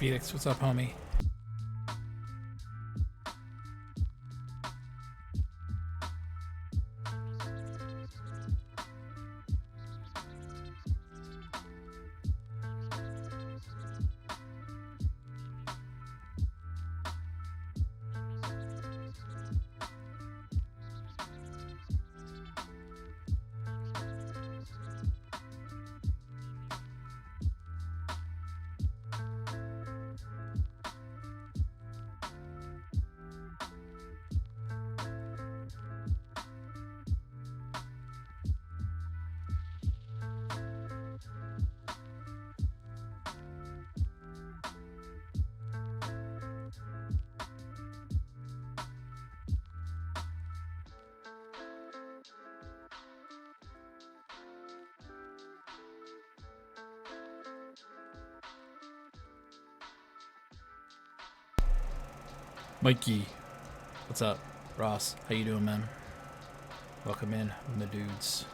Felix, what's up, homie? Mikey, what's up? Ross, how you doing, man? Welcome in, the dudes.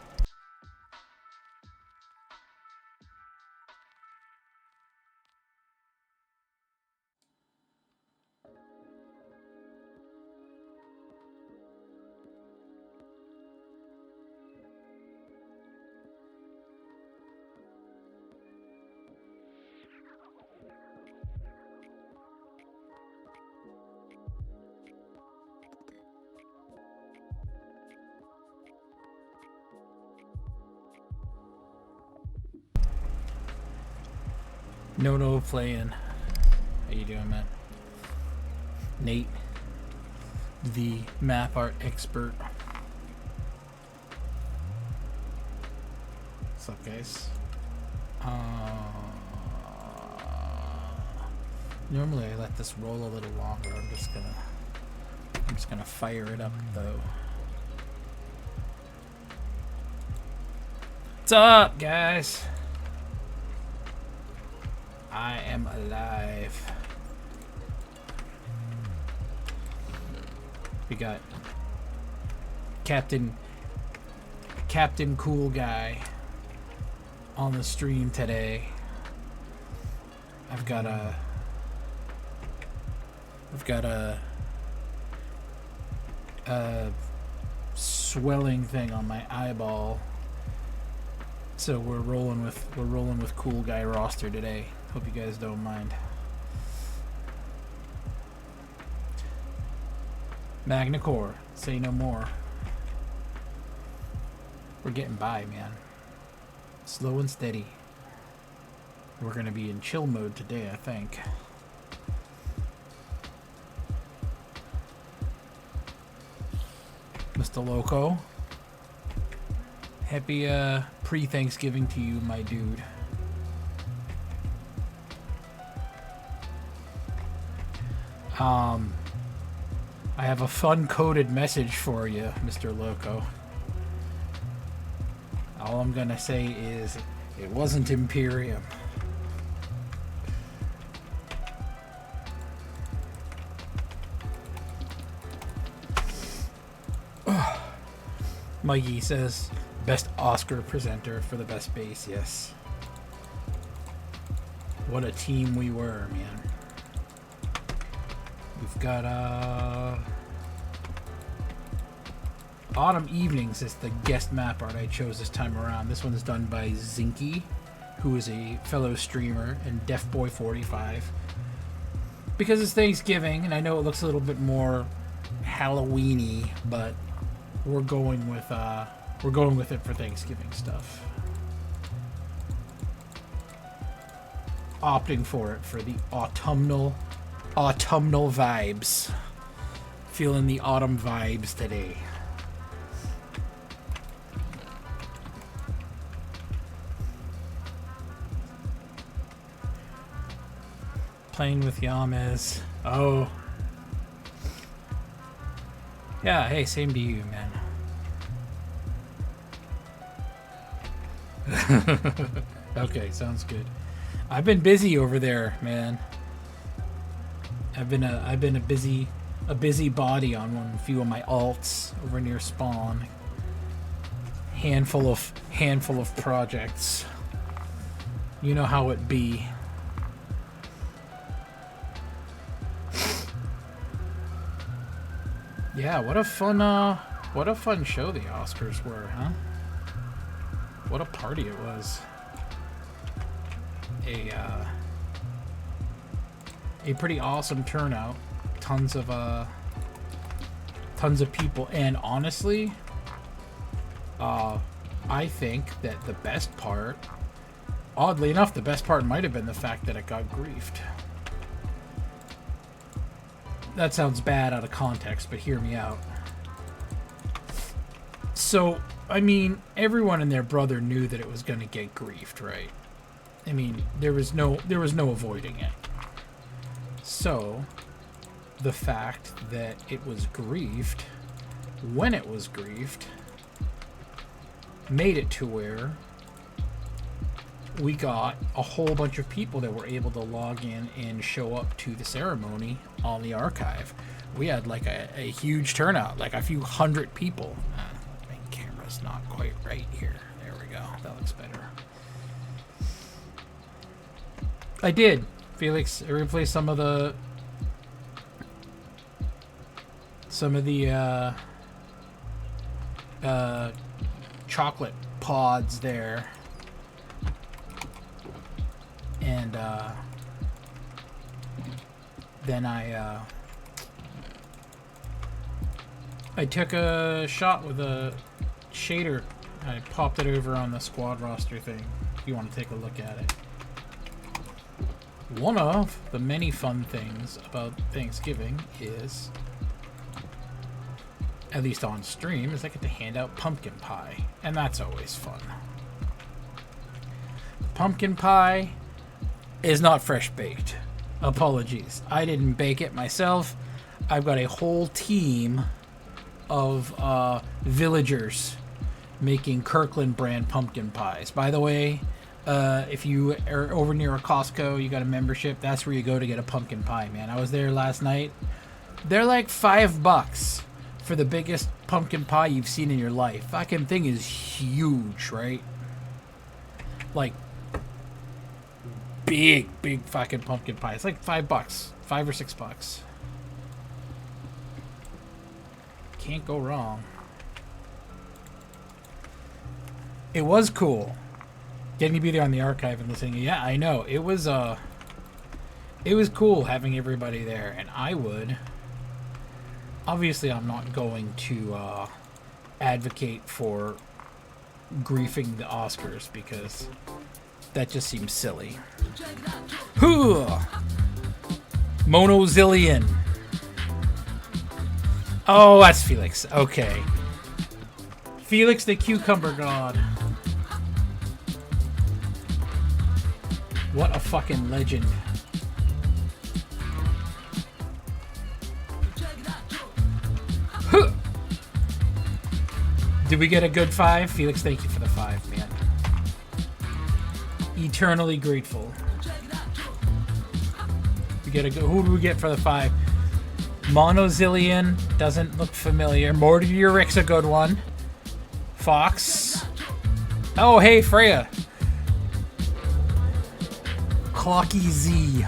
No playing. How you doing, man? Nate, the map art expert. What's up, guys? Normally I let this roll a little longer. I'm just gonna fire it up though. What's up, guys? I am alive. We got Captain Cool Guy on the stream today. I've got a swelling thing on my eyeball. So we're rolling with Cool Guy roster today. Hope you guys don't mind. Magna Core, say no more. We're getting by, man. Slow and steady. We're gonna be in chill mode today, I think. Mr. Loco. Happy pre-Thanksgiving to you, my dude. I have a fun-coded message for you, Mr. Loco. All I'm gonna say is, it wasn't Imperium. Mikey says, best Oscar presenter for the best bass, yes. What a team we were, man. We've got Autumn Evenings is the guest map art I chose this time around. This one's done by Zinky, who is a fellow streamer, and Deafboy45. Because it's Thanksgiving, and I know it looks a little bit more Halloween-y, but we're going with it for Thanksgiving stuff. Opting for it for the autumnal vibes. Feeling the autumn vibes today. Playing with Yamez. Oh. Yeah, hey, same to you, man. Okay, sounds good. I've been busy over there, man. I've been a busy body on a few of my alts over near spawn. Handful of projects. You know how it be. Yeah, what a fun show the Oscars were, huh? What a party it was. A pretty awesome turnout. Tons of people, and honestly, I think that the best part, oddly enough, the best part might have been the fact that it got griefed. That sounds bad out of context, but hear me out. So, I mean, everyone and their brother knew that it was going to get griefed, right? I mean, there was no avoiding it. So, the fact that it was griefed, when it was griefed, made it to where we got a whole bunch of people that were able to log in and show up to the ceremony on the archive. We had like a huge turnout, like a few hundred people. My camera's not quite right here. There we go. That looks better. I did. Felix, I replaced some of the chocolate pods there, and then I took a shot with a shader. I popped it over on the squad roster thing if you want to take a look at it. One of the many fun things about Thanksgiving is, at least on stream, is I get to hand out pumpkin pie, and that's always fun. Pumpkin pie is not fresh baked. Apologies. I didn't bake it myself. I've got a whole team of villagers making Kirkland brand pumpkin pies. By the way, if you are over near a Costco, you got a membership, that's where you go to get a pumpkin pie, man. I was there last night. They're like $5 for the biggest pumpkin pie you've seen in your life. Fucking thing is huge, right? Like, big fucking pumpkin pie. It's like $5, $5 or $6. Can't go wrong. It was cool getting to be there on the archive and listening. Yeah, I know. It was cool having everybody there, and I would. Obviously, I'm not going to advocate for griefing the Oscars because that just seems silly. Monozillion. Oh, that's Felix. Okay. Felix the Cucumber God. What a fucking legend. Did we get a good 5? Felix, thank you for the 5, man. Eternally grateful. We get a good. Who do we get for the 5? Monozillion doesn't look familiar. Morty Uric's a good one. Fox. Oh, hey, Freya. Clocky Z.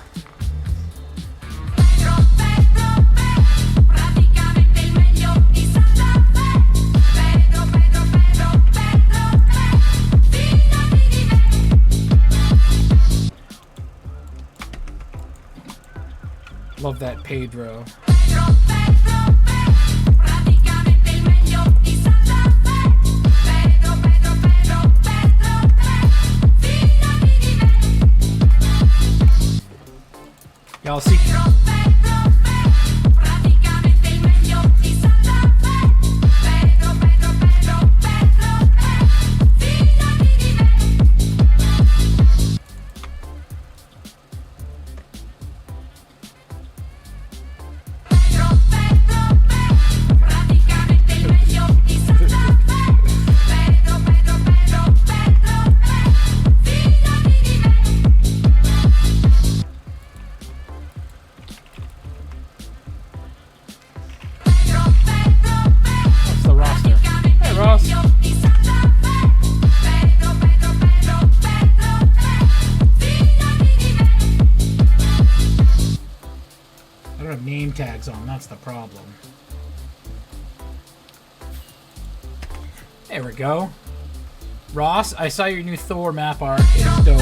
Love that Pedro. Y'all see. Tags on, that's the problem. There we go. Ross, I saw your new Thor map art. It's dope.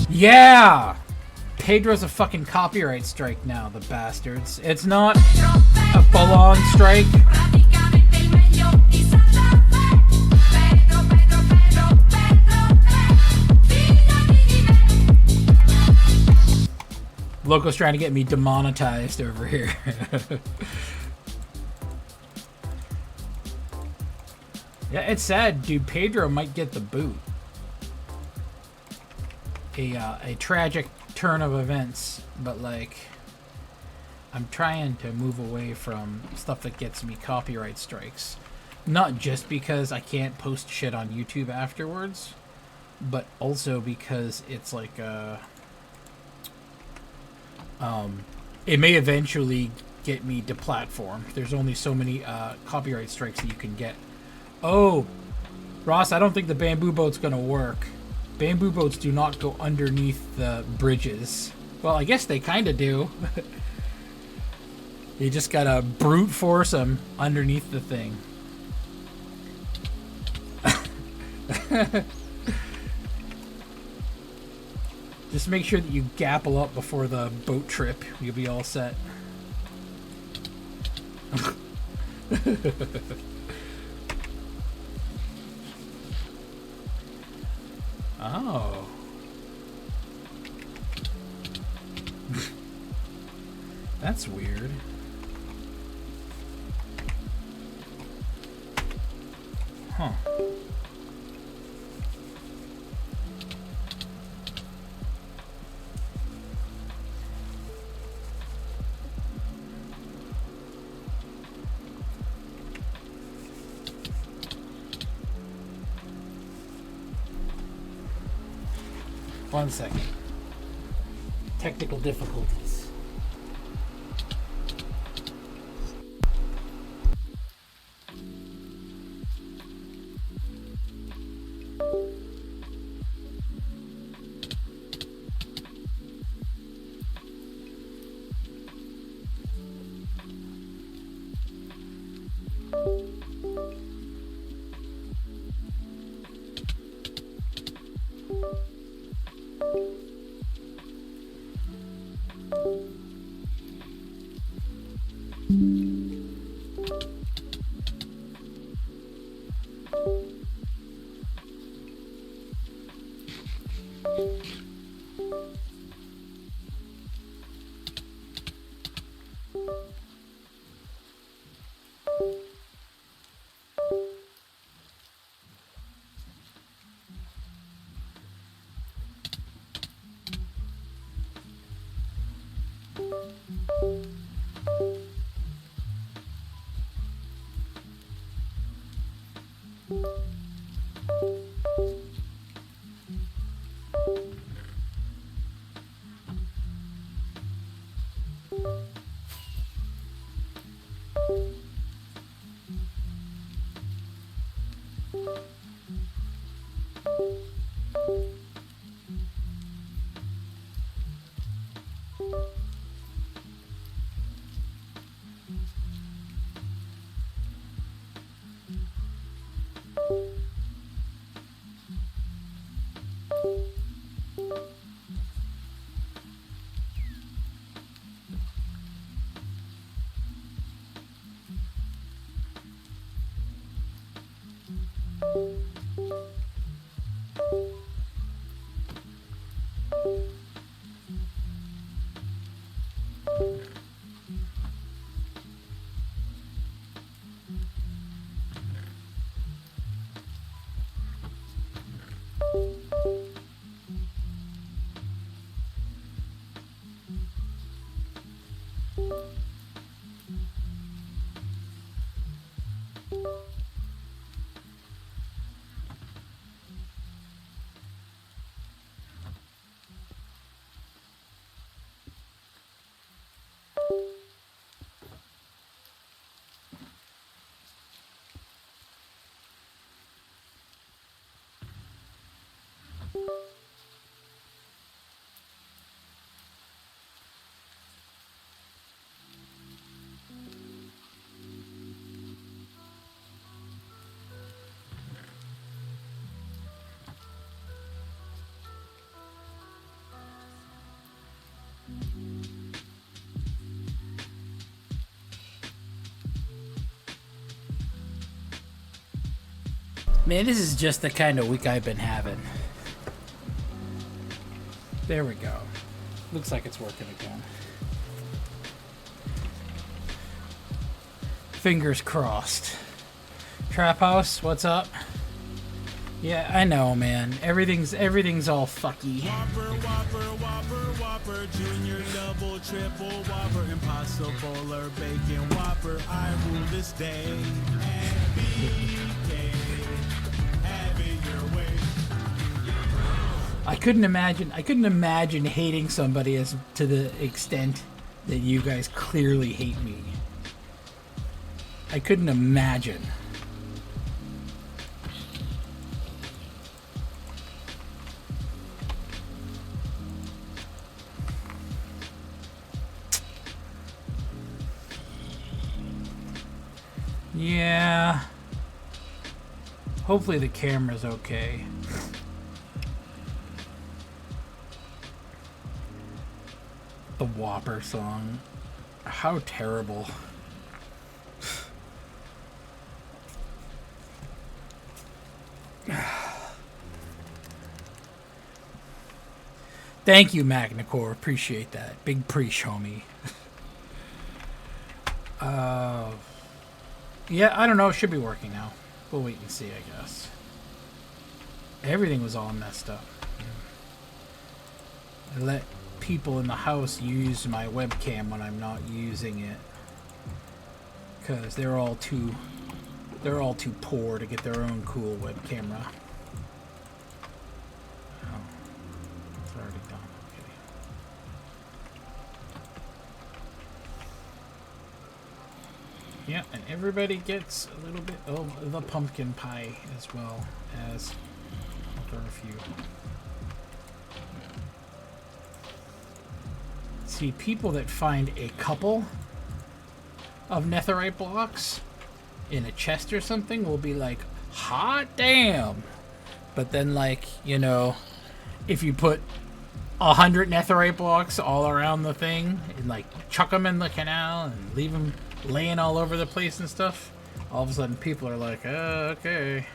Yeah! Pedro's a fucking copyright strike now, the bastards. It's not a full-on strike. Loco's trying to get me demonetized over here. Yeah, it's sad, dude. Pedro might get the boot. A tragic turn of events, but like, I'm trying to move away from stuff that gets me copyright strikes. Not just because I can't post shit on YouTube afterwards, but also because it's like it may eventually get me deplatformed. There's only so many copyright strikes that you can get. Oh, Ross, I don't think the bamboo boat's gonna work. Bamboo boats do not go underneath the bridges. Well, I guess they kind of do. You just gotta brute force them underneath the thing. Just make sure that you gapple up before the boat trip. You'll be all set. Oh. That's weird. Huh. One second. Technical difficulties. Man, this is just the kind of week I've been having. There we go. Looks like it's working again. Fingers crossed. Trap House, what's up? Yeah, I know, man. Everything's all fucky. Whopper, Whopper, Whopper, Whopper, Junior, Double, Triple, Whopper, Impossible or Bacon Whopper. I rule this day. And BK, have it your way. I couldn't imagine hating somebody as to the extent that you guys clearly hate me. I couldn't imagine. Yeah. Hopefully the camera's okay. The Whopper song. How terrible. Thank you, Magnacore. Appreciate that. Big preach, homie. Yeah, I don't know. It should be working now. We'll wait and see, I guess. Everything was all messed up. I let people in the house use my webcam when I'm not using it. Because they're all too poor to get their own cool web camera. Oh, it's already done. Okay. Yeah, and everybody gets a little bit of the pumpkin pie as well as a few. See, people that find a couple of netherite blocks in a chest or something will be like, hot damn. But then, like, you know, if you put 100 netherite blocks all around the thing and like chuck them in the canal and leave them laying all over the place and stuff, all of a sudden people are like, okay.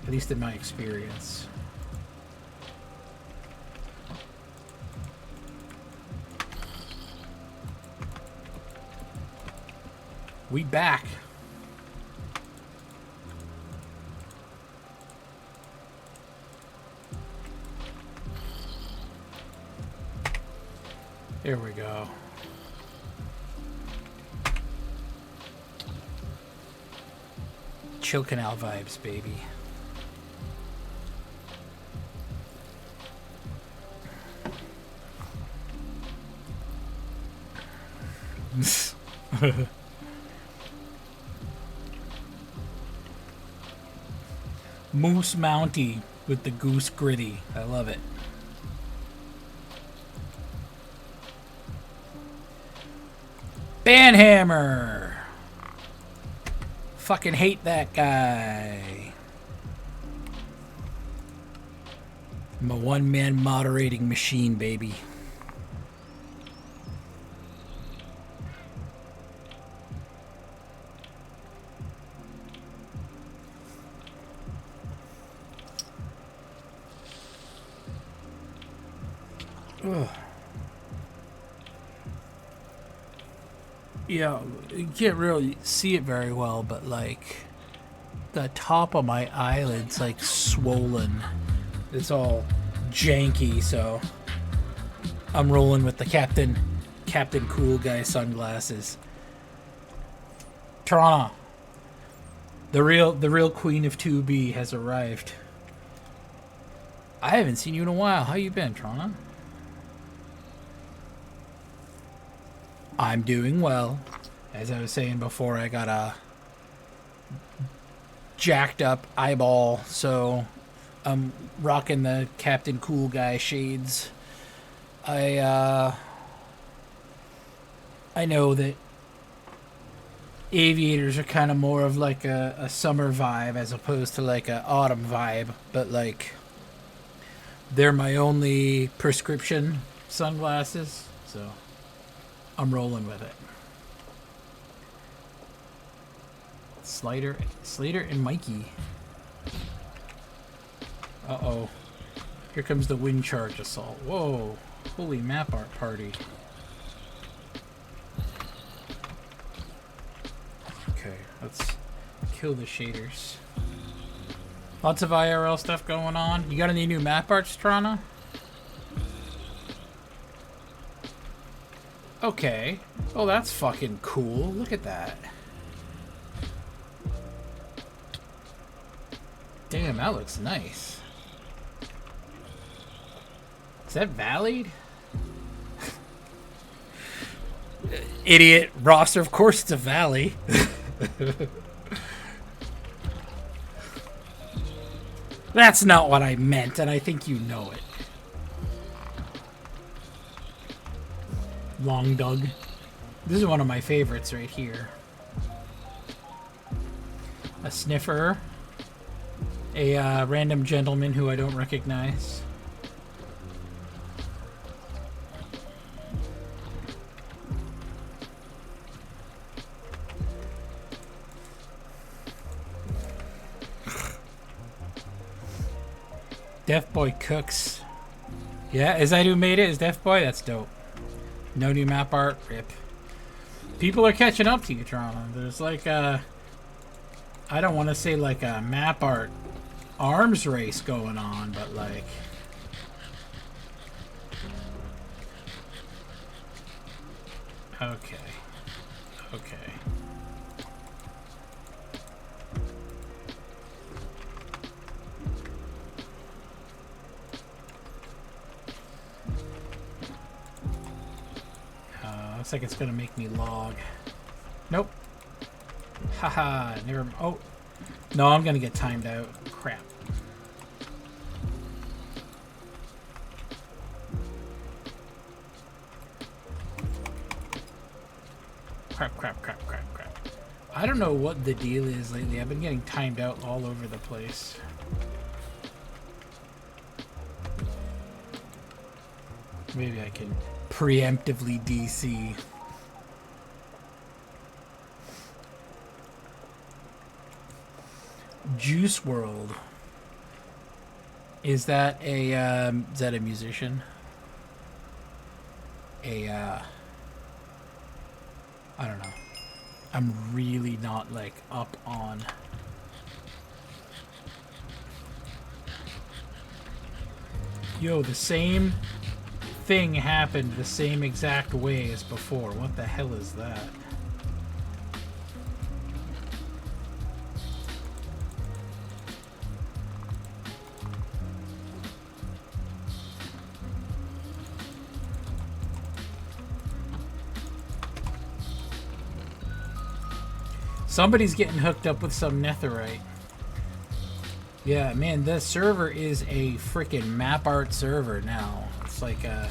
At least in my experience. We back. There we go. Chill Canal vibes, baby. Moose Mountie with the goose gritty. I love it. Banhammer! Fucking hate that guy. I'm a one-man moderating machine, baby. Ugh. Yeah, you can't really see it very well, but like the top of my eyelid's like swollen. It's all janky, so I'm rolling with the Captain Cool Guy sunglasses. Toronto, the real Queen of 2B has arrived. I haven't seen you in a while. How you been, Toronto? I'm doing well. As I was saying before, I got a jacked up eyeball, so I'm rocking the Captain Cool Guy shades. I know that aviators are kind of more of like a summer vibe as opposed to like a autumn vibe, but like they're my only prescription sunglasses, so I'm rolling with it. Slater and Mikey. Uh-oh. Here comes the wind charge assault. Whoa. Holy map art party. Okay, let's kill the shaders. Lots of IRL stuff going on. You got any new map arts, Trana? Okay. Oh, that's fucking cool. Look at that. Damn, that looks nice. Is that valid? Idiot. Roster, of course it's a valley. That's not what I meant, and I think you know it. Long Doug. This is one of my favorites right here. A sniffer. A random gentleman who I don't recognize. Deaf Boy Cooks. Yeah, is that who made it? Is Deaf Boy? That's dope. No new map art. Rip. People are catching up to you, Toronto. There's like a... I don't want to say like a map art arms race going on, but like... Okay. Okay. Looks like it's gonna make me log. Nope. Haha, never. Oh. No, I'm gonna get timed out. Crap. Crap. I don't know what the deal is lately. I've been getting timed out all over the place. Maybe I can preemptively DC. Juice World. Is that a musician? I don't know. I'm really not like up on. Yo, the same thing happened the same exact way as before. What the hell is that? Somebody's getting hooked up with some netherite. Yeah, man, the server is a freaking map art server now. It's like a...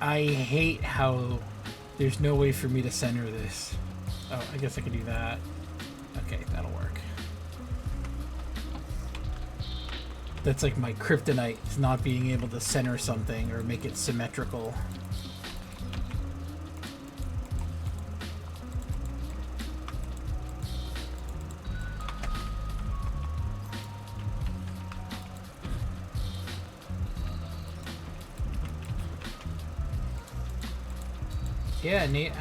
I hate how there's no way for me to center this. Oh, I guess I can do that. Okay, that'll work. That's like my kryptonite, is not being able to center something or make it symmetrical. Yeah, Nate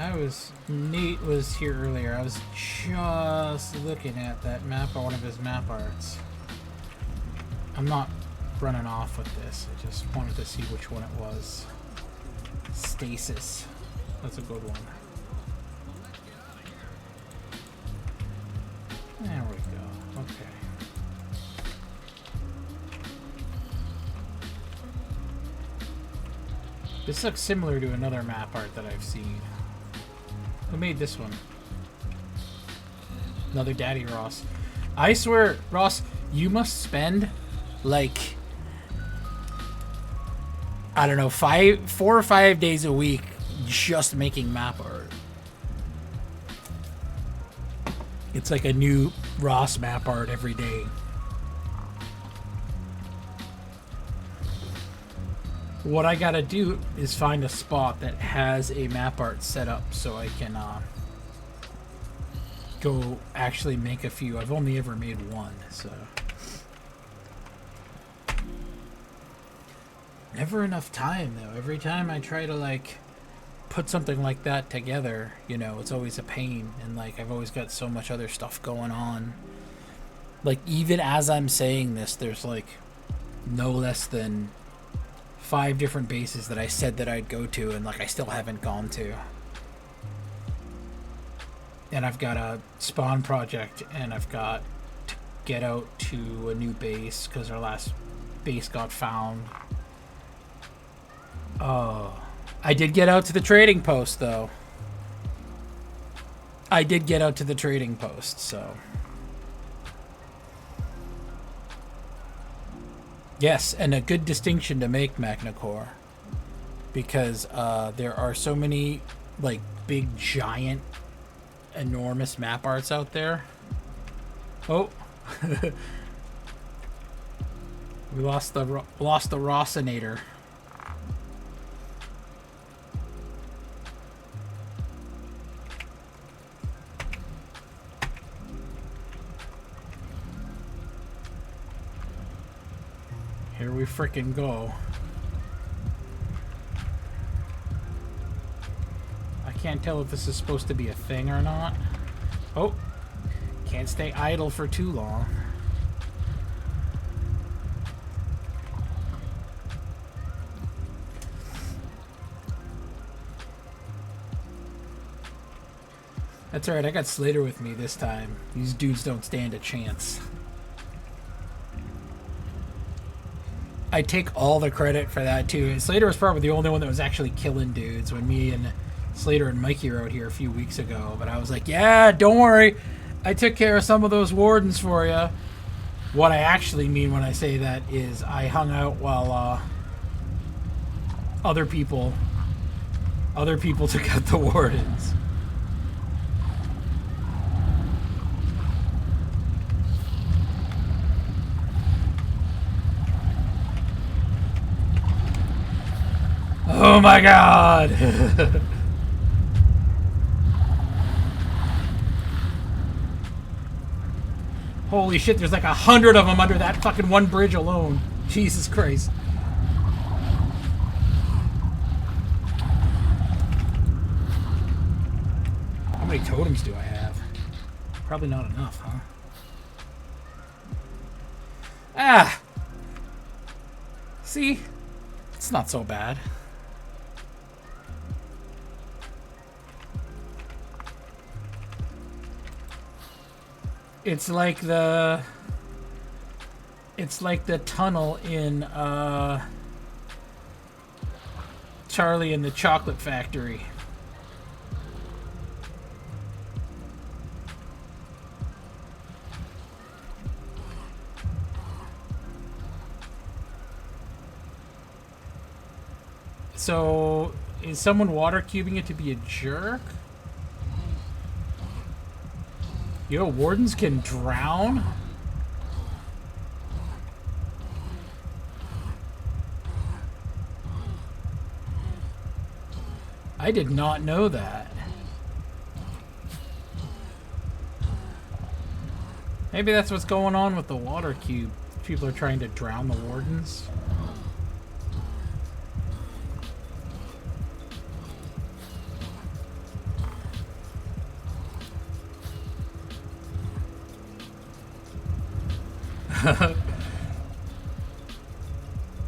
was here earlier. I was just looking at that map, one of his map arts. I'm not running off with this. I just wanted to see which one it was. Stasis. That's a good one. There we go. Okay. This looks similar to another map art that I've seen. Who made this one? Another Daddy Ross. I swear, Ross, you must spend like, I don't know, 4 or 5 days a week just making map art. It's like a new Ross map art every day. What I gotta do is find a spot that has a map art set up so I can go actually make a few. I've only ever made one, so never enough time though. Every time I try to like put something like that together, you know, it's always a pain, and like I've always got so much other stuff going on. Like even as I'm saying this, there's like no less than 5 different bases that I said that I'd go to, and like I still haven't gone to. And I've got a spawn project, and I've got to get out to a new base because our last base got found. Oh, I did get out to the trading post though. I did get out to the trading post, so yes, and a good distinction to make, Magnacore, because there are so many like big, giant, enormous map arts out there. Oh, we lost the Rossinator. Here we frickin' go. I can't tell if this is supposed to be a thing or not. Oh, can't stay idle for too long. That's alright, I got Slater with me this time. These dudes don't stand a chance. I take all the credit for that too. Slater was probably the only one that was actually killing dudes when me and Slater and Mikey were out here a few weeks ago. But I was like, yeah, don't worry. I took care of some of those wardens for you. What I actually mean when I say that is I hung out while other people took out the wardens. Oh my god! Holy shit, there's like 100 of them under that fucking one bridge alone. Jesus Christ. How many totems do I have? Probably not enough, huh? Ah! See? It's not so bad. It's like the tunnel in Charlie and the Chocolate Factory. So, is someone water cubing it to be a jerk? Yo, wardens can drown? I did not know that. Maybe that's what's going on with the water cube. People are trying to drown the wardens.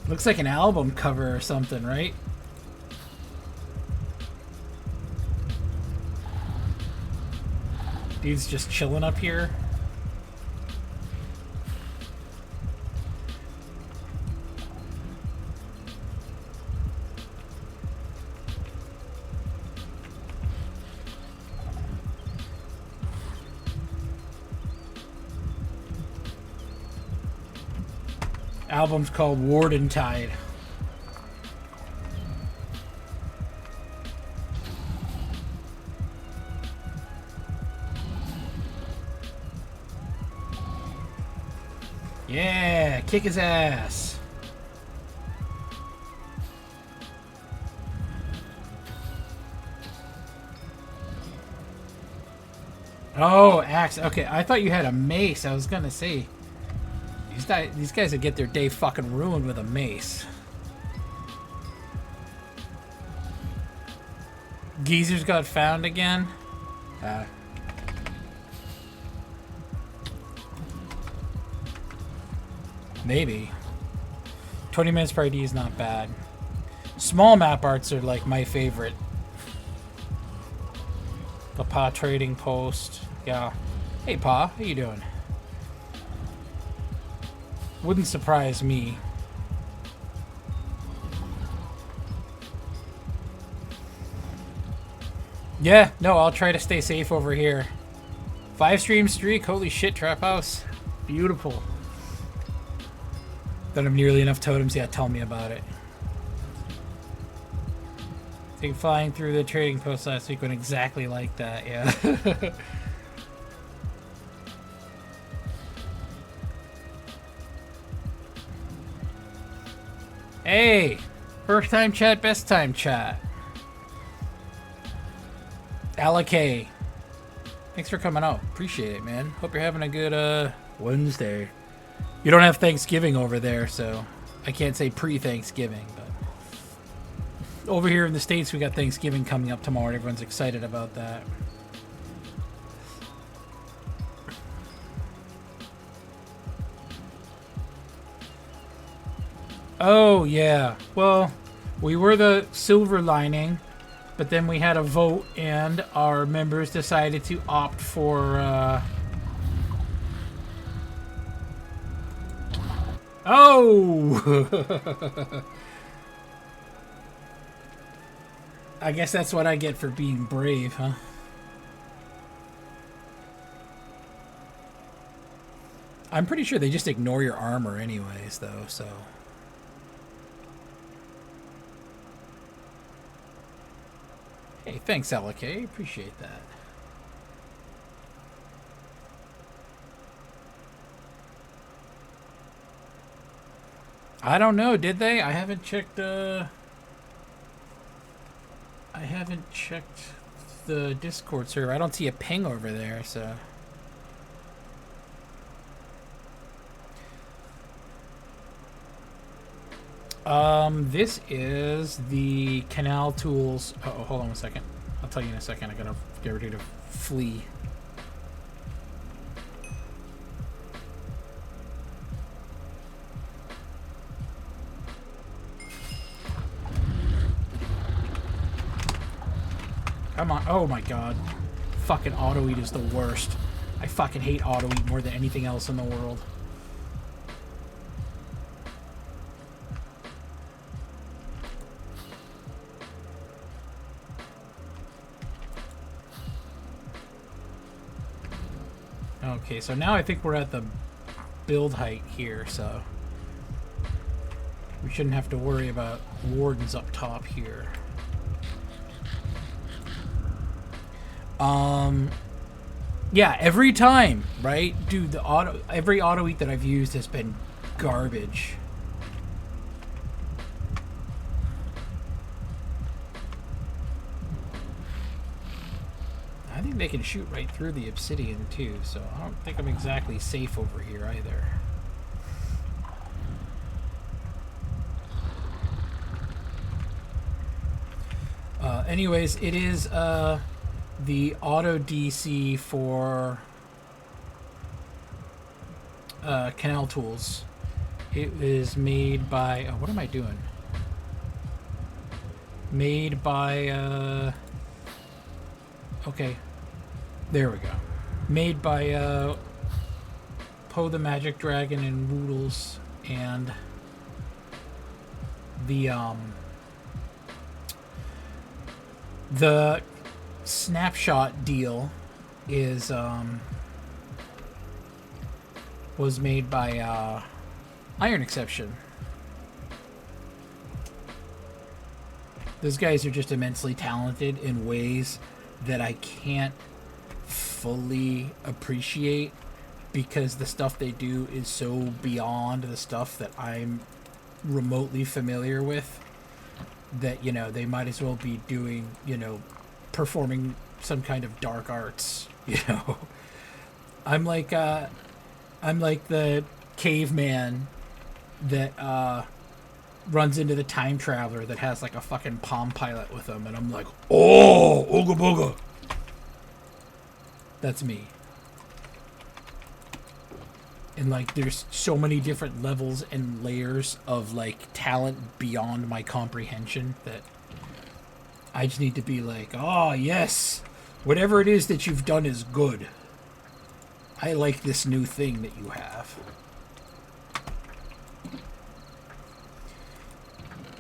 Looks like an album cover or something, right? Dude's just chilling up here. Album's called Warden Tide. Yeah, kick his ass. Oh, axe. Okay, I thought you had a mace. I was gonna say these guys would get their day fucking ruined with a mace. Geezers got found again. Maybe. 20 minutes per ID is not bad. Small map arts are like my favorite. The Pa trading post. Yeah. Hey Pa, how you doing? Wouldn't surprise me. Yeah, no, I'll try to stay safe over here. 5-stream streak, holy shit, Trap House. Beautiful. Don't have nearly enough totems yet, tell me about it. I think flying through the trading post last week went exactly like that, yeah. Hey! First time chat, best time chat. Alakay. Thanks for coming out. Appreciate it, man. Hope you're having a good Wednesday. You don't have Thanksgiving over there, so I can't say pre-Thanksgiving, but over here in the States we got Thanksgiving coming up tomorrow and everyone's excited about that. Oh, yeah. Well, we were the silver lining, but then we had a vote and our members decided to opt for, Oh! I guess that's what I get for being brave, huh? I'm pretty sure they just ignore your armor anyways, though, so... Hey, thanks, LK. Appreciate that. I don't know, did they? I haven't checked, I haven't checked the Discord server. I don't see a ping over there, so... This is the Canal Tools... Oh, hold on a second. I'll tell you in a second. I gotta get ready to flee. Come on. Oh my god. Fucking auto-eat is the worst. I fucking hate auto-eat more than anything else in the world. Okay, so now I think we're at the build height here, so we shouldn't have to worry about wardens up top here. Yeah, every time, right? Dude, every auto-eat that I've used has been garbage. I think they can shoot right through the obsidian too, so I don't think I'm exactly safe over here either. Anyways, it is the auto DC for Canal Tools. It is made by what am I doing? Made by okay. There we go. Made by Poe the Magic Dragon and Woodles, and the snapshot deal is was made by Iron Exception. Those guys are just immensely talented in ways that I can't fully appreciate, because the stuff they do is so beyond the stuff that I'm remotely familiar with, that, you know, they might as well be doing, you know, performing some kind of dark arts You know, I'm like the caveman that runs into the time traveler that has like a fucking Palm Pilot with him, and I'm like, oh, ooga booga. That's me. And like, there's so many different levels and layers of like talent beyond my comprehension that I just need to be like, oh yes, whatever it is that you've done is good. I like this new thing that you have.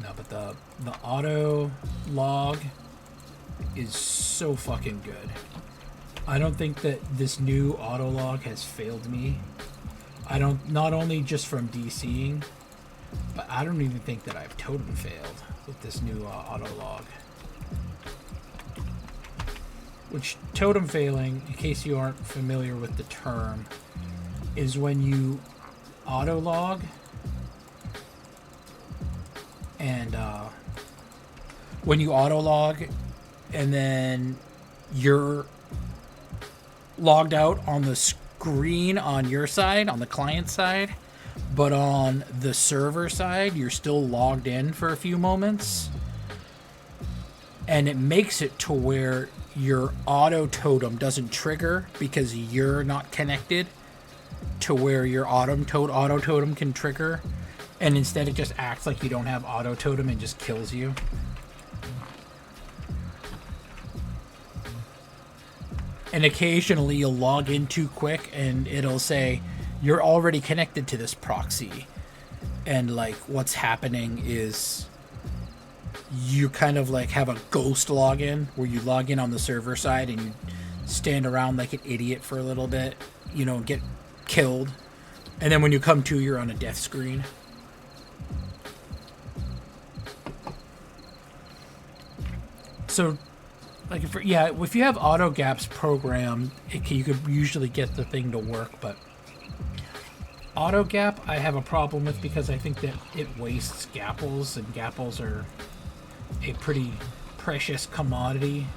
No, but the auto log is so fucking good. I don't think that this new auto log has failed me. Not only just from DCing, but I don't even think that I've totem failed with this new auto log. Which, totem failing, in case you aren't familiar with the term, is when you auto log and and then you're logged out on the screen on your side, on the client side, but on the server side, you're still logged in for a few moments. And it makes it to where your auto totem doesn't trigger because you're not connected to where your auto totem can trigger. And instead it just acts like you don't have auto totem and just kills you. And occasionally you'll log in too quick and it'll say, you're already connected to this proxy. And like what's happening is you kind of like have a ghost login where you log in on the server side and you stand around like an idiot for a little bit, you know, get killed. And then when you come to, you're on a death screen. So, like, if you have auto gaps programmed, you could usually get the thing to work, but auto gap I have a problem with because I think that it wastes gapples, and gapples are a pretty precious commodity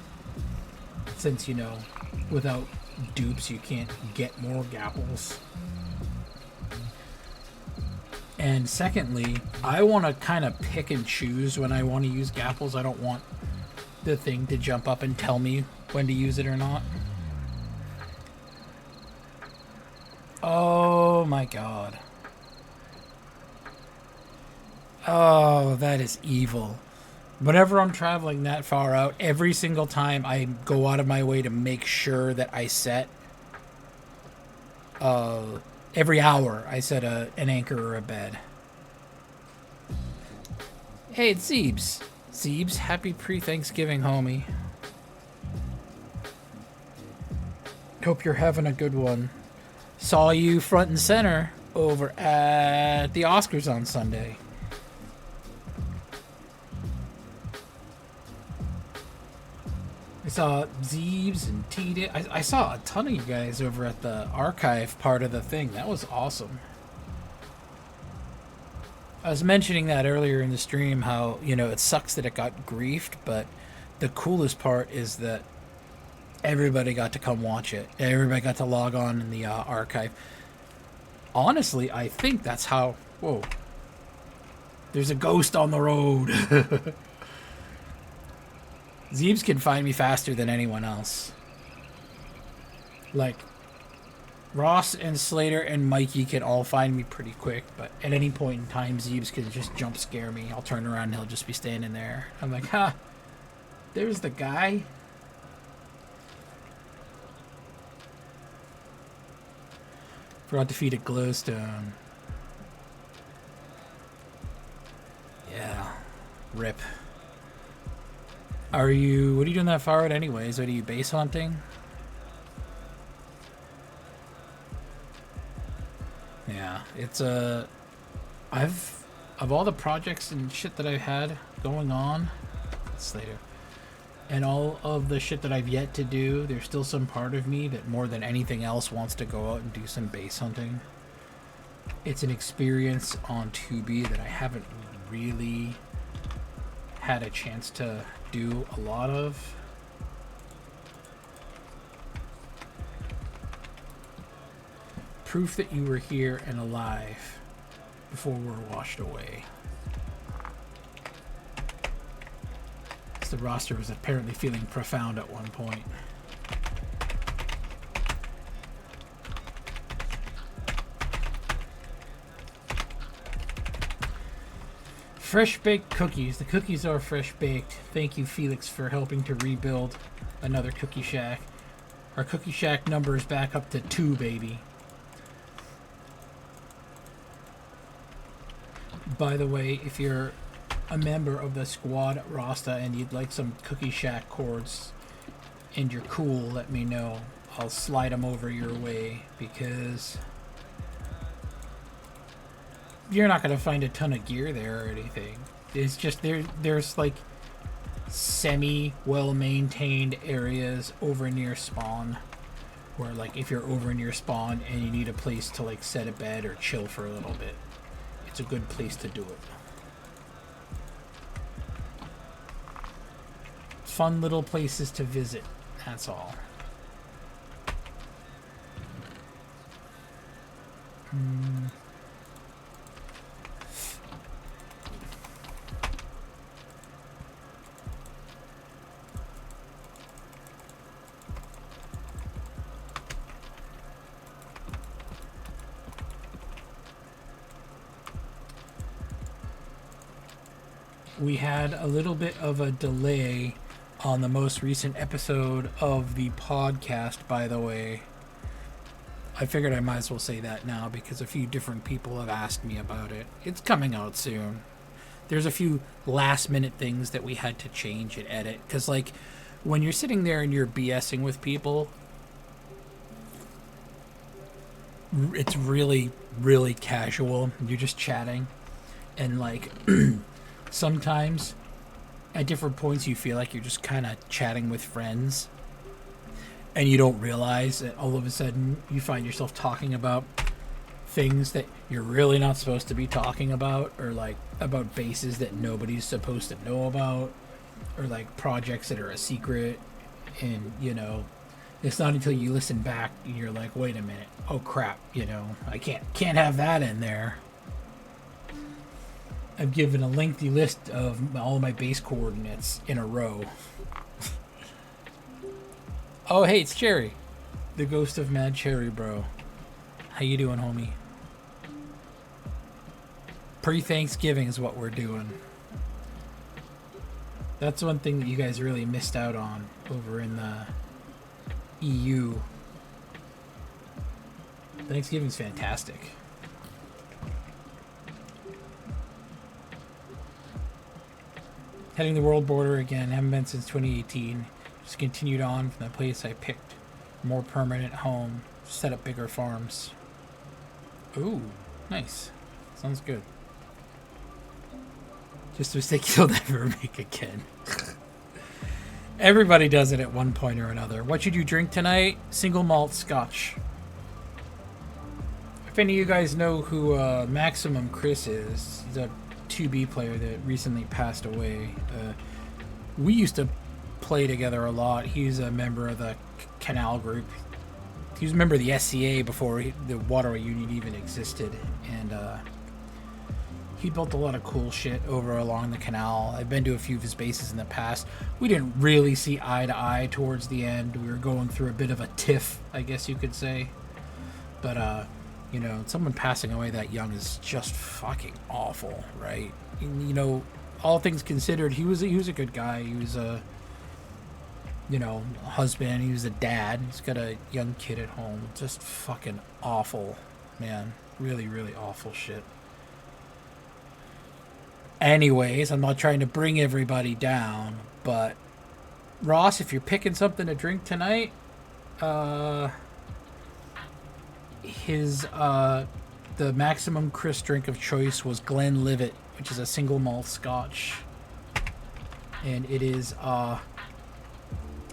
since, you know, without dupes you can't get more gapples. And secondly, I want to kind of pick and choose when I want to use gapples. I don't want the thing to jump up and tell me when to use it or not. Oh my god. Oh, that is evil. Whenever I'm traveling that far out, every single time I go out of my way to make sure that I set every hour I set an anchor or a bed. Hey, it's Zeebs. Zeebs, happy pre-Thanksgiving, homie. Hope you're having a good one. Saw you front and center over at the Oscars on Sunday. I saw Zeebs and T. I saw a ton of you guys over at the archive part of the thing. That was awesome. I was mentioning that earlier in the stream, how, you know, it sucks that it got griefed, but the coolest part is that everybody got to come watch it. Everybody got to log on in the archive. Honestly, I think that's how... Whoa. There's a ghost on the road. Zeebs can find me faster than anyone else. Like, Ross and Slater and Mikey can all find me pretty quick, but at any point in time, Zeebs can just jump scare me. I'll turn around and he'll just be standing there. I'm like, ha, there's the guy. Forgot to feed a glowstone. Yeah, rip. What are you doing that far out anyways? Are you base hunting? Yeah, it's of all the projects and shit that I've had going on, Slater, and all of the shit that I've yet to do, there's still some part of me that more than anything else wants to go out and do some base hunting. It's an experience on 2B that I haven't really had a chance to do a lot of. Proof that you were here and alive before we're washed away. The roster was apparently feeling profound at one point. Fresh baked cookies. The cookies are fresh baked. Thank you, Felix, for helping to rebuild another cookie shack. Our cookie shack number is back up to 2, baby. By the way, if you're a member of the squad roster and you'd like some cookie shack cords and you're cool, let me know. I'll slide them over your way, because you're not going to find a ton of gear there or anything. It's just there's like semi well maintained areas over near spawn where, like, if you're over near spawn and you need a place to like set a bed or chill for a little bit, it's a good place to do it. Fun little places to visit, that's all. We had a little bit of a delay on the most recent episode of the podcast, by the way. I figured I might as well say that now because a few different people have asked me about it. It's coming out soon. There's a few last minute things that we had to change and edit. Because, like, when you're sitting there and you're BSing with people, it's really, really casual. You're just chatting. And, like, sometimes at different points you feel like you're just kind of chatting with friends, and you don't realize that all of a sudden you find yourself talking about things that you're really not supposed to be talking about, or like about bases that nobody's supposed to know about, or like projects that are a secret. And, you know, it's not until you listen back and you're like, wait a minute, oh crap, you know, I can't have that in there. I've given a lengthy list of all of my base coordinates in a row. Oh, hey, it's Cherry. The ghost of Mad Cherry, bro. How you doing, homie? Pre-Thanksgiving is what we're doing. That's one thing that you guys really missed out on over in the EU. Thanksgiving's fantastic. Heading the world border again. Haven't been since 2018. Just continued on from the place I picked. More permanent home. Set up bigger farms. Ooh, nice. Sounds good. Just a mistake you'll never make again. Everybody does it at one point or another. What should you drink tonight? Single malt scotch. If any of you guys know who Maximum Chris is, he's a 2B player that recently passed away. We used to play together a lot. He's a member of the Canal group. He was a member of the SCA before the Waterway Union even existed, and he built a lot of cool shit over along the canal. I've been to a few of his bases in the past. We didn't really see eye to eye towards the end. We were going through a bit of a tiff, I guess you could say. But you know, someone passing away that young is just fucking awful, right? And, you know, all things considered, he was a good guy. He was a, you know, husband. He was a dad. He's got a young kid at home. Just fucking awful, man. Really, really awful shit. Anyways, I'm not trying to bring everybody down, but Ross, if you're picking something to drink tonight, the Maximum Chris drink of choice was Glenlivet, which is a single malt scotch. And it is,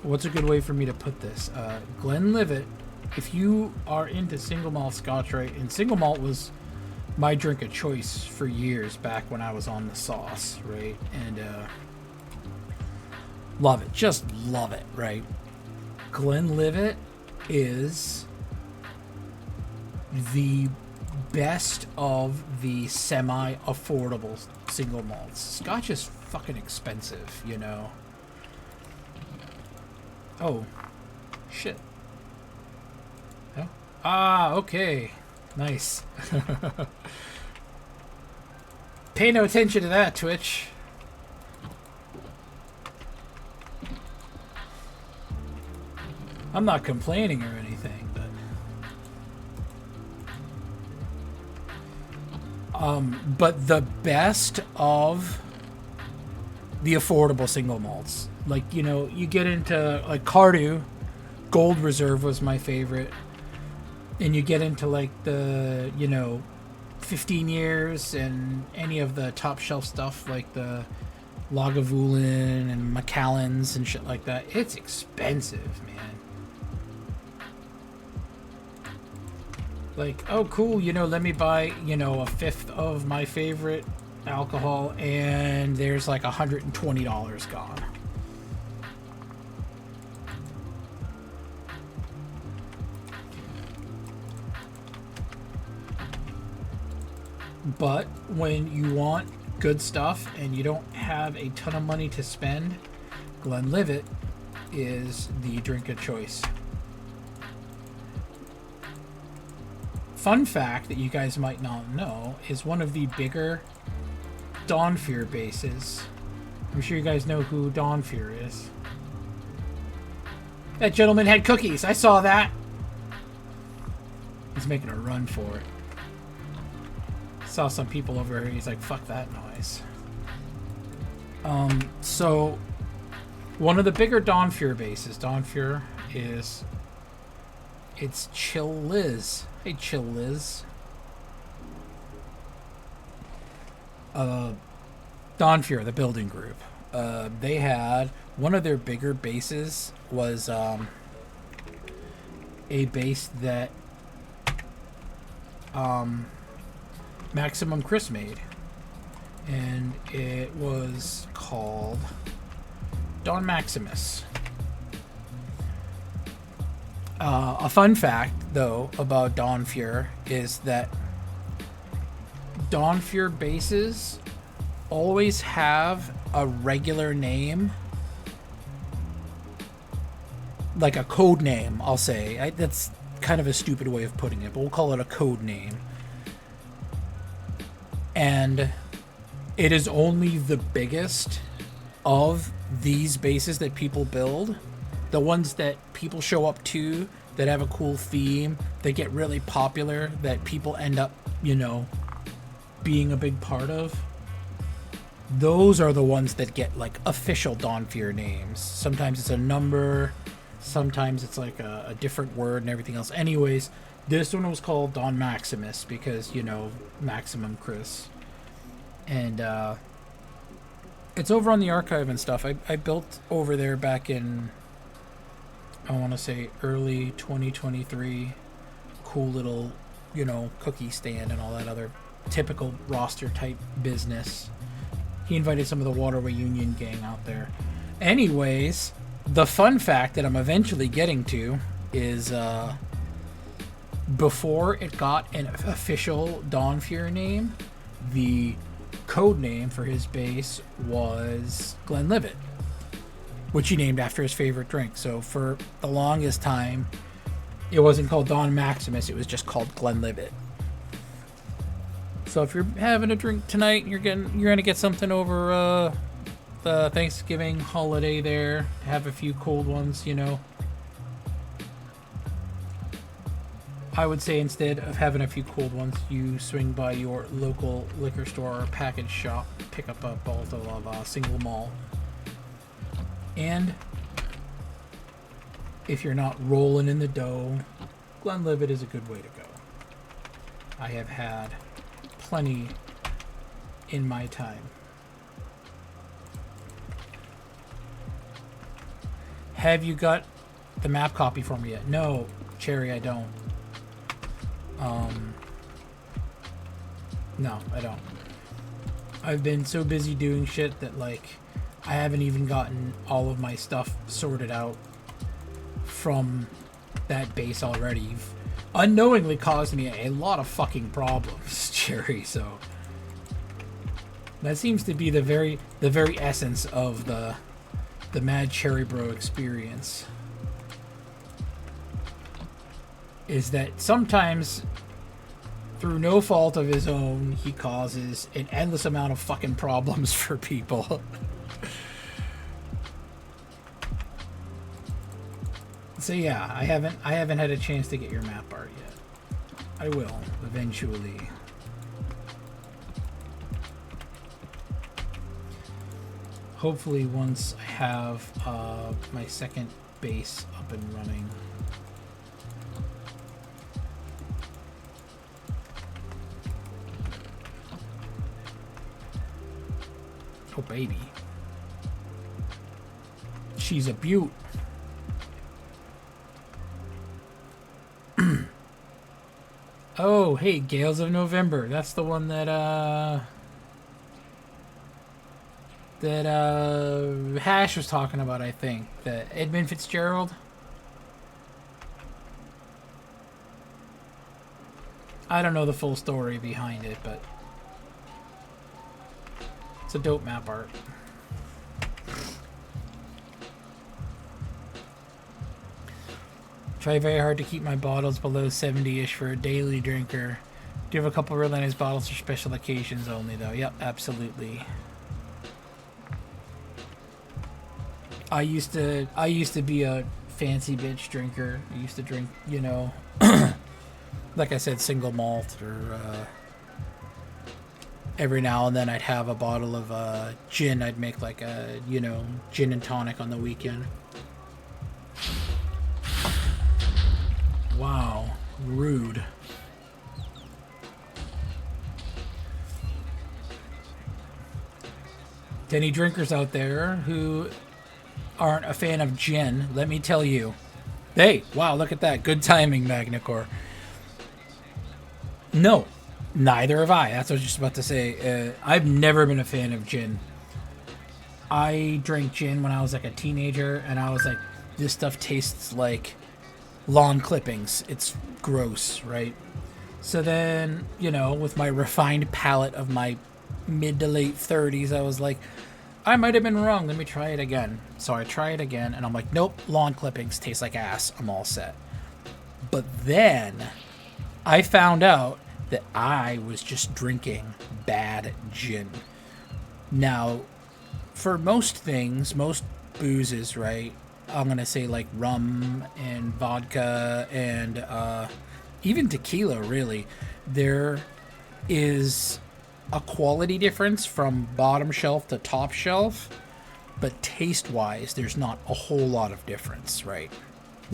what's a good way for me to put this? Glenlivet, if you are into single malt scotch, right? And single malt was my drink of choice for years back when I was on the sauce, right? And love it, just love it, right? Glenlivet is the best of the semi-affordable single malts. Scotch is fucking expensive, you know. Oh, shit. Oh. Ah, okay. Nice. Pay no attention to that, Twitch. I'm not complaining or anything, but the best of the affordable single malts, like, you know, you get into like Cardew, Gold Reserve was my favorite, and you get into like the, you know, 15 years and any of the top shelf stuff like the Lagavulin and Macallan's and shit like that. It's expensive, man. Like, oh cool, you know, let me buy, you know, a fifth of my favorite alcohol, and there's like $120 gone. But when you want good stuff and you don't have a ton of money to spend, Glenlivet is the drink of choice. Fun fact that you guys might not know is one of the bigger Dawnfear bases. I'm sure you guys know who Dawnfear is. That gentleman had cookies. I saw that. He's making a run for it. Saw some people over here. He's like, fuck that noise. So one of the bigger Dawnfear bases, Dawnfear is, it's Chill Liz. Hey, Chill Liz. Dawnfear, the building group. They had one of their bigger bases was a base that Maximum Chris made, and it was called Don Maximus. A fun fact, though, about Dawnfear is that Dawnfear bases always have a regular name, like a code name, I'll say. That's kind of a stupid way of putting it, but we'll call it a code name. And it is only the biggest of these bases that people build. The ones that people show up to, that have a cool theme, that get really popular, that people end up, you know, being a big part of. Those are the ones that get, like, official Dawnfear names. Sometimes it's a number, sometimes it's like a different word and everything else. Anyways, this one was called Don Maximus because, you know, Maximum Chris. And, it's over on the archive and stuff. I built over there back in, I want to say, early 2023. Cool little, you know, cookie stand and all that other typical roster type business. He invited some of the Waterway Union gang out there. Anyways, the fun fact that I'm eventually getting to is before it got an official Dawnfear name, the code name for his base was Glenlivet, which he named after his favorite drink. So for the longest time, it wasn't called Don Maximus, it was just called Glenlivet. So if you're having a drink tonight, you're gonna get something over the Thanksgiving holiday there. Have a few cold ones, you know. I would say instead of having a few cold ones, you swing by your local liquor store or package shop, pick up a bottle of single malt. And if you're not rolling in the dough, Glenlivet is a good way to go. I have had plenty in my time. Have you got the map copy for me yet? No, Cherry, I don't. No, I don't. I've been so busy doing shit that, like, I haven't even gotten all of my stuff sorted out from that base already. unknowingly caused me a lot of fucking problems, Jerry. So that seems to be the very essence of the Mad Cherry Bro experience. Is that sometimes, through no fault of his own, he causes an endless amount of fucking problems for people. So yeah, I haven't had a chance to get your map art yet. I will eventually. Hopefully once I have my second base up and running. Oh baby. She's a beaut. Oh, hey, Gales of November. That's the one that Hash was talking about, I think. The Edmund Fitzgerald. I don't know the full story behind it, but it's a dope map art. Try very hard to keep my bottles below 70-ish for a daily drinker. Do have a couple really nice bottles for special occasions only, though. Yep, absolutely. I used to be a fancy bitch drinker. I used to drink, you know, like I said, single malt, or every now and then I'd have a bottle of gin. I'd make like a, you know, gin and tonic on the weekend. Wow, rude. To any drinkers out there who aren't a fan of gin, let me tell you. Hey, wow, look at that. Good timing, Magnicor. No, neither have I. That's what I was just about to say. I've never been a fan of gin. I drank gin when I was like a teenager, and I was like, this stuff tastes like lawn clippings. It's gross, right? So then, you know, with my refined palate of my mid to late 30s, I was like, I might have been wrong. Let me try it again. So I try it again, and I'm like, nope, lawn clippings taste like ass. I'm all set. But then I found out that I was just drinking bad gin. Now, for most things, most boozes, right? I'm going to say like rum and vodka and even tequila, really. There is a quality difference from bottom shelf to top shelf, but taste-wise, there's not a whole lot of difference, right?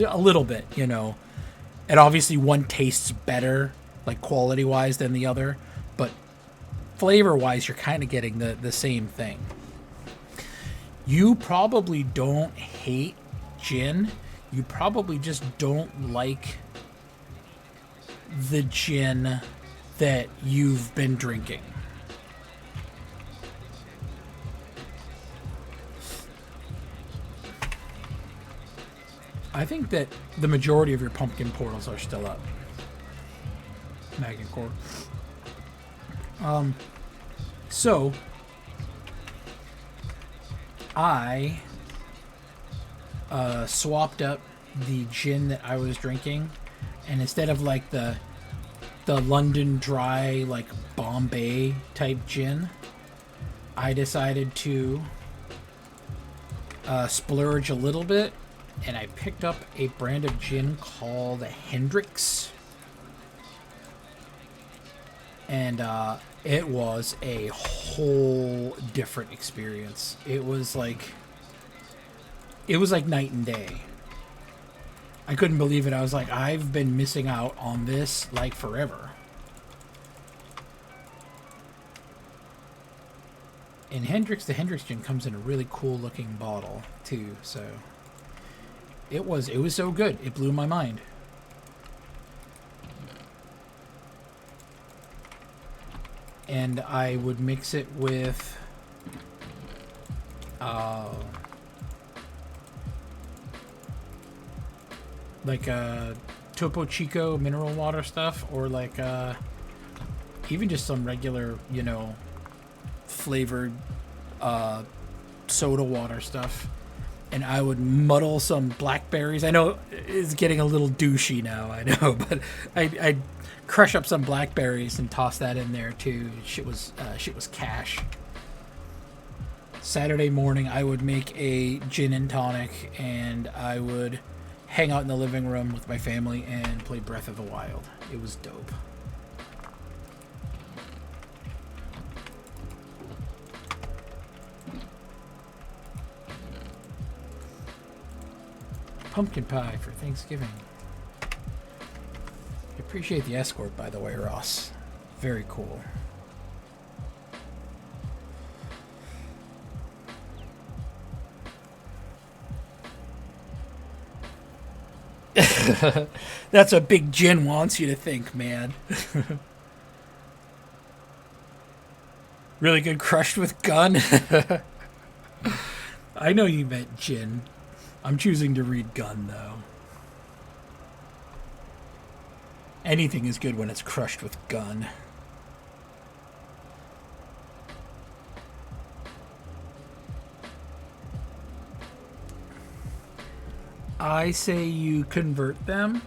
A little bit, you know. And obviously one tastes better, like quality-wise, than the other, but flavor-wise, you're kind of getting the same thing. You probably don't hate gin. You probably just don't like the gin that you've been drinking. I think that the majority of your pumpkin portals are still up. Magnicor. So I swapped up the gin that I was drinking, and instead of like the London Dry, like Bombay type gin, I decided to splurge a little bit, and I picked up a brand of gin called Hendrick's, and it was a whole different experience. It was like night and day. I couldn't believe it. I was like, I've been missing out on this like forever. And the Hendrick's gin comes in a really cool looking bottle too, so it was so good. It blew my mind. And I would mix it with like a Topo Chico mineral water stuff, or like even just some regular, you know, flavored soda water stuff. And I would muddle some blackberries. I know it's getting a little douchey now, I know, but I'd crush up some blackberries and toss that in there too. Shit was cash. Saturday morning, I would make a gin and tonic, and I would hang out in the living room with my family and play Breath of the Wild. It was dope. Pumpkin pie for Thanksgiving. I appreciate the escort, by the way, Ross. Very cool. That's what Big Jin wants you to think, man. Really good crushed with gun. I know you meant Jin. I'm choosing to read gun, though. Anything is good when it's crushed with gun. I say you convert them.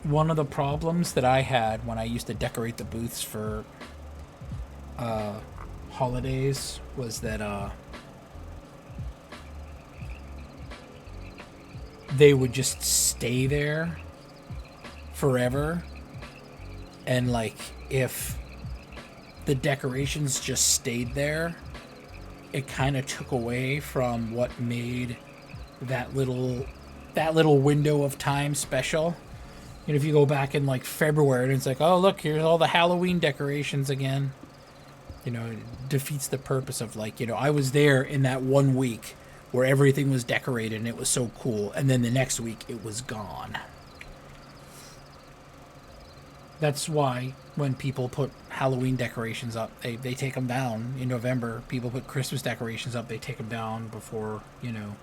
One of the problems that I had when I used to decorate the booths for holidays was that they would just stay there forever. And like, if the decorations just stayed there, it kind of took away from what made that little window of time special. You know, if you go back in like February and it's like, oh look, here's all the Halloween decorations again, you know, it defeats the purpose of, like, you know, I was there in that 1 week where everything was decorated and it was so cool, and then the next week it was gone. That's why when people put Halloween decorations up, they take them down in November. People put Christmas decorations up, they take them down before, you know,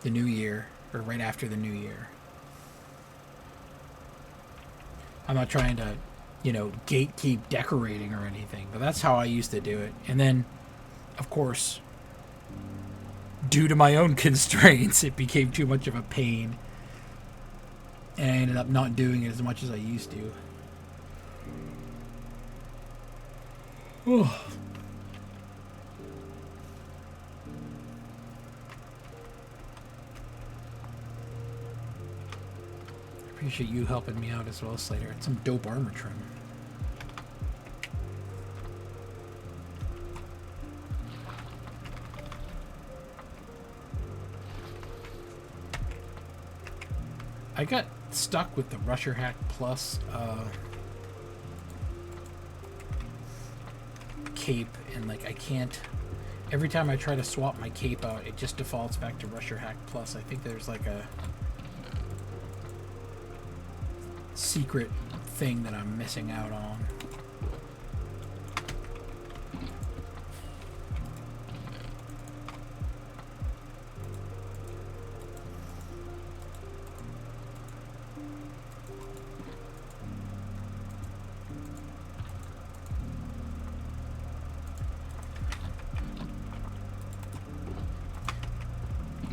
the new year, or right after the new year. I'm not trying to, you know, gatekeep decorating or anything, but that's how I used to do it. And then, of course, due to my own constraints, it became too much of a pain, and I ended up not doing it as much as I used to. Oh. Appreciate you helping me out as well, Slater. It's some dope armor trim. I got stuck with the Rusher Hack Plus cape, and like I can't. Every time I try to swap my cape out, it just defaults back to Rusher Hack Plus. I think there's like a secret thing that I'm missing out on.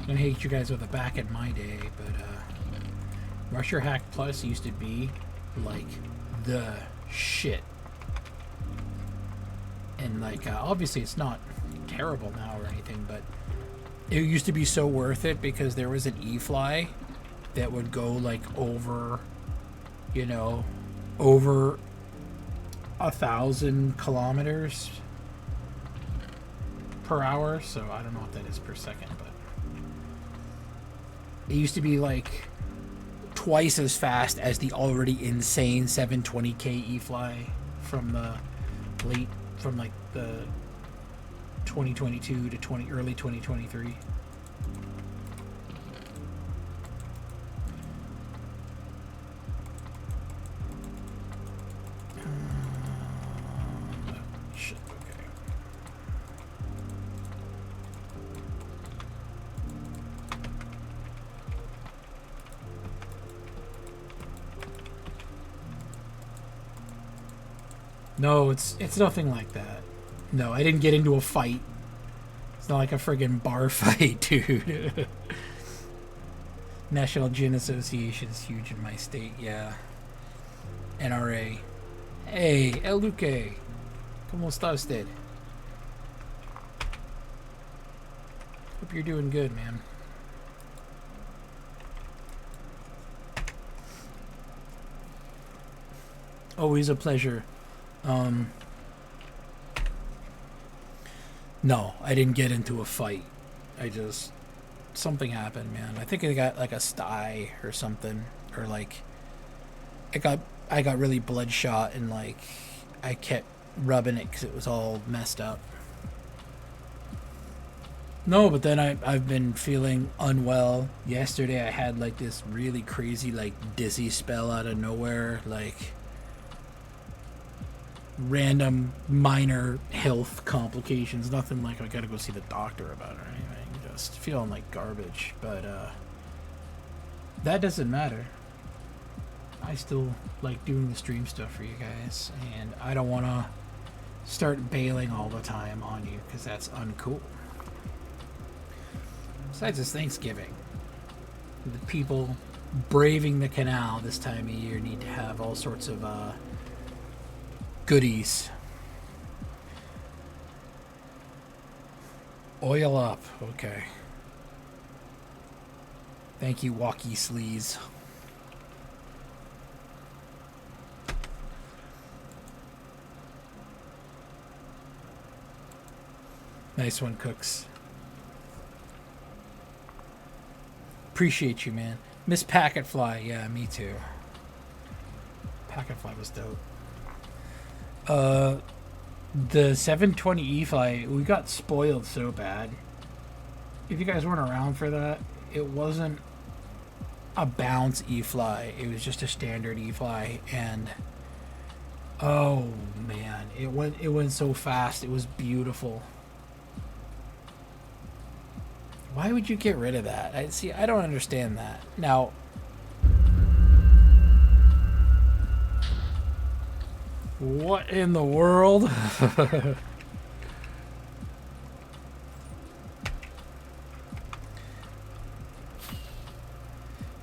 I hate you guys with a back in my day, but Rusher Hack Plus used to be like the shit. And like obviously it's not terrible now or anything, but it used to be so worth it because there was an E-fly that would go like over, you know, over 1,000 kilometers per hour. So I don't know what that is per second, but it used to be like twice as fast as the already insane 720k E-fly from the like the 2022 to early 2023. Shit, okay. No, it's nothing like that. No, I didn't get into a fight. It's not like a friggin' bar fight, dude. National Gin Association is huge in my state, yeah. NRA. Hey, El Luque. ¿Cómo está usted? Hope you're doing good, man. Always a pleasure. No, I didn't get into a fight. Something happened, man. I think I got like a sty or something, or like I got really bloodshot, and like I kept rubbing it because it was all messed up. No, but then I've been feeling unwell. Yesterday I had like this really crazy like dizzy spell out of nowhere, like random minor health complications. Nothing like I gotta go see the doctor about it or anything. Just feeling like garbage, but that doesn't matter. I still like doing the stream stuff for you guys, and I don't want to start bailing all the time on you because that's uncool. Besides, it's Thanksgiving. The people braving the canal this time of year need to have all sorts of goodies. Oil up. Okay. Thank you, Walkie Sleaze. Nice one, Cooks. Appreciate you, man. Miss Packetfly. Yeah, me too. Packetfly was dope. The 720 E-Fly, we got spoiled so bad. If you guys weren't around for that, it wasn't a bounce E-Fly. It was just a standard E-Fly, and oh man, it went so fast. It was beautiful. Why would you get rid of that? I don't understand that. Now, what in the world?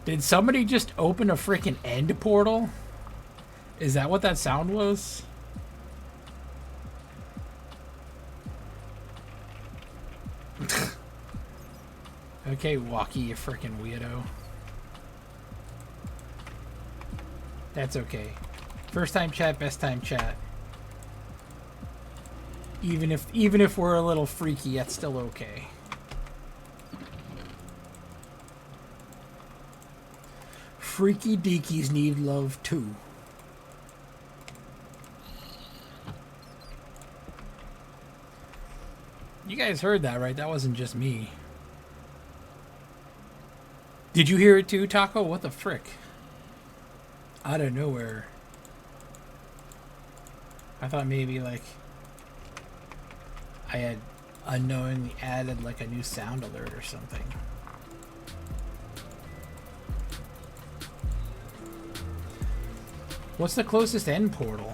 Did somebody just open a freaking end portal? Is that what that sound was? Okay, Walkie, you freaking weirdo. That's okay. First time chat, best time chat. Even if we're a little freaky, that's still okay. Freaky deakies need love too. You guys heard that, right? That wasn't just me. Did you hear it too, Taco? What the frick? Out of nowhere. I thought maybe like I had unknowingly added like a new sound alert or something. What's the closest end portal?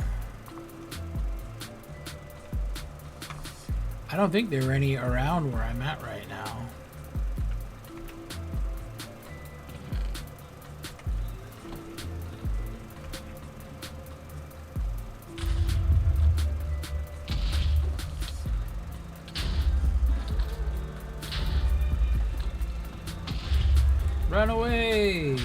I don't think there are any around where I'm at right now. Run away!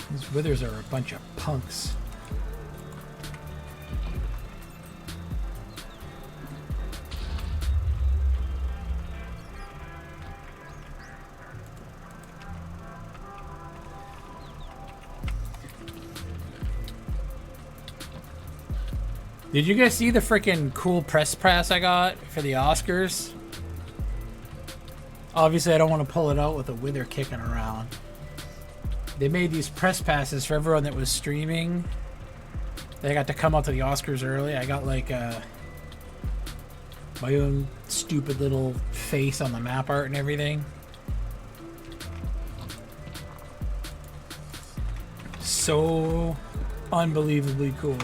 These withers are a bunch of punks. Did you guys see the freaking cool press pass I got for the Oscars? Obviously, I don't want to pull it out with a wither kicking around. They made these press passes for everyone that was streaming. They got to come out to the Oscars early. I got like my own stupid little face on the map art and everything. So unbelievably cool.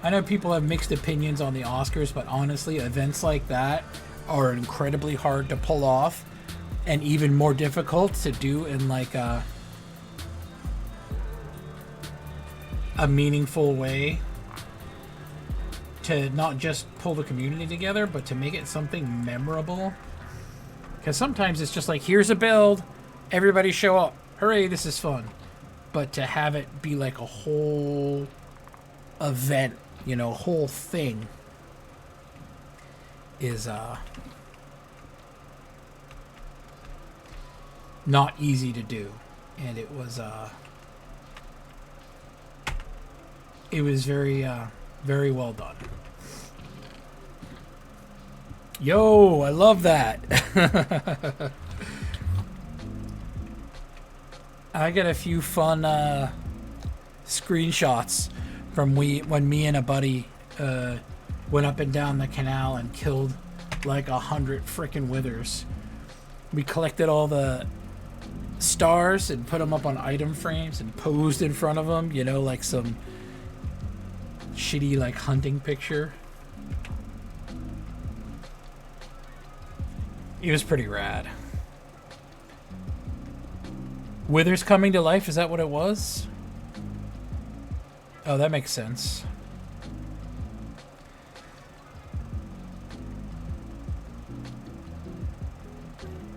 I know people have mixed opinions on the Oscars, but honestly, events like that are incredibly hard to pull off and even more difficult to do in like a meaningful way, to not just pull the community together, but to make it something memorable. Because sometimes it's just like, here's a build, everybody show up, hooray, this is fun. But to have it be like a whole event, you know, whole thing, is not easy to do. And it was very very well done. Yo, I love that. I got a few fun screenshots from when me and a buddy went up and down the canal and killed like 100 frickin' withers. We collected all the stars and put them up on item frames and posed in front of them, you know, like some shitty like hunting picture. It was pretty rad. Withers coming to life, is that what it was? Oh, that makes sense.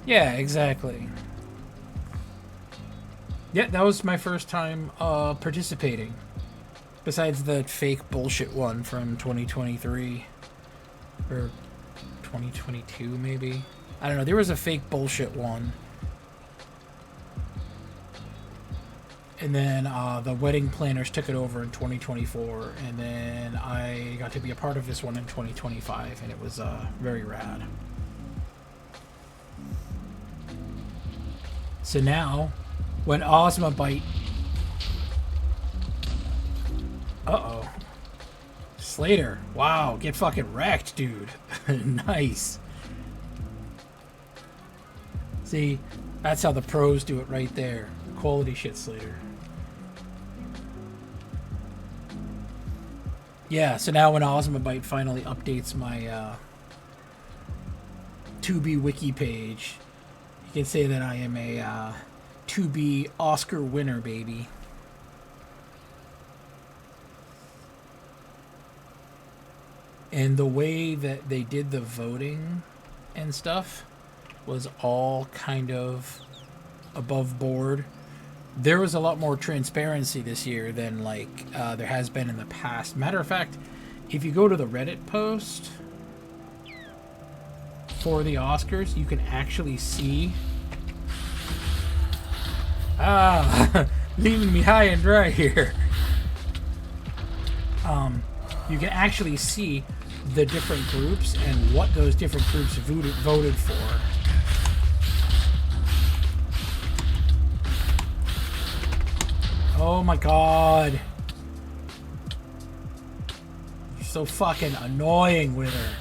Yeah, exactly. Yeah, that was my first time participating. Besides the fake bullshit one from 2023. Or 2022, maybe? I don't know, there was a fake bullshit one. And then the wedding planners took it over in 2024. And then I got to be a part of this one in 2025. And it was very rad. So now, when Osmobite... Uh-oh. Slater. Wow, get fucking wrecked, dude. Nice. See, that's how the pros do it right there. Quality shit, Slater. Yeah, so now when Osmobite finally updates my 2B wiki page, you can say that I am a 2B Oscar winner, baby. And the way that they did the voting and stuff was all kind of above board. There was a lot more transparency this year than like there has been in the past. Matter of fact, if you go to the Reddit post for the Oscars, you can actually see... leaving me high and dry here. You can actually see the different groups and what those different groups voted for. Oh my god. You're so fucking annoying with her.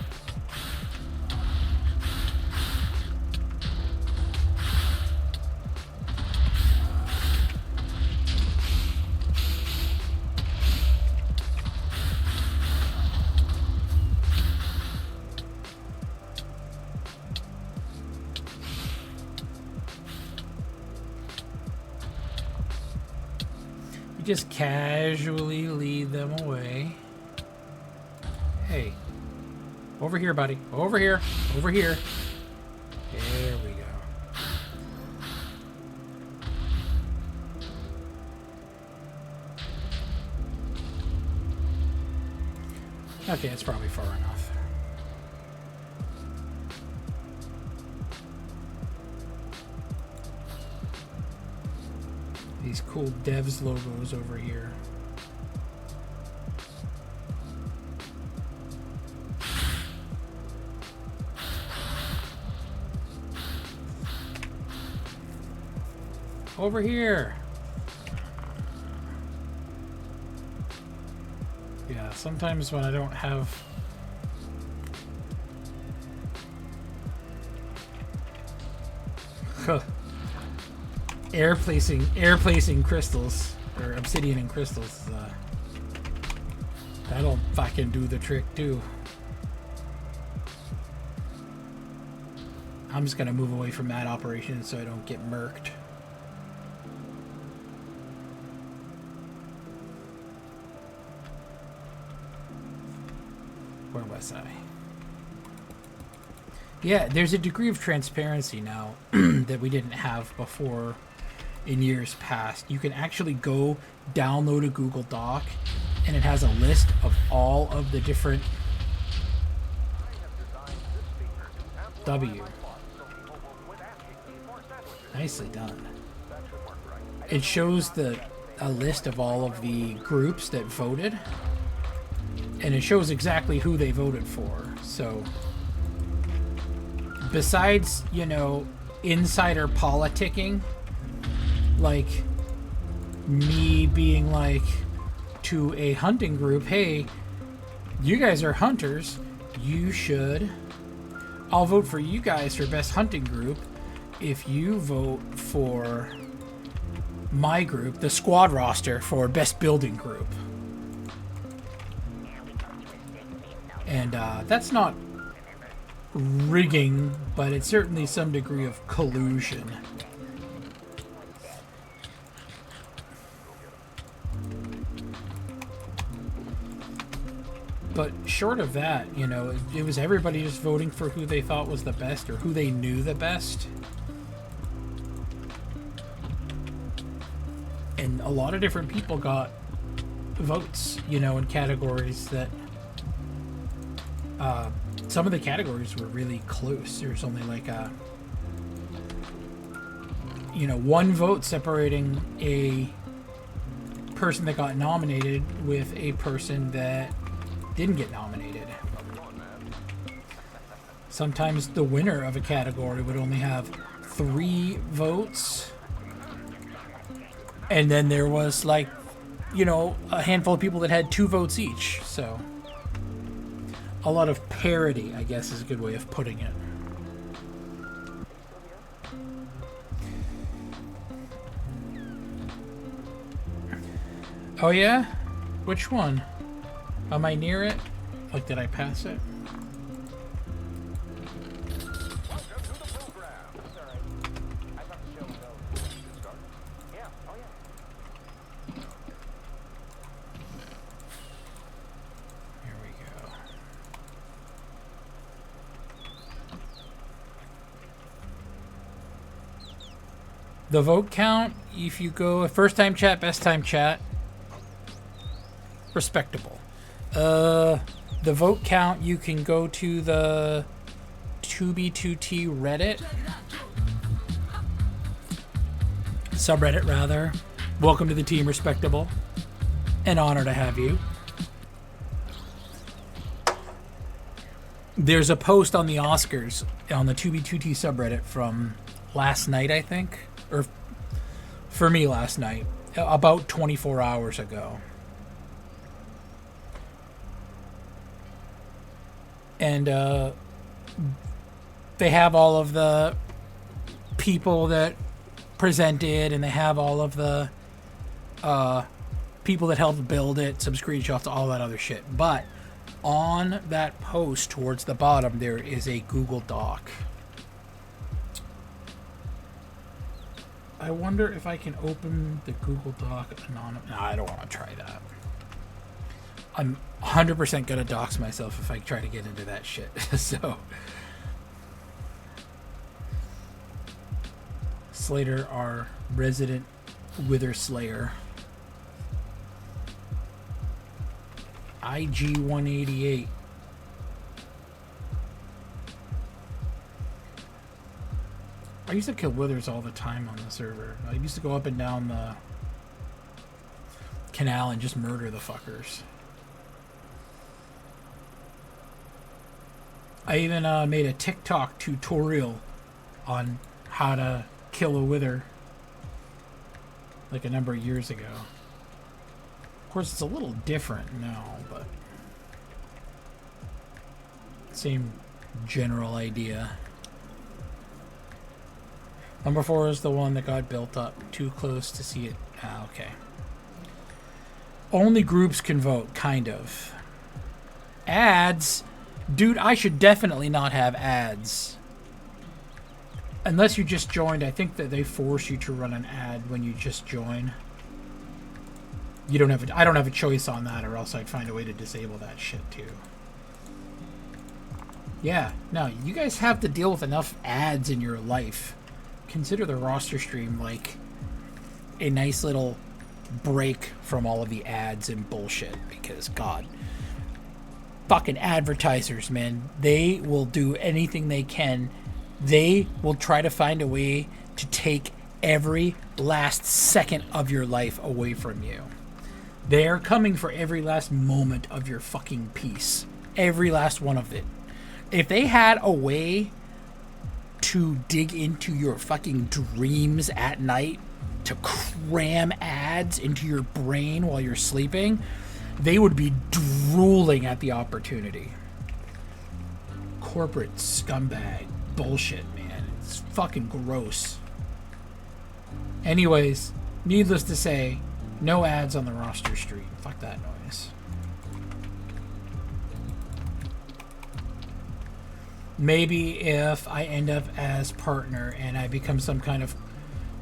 Just casually lead them away. Hey. Over here, buddy. Over here. Over here. There we go. Okay, it's probably far enough. These cool devs logos over here. Over here. Yeah, sometimes when I don't have Air placing crystals or obsidian and crystals. That'll fucking do the trick too. I'm just gonna move away from that operation so I don't get murked. Where was I? Yeah, there's a degree of transparency now that we didn't have before in years past. You can actually go download a Google Doc and it has a list of all of the different W. Nicely done. It shows a list of all of the groups that voted, and it shows exactly who they voted for. So besides, you know, insider politicking, like me being like to a hunting group, hey, you guys are hunters, I'll vote for you guys for best hunting group if you vote for my group, the squad roster, for best building group. And that's not rigging, but it's certainly some degree of collusion. But short of that, you know, it was everybody just voting for who they thought was the best or who they knew the best. And a lot of different people got votes, you know, in categories that some of the categories were really close. There's only like one vote separating a person that got nominated with a person that didn't get nominated. Sometimes the winner of a category would only have 3 votes, and then there was like, you know, a handful of people that had 2 votes each. So a lot of parity, I guess, is a good way of putting it. Oh yeah? Which one? Am I near it? Like, did I pass it? Here we go. The vote count, if you go first time chat, best time chat, respectable. The vote count, you can go to the 2B2T Reddit. Subreddit, rather. Welcome to the team, respectable. An honor to have you. There's a post on the Oscars on the 2B2T subreddit from last night, I think. Or for me last night. About 24 hours ago. And they have all of the people that presented, and they have all of the people that helped build it, some screenshots, all that other shit. But on that post towards the bottom, there is a Google Doc. I wonder if I can open the Google Doc anonymous. No, I don't want to try that. I'm 100% gonna dox myself if I try to get into that shit. So Slater, our resident Wither Slayer. IG-188. I used to kill withers all the time on the server. I used to go up and down the canal and just murder the fuckers. I even made a TikTok tutorial on how to kill a wither like a number of years ago. Of course, it's a little different now, but same general idea. Number 4 is the one that got built up. Too close to see it. Ah, okay. Only groups can vote, kind of. Ads? Dude, I should definitely not have ads. Unless you just joined, I think that they force you to run an ad when you just join. You don't have I don't have a choice on that, or else I'd find a way to disable that shit too. Yeah, no, you guys have to deal with enough ads in your life. Consider the roster stream like a nice little break from all of the ads and bullshit, because God, fucking advertisers, man, they will do anything they can. They will try to find a way to take every last second of your life away from you. They are coming for every last moment of your fucking peace. Every last one of it. If they had a way to dig into your fucking dreams at night, to cram ads into your brain while you're sleeping, they would be drooling at the opportunity. Corporate scumbag bullshit, man. It's fucking gross. Anyways, needless to say, no ads on the roster stream. Fuck that noise. Maybe if I end up as partner and I become some kind of,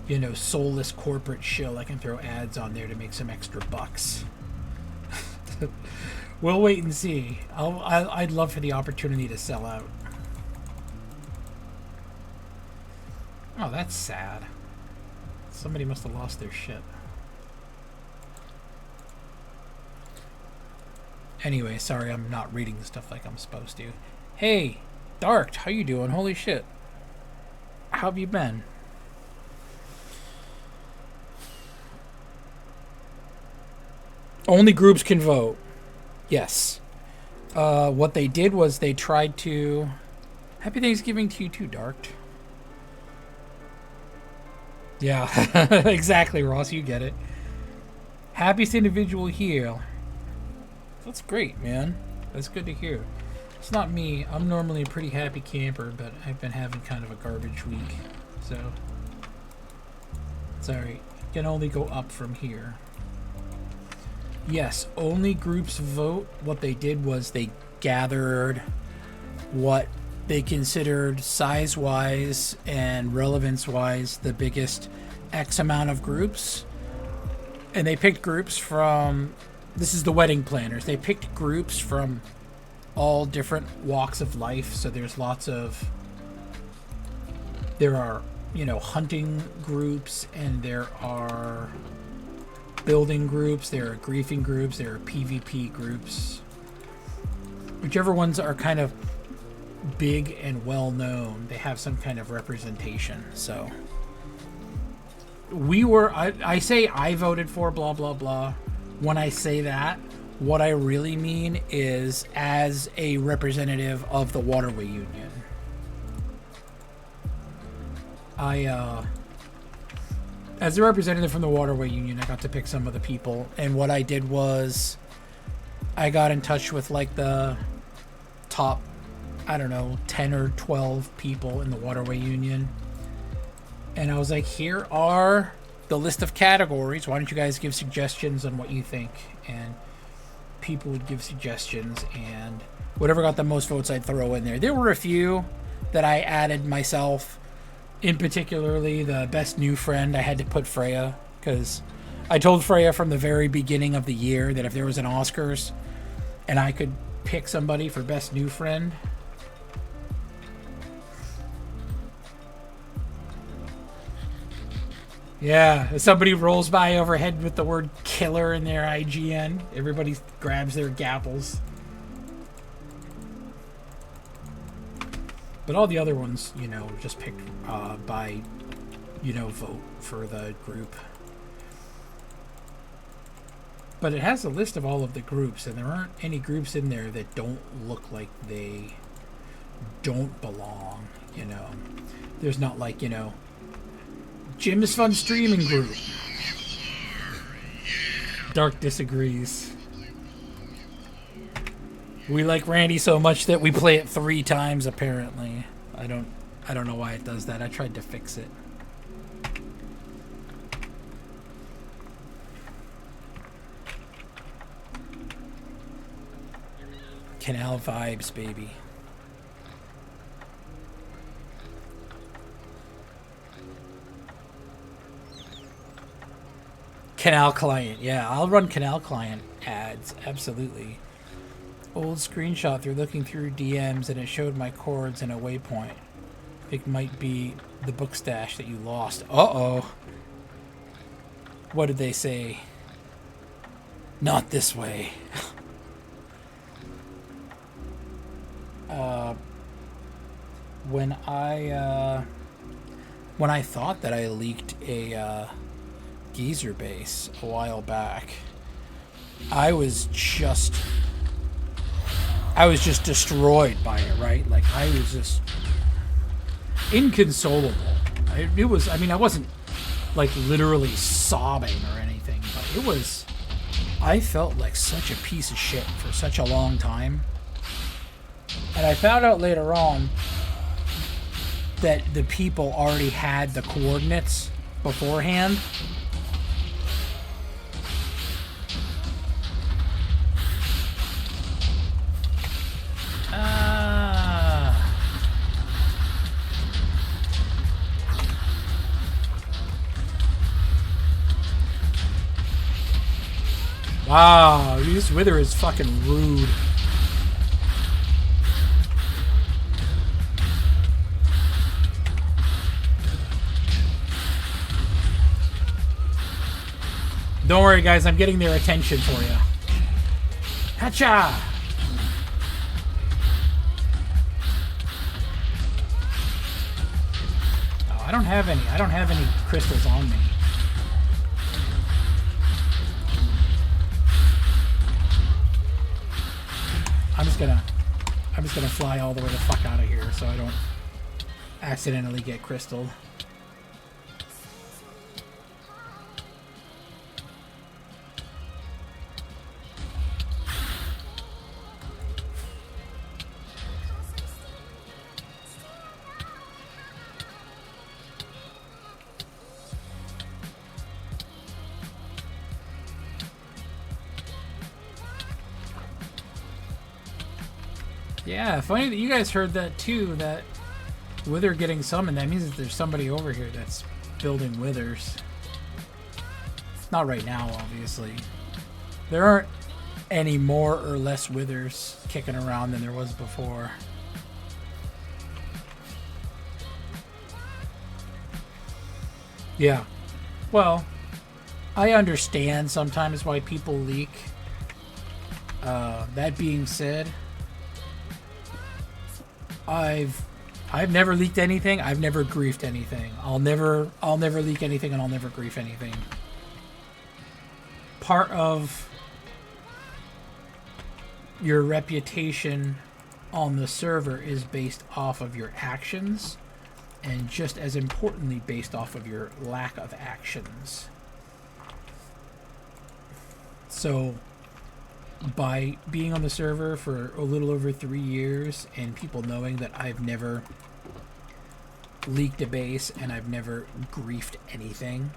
you know, soulless corporate shill, I can throw ads on there to make some extra bucks. We'll wait and see. I'd love for the opportunity to sell out. Oh, that's sad. Somebody must have lost their shit. Anyway, sorry I'm not reading the stuff like I'm supposed to. Hey, Dark, how you doing? Holy shit. How have you been? Only groups can vote. Yes. What they did was they tried to... Happy Thanksgiving to you too, Dark. Yeah, exactly, Ross. You get it. Happiest individual here. That's great, man. That's good to hear. It's not me. I'm normally a pretty happy camper, but I've been having kind of a garbage week. So, it's alright. Can only go up from here. Yes, only groups vote. What they did was they gathered what they considered size-wise and relevance-wise the biggest X amount of groups. And they picked groups from... This is the wedding planners. They picked groups from all different walks of life. So there's lots of... There are, you know, hunting groups, and there are building groups, there are griefing groups, there are PvP groups. Whichever ones are kind of big and well known, they have some kind of representation. So we were, I say I voted for blah blah blah. When I say that, what I really mean is as a representative of the Waterway Union. As a representative from the Waterway Union, I got to pick some of the people, and what I did was I got in touch with like the top, I don't know, 10 or 12 people in the Waterway Union. And I was like, here are the list of categories. Why don't you guys give suggestions on what you think? And people would give suggestions, and whatever got the most votes, I'd throw in there. There were a few that I added myself. In particularly, the best new friend, I had to put Freya, because I told Freya from the very beginning of the year that if there was an Oscars and I could pick somebody for best new friend, yeah, if somebody rolls by overhead with the word killer in their IGN, everybody grabs their gapples. But all the other ones, you know, just picked by, you know, vote for the group. But it has a list of all of the groups, and there aren't any groups in there that don't look like they don't belong, you know. There's not like, you know, Jim's Fun Streaming Group. Dark disagrees. We like Randy so much that we play it 3 times, apparently. I don't know why it does that. I tried to fix it. canal vibes, baby. Canal client, yeah, I'll run canal client ads, absolutely. Old screenshot through looking through DMs and it showed my chords and a waypoint. It might be the book stash that you lost. Uh-oh. What did they say? Not this way. When I thought that I leaked a geezer base a while back, I was just destroyed by it, right? Like, I was just inconsolable. I wasn't like literally sobbing or anything, but I felt like such a piece of shit for such a long time. And I found out later on that the people already had the coordinates beforehand. Wow, this wither is fucking rude. Don't worry, guys. I'm getting their attention for you. Hatcha! Oh, I don't have any crystals on me. I'm just gonna fly all the way the fuck out of here so I don't accidentally get crystalled. Yeah, funny that you guys heard that too, that wither getting summoned. That means that there's somebody over here that's building withers. Not right now, obviously. There aren't any more or less withers kicking around than there was before. Yeah. Well, I understand sometimes why people leak. That being said, I've never leaked anything. I've never griefed anything. I'll never leak anything, and I'll never grief anything. Part of your reputation on the server is based off of your actions, and just as importantly, based off of your lack of actions. So, by being on the server for a little over 3 years and people knowing that I've never leaked a base and I've never griefed anything,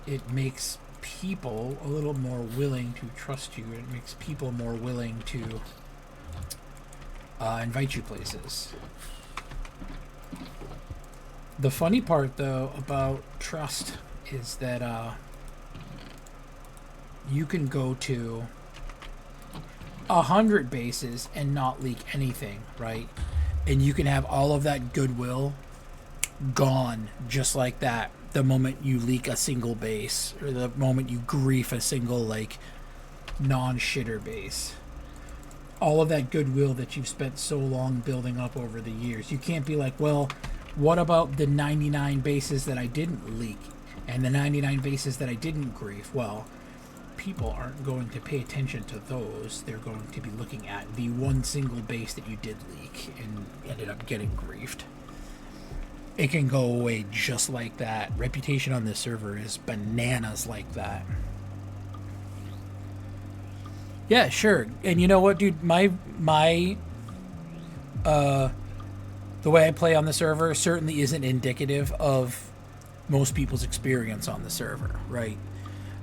it makes people a little more willing to trust you. It makes people more willing to invite you places. The funny part, though, about trust is that you can go to 100 bases and not leak anything, right? And you can have all of that goodwill gone just like that the moment you leak a single base, or the moment you grief a single, like, non-shitter base. All of that goodwill that you've spent so long building up over the years. You can't be like, well, what about the 99 bases that I didn't leak and the 99 bases that I didn't grief? Well, people aren't going to pay attention to those. They're going to be looking at the one single base that you did leak and ended up getting griefed. It can go away just like that. Reputation on this server is bananas like that. Yeah, sure. And you know what, dude? The way I play on the server certainly isn't indicative of most people's experience on the server, right?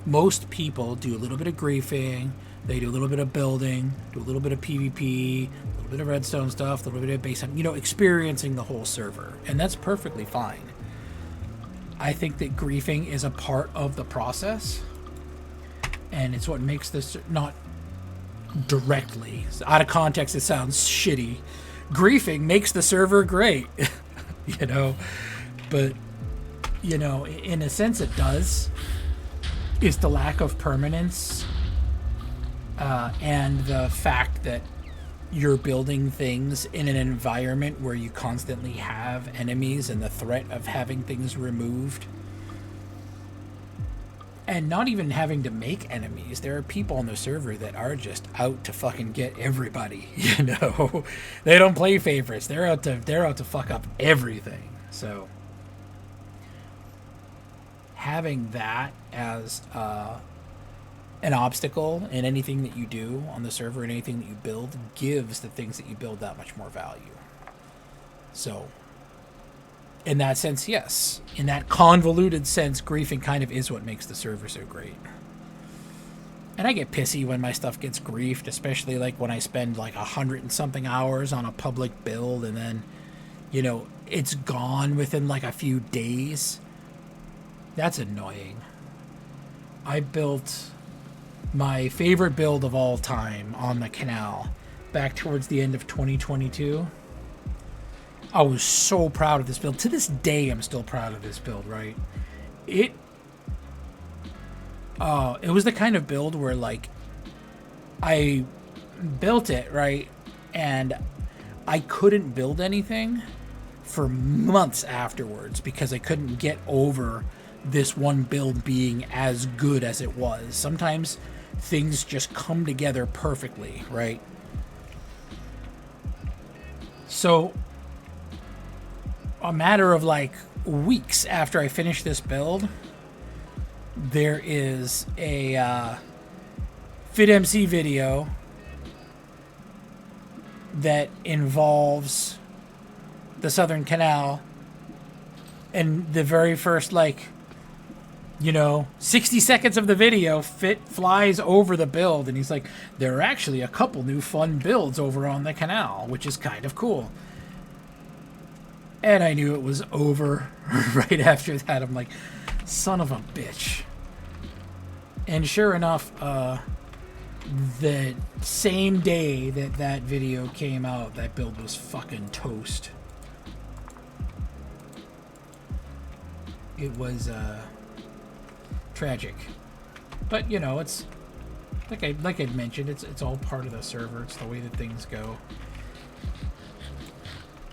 Most people do a little bit of griefing, They do a little bit of building, do a little bit of PvP, a little bit of redstone stuff, a little bit of base, experiencing the whole server. And that's perfectly fine. I think that griefing is a part of the process. And it's what makes this, not directly, out of context it sounds shitty. Griefing makes the server great, but, in a sense it does. It's the lack of permanence and the fact that you're building things in an environment where you constantly have enemies and the threat of having things removed. And not even having to make enemies. There are people on the server that are just out to fucking get everybody, They don't play favorites. They're out to fuck up everything. So having that as an obstacle in anything that you do on the server and anything that you build gives the things that you build that much more value. So in that sense, yes. In that convoluted sense, griefing kind of is what makes the server so great. And I get pissy when my stuff gets griefed, especially like when I spend like 100 and something hours on a public build and then, it's gone within like a few days. That's annoying. I built my favorite build of all time on the canal back towards the end of 2022. I was so proud of this build. To this day, I'm still proud of this build, right? It was the kind of build where, like, I built it, right? And I couldn't build anything for months afterwards because I couldn't get over this one build being as good as it was. Sometimes things just come together perfectly, right? So a matter of like weeks after I finished this build, there is a FitMC video that involves the Southern Canal, and the very first 60 seconds of the video, Fit flies over the build and he's like, there are actually a couple new fun builds over on the canal, which is kind of cool. And I knew it was over right after that. I'm like, son of a bitch. And sure enough, the same day that that video came out, that build was fucking toast. It was tragic. But, it's like I'd mentioned, it's all part of the server. It's the way that things go.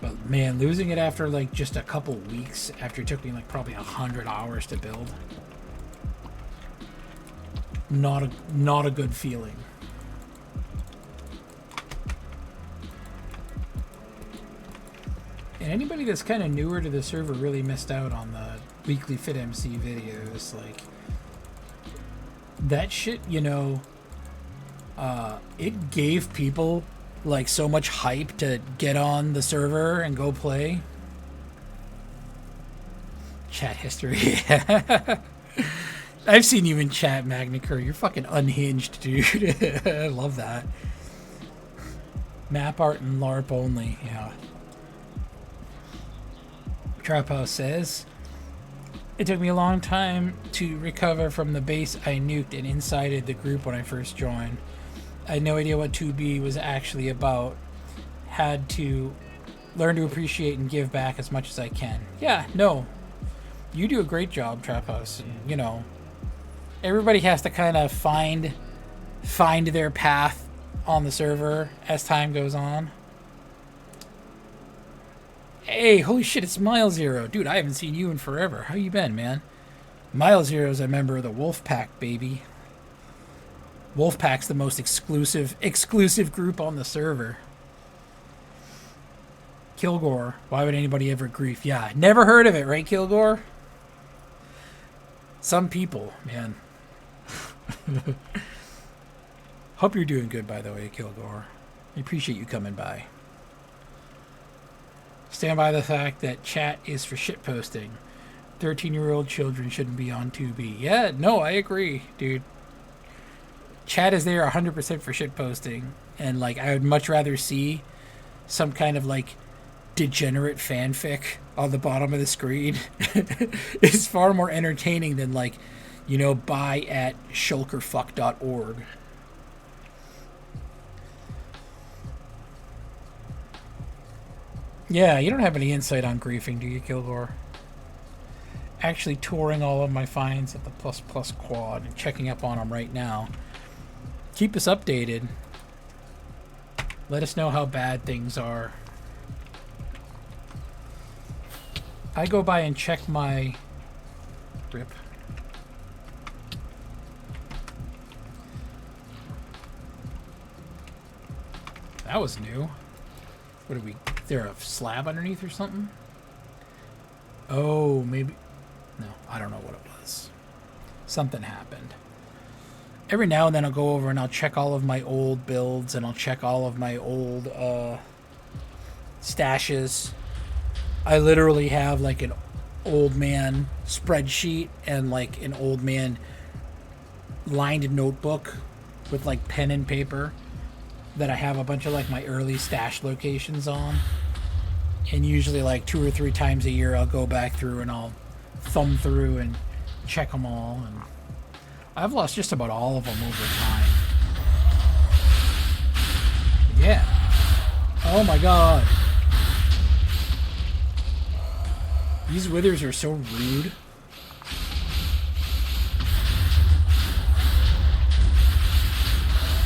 But man, losing it after just a couple weeks, after it took me probably 100 hours to build, not a good feeling. And anybody that's kind of newer to the server really missed out on the weekly FitMC videos. That shit, it gave people so much hype to get on the server and go play. Chat history. I've seen you in chat, Magnicur. You're fucking unhinged, dude. I love that. Map art and LARP only, yeah. Trap House says, it took me a long time to recover from the base I nuked and incited the group when I first joined. I had no idea what 2B was actually about. Had to learn to appreciate and give back as much as I can. Yeah, no. You do a great job, Trap House. And, everybody has to kind of find their path on the server as time goes on. Hey, holy shit, it's Mile Zero. Dude, I haven't seen you in forever. How you been, man? Mile Zero's a member of the Wolfpack, baby. Wolfpack's the most exclusive group on the server. Kilgore. Why would anybody ever grief? Yeah, never heard of it, right, Kilgore? Some people, man. Hope you're doing good, by the way, Kilgore. I appreciate you coming by. Stand by the fact that chat is for shitposting. 13-year-old children shouldn't be on 2B. Yeah, no, I agree, dude. Chat is there 100% for shit posting, and like I would much rather see some kind of like degenerate fanfic on the bottom of the screen. It's far more entertaining than like, you know, buy at shulkerfuck.org. Yeah, you don't have any insight on griefing, do you, Kilgore? Actually touring all of my finds at the Plus Plus Quad and checking up on them right now. Keep us updated. Let us know how bad things are. I go by and check my... Rip. That was new. What are we... Is there a slab underneath or something? Oh, maybe... No, I don't know what it was. Something happened. Every now and then I'll go over and I'll check all of my old builds and I'll check all of my old stashes. I literally have like an old man spreadsheet and like an old man lined notebook with like pen and paper that I have a bunch of like my early stash locations on. And usually like 2 or 3 times a year I'll go back through and I'll thumb through and check them all. And I've lost just about all of them over time. Yeah. Oh my god. These withers are so rude.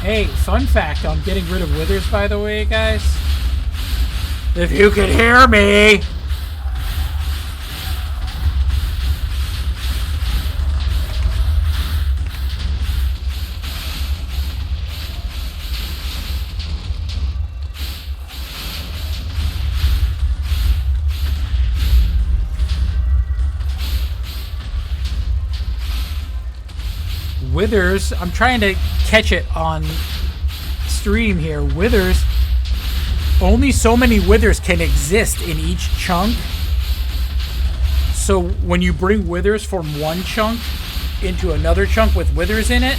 Hey, fun fact on getting rid of withers, by the way, guys. If you can hear me. Withers, I'm trying to catch it on stream here. Withers, only so many withers can exist in each chunk. So when you bring withers from one chunk into another chunk with withers in it,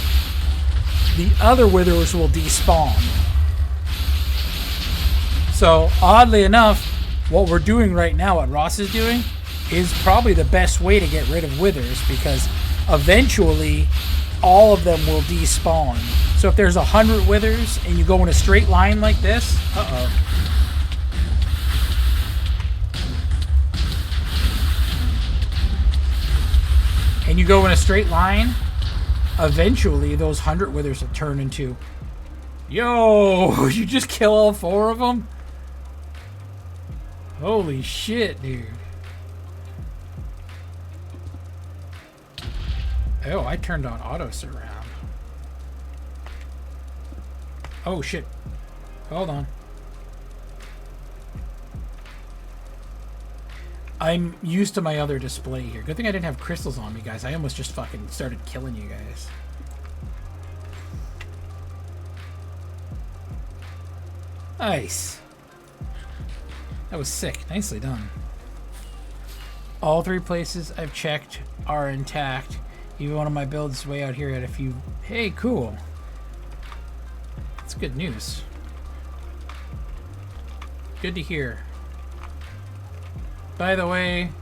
the other withers will despawn. So oddly enough, what we're doing right now, what Ross is doing, is probably the best way to get rid of withers, because eventually all of them will despawn. So if there's 100 withers and you go in a straight line like this, and you go in a straight line, eventually those 100 withers will turn into... Yo! You just kill all 4 of them? Holy shit, dude. Oh, I turned on auto surround. Oh shit. Hold on. I'm used to my other display here. Good thing I didn't have crystals on me, guys. I almost just fucking started killing you guys. Nice. That was sick. Nicely done. All 3 places I've checked are intact. Even one of my builds way out here had a few... Hey, cool. That's good news. Good to hear. By the way,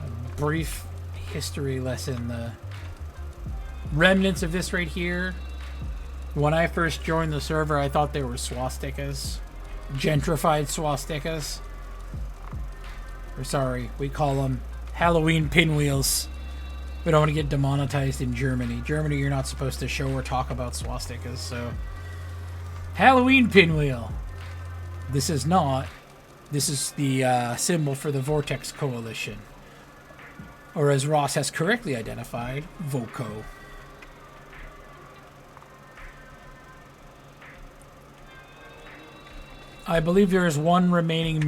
a brief history lesson. The remnants of this right here. When I first joined the server, I thought they were swastikas. Gentrified swastikas. Or sorry, we call them Halloween pinwheels. We don't want to get demonetized in Germany. Germany, you're not supposed to show or talk about swastikas, so... Halloween pinwheel. This is not. This is the symbol for the Vortex Coalition. Or as Ross has correctly identified, VOCO. I believe there is one remaining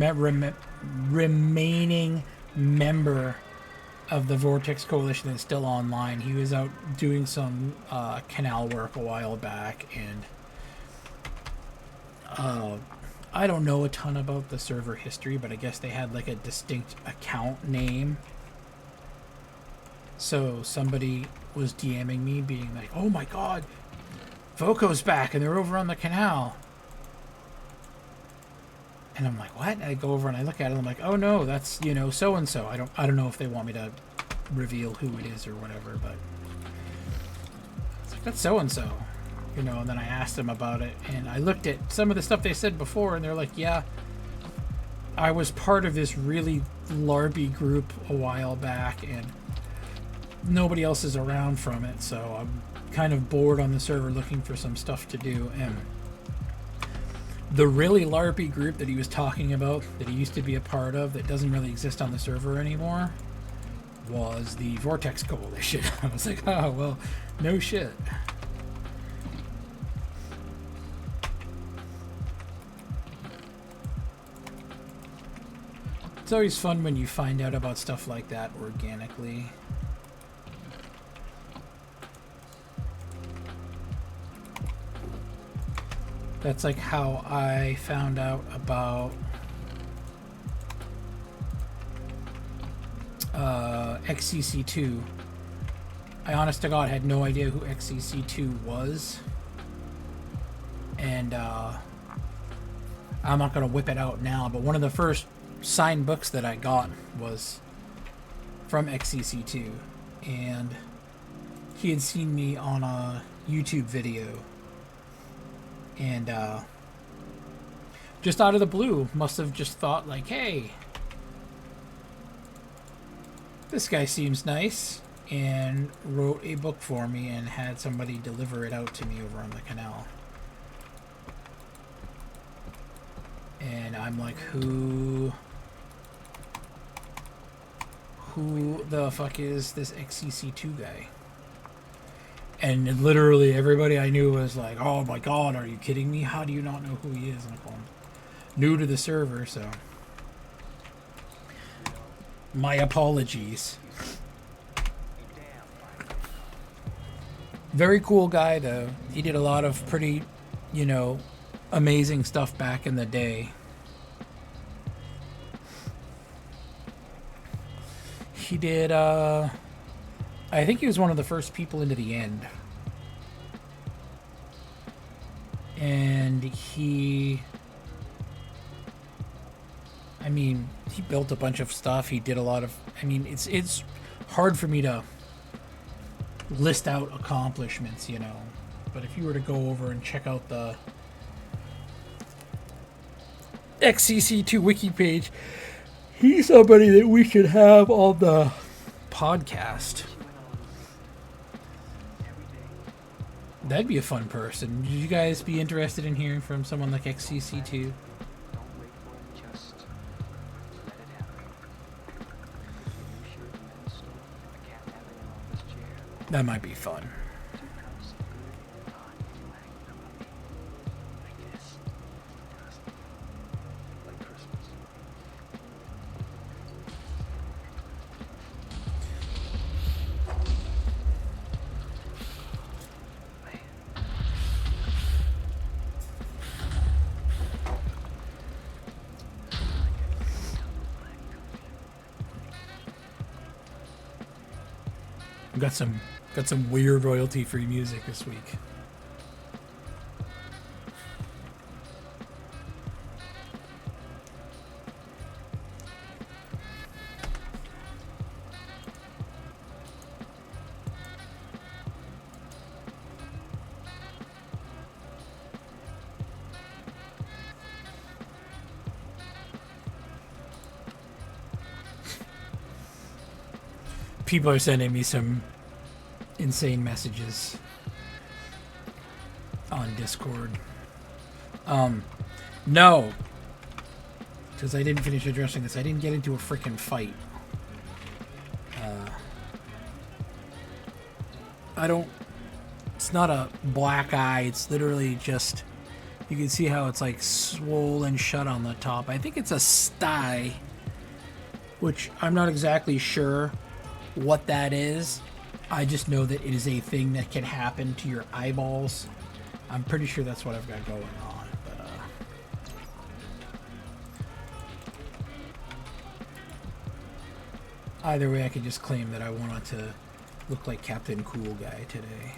remaining member of the Vortex Coalition that's still online. He was out doing some canal work a while back, and I don't know a ton about the server history, but I guess they had like a distinct account name. So somebody was DMing me being like, oh my god, Voco's back and they're over on the canal. And I'm like, what? And I go over and I look at it and I'm like, oh no, that's, you know, so and so. I don't know if they want me to reveal who it is or whatever, but it's like, that's so and so. You know, and then I asked them about it and I looked at some of the stuff they said before and they're like, yeah, I was part of this really LARPy group a while back and nobody else is around from it, so I'm kind of bored on the server looking for some stuff to do. And the really LARPy group that he was talking about, that he used to be a part of, that doesn't really exist on the server anymore, was the Vortex Coalition. I was like, oh, well, no shit. It's always fun when you find out about stuff like that organically. That's like how I found out about XCC2. I honest to God had no idea who XCC2 was. And I'm not going to whip it out now, but one of the first signed books that I got was from XCC2. And he had seen me on a YouTube video. And just out of the blue, must have just thought like, hey, this guy seems nice, and wrote a book for me and had somebody deliver it out to me over on the canal. And I'm like, who the fuck is this XCC2 guy? And literally everybody I knew was like, oh my god, are you kidding me? How do you not know who he is? And I'm new to the server, so my apologies. Very cool guy, though. He did a lot of pretty, you know, amazing stuff back in the day. He did, I think he was one of the first people into the end. And he built a bunch of stuff. He did a lot of, it's hard for me to list out accomplishments, you know. But if you were to go over and check out the XCC2 wiki page, he's somebody that we should have on the podcast. That'd be a fun person. Would you guys be interested in hearing from someone like XCC2? That might be fun. Got some weird royalty-free music this week. People are sending me some insane messages on Discord. No, because I didn't finish addressing this. I didn't get into a freaking fight. It's not a black eye. It's literally just, you can see how it's like swollen shut on the top. I think it's a sty, which I'm not exactly sure what that is. I just know that it is a thing that can happen to your eyeballs. I'm pretty sure that's what I've got going on. But, either way, I could just claim that I wanted to look like Captain Cool Guy today.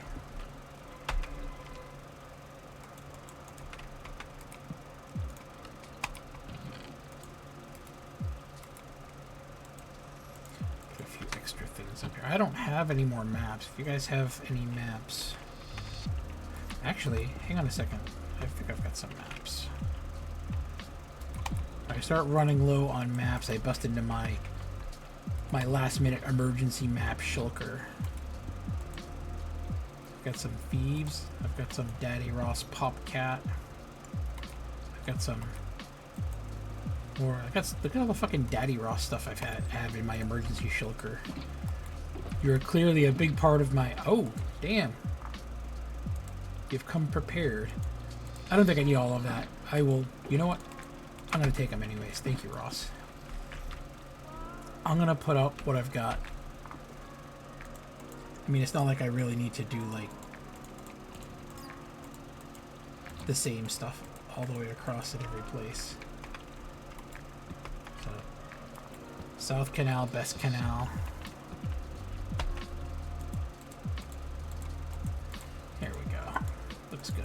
I don't have any more maps. If you guys have any maps... Actually, hang on a second. I think I've got some maps. If I start running low on maps, I bust into my last-minute emergency map shulker. I've got some Thieves. I've got some Daddy Ross Popcat. I've got some more. Look at all the fucking Daddy Ross stuff I've had in my emergency shulker. You're clearly a big part of my... Oh, damn. You've come prepared. I don't think I need all of that. I will... You know what? I'm going to take them anyways. Thank you, Ross. I'm going to put up what I've got. I mean, it's not like I really need to do, like, the same stuff all the way across at every place. So, South Canal, Best Canal. There we go. Looks good.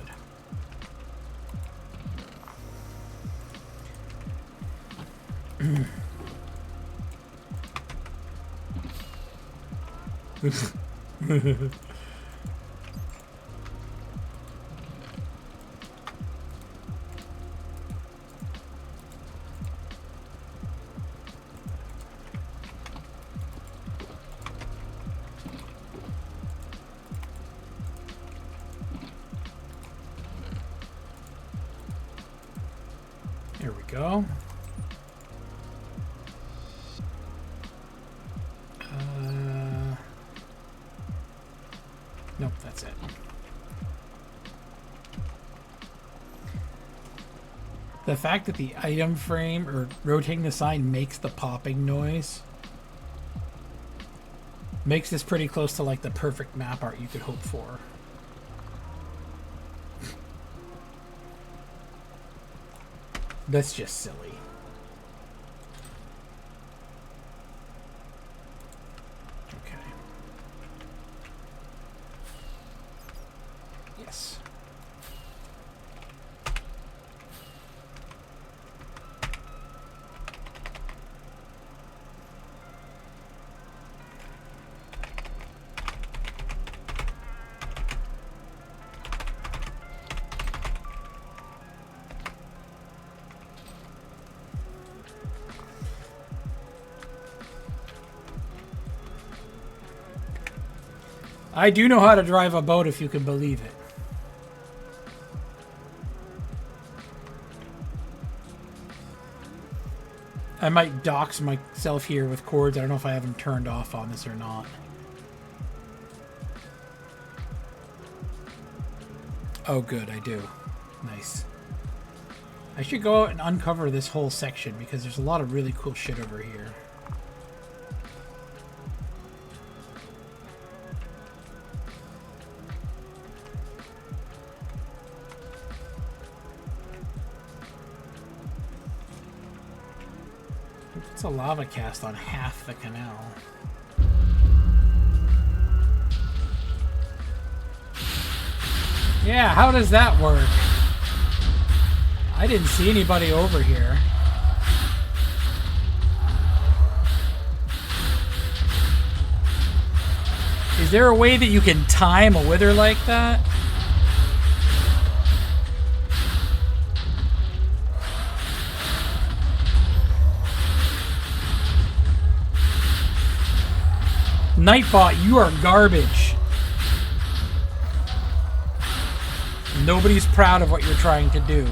There we go. Nope, that's it. The fact that the item frame or rotating the sign makes the popping noise makes this pretty close to like the perfect map art you could hope for. That's just silly. I do know how to drive a boat, if you can believe it. I might dox myself here with cords. I don't know if I have them turned off on this or not. Oh, good, I do. Nice. I should go out and uncover this whole section because there's a lot of really cool shit over here. It's a lava cast on half the canal. Yeah, how does that work? I didn't see anybody over here. Is there a way that you can time a wither like that? Nightbot, you are garbage. Nobody's proud of what you're trying to do.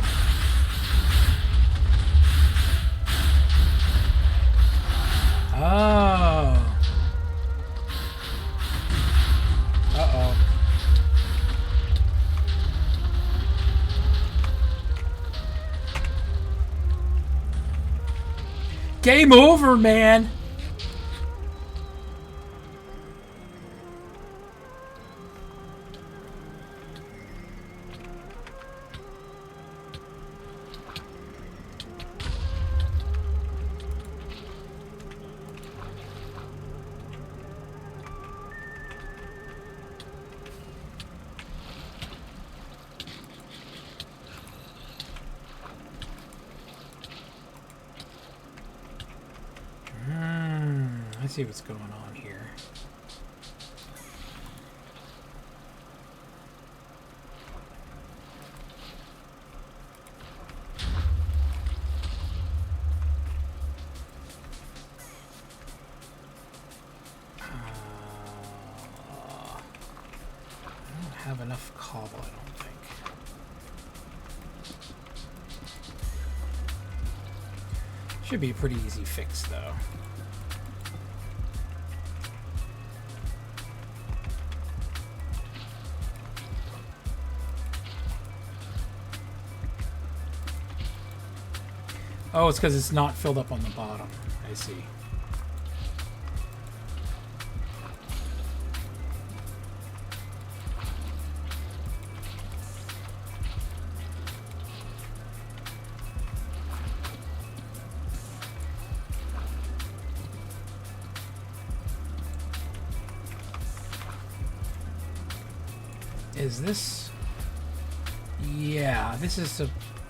Oh. Uh-oh. Game over, man. Let's see what's going on here. have enough cobble, I don't think. Should be a pretty easy fix, though. Oh, it's because it's not filled up on the bottom. I see. Is this... Yeah, this is...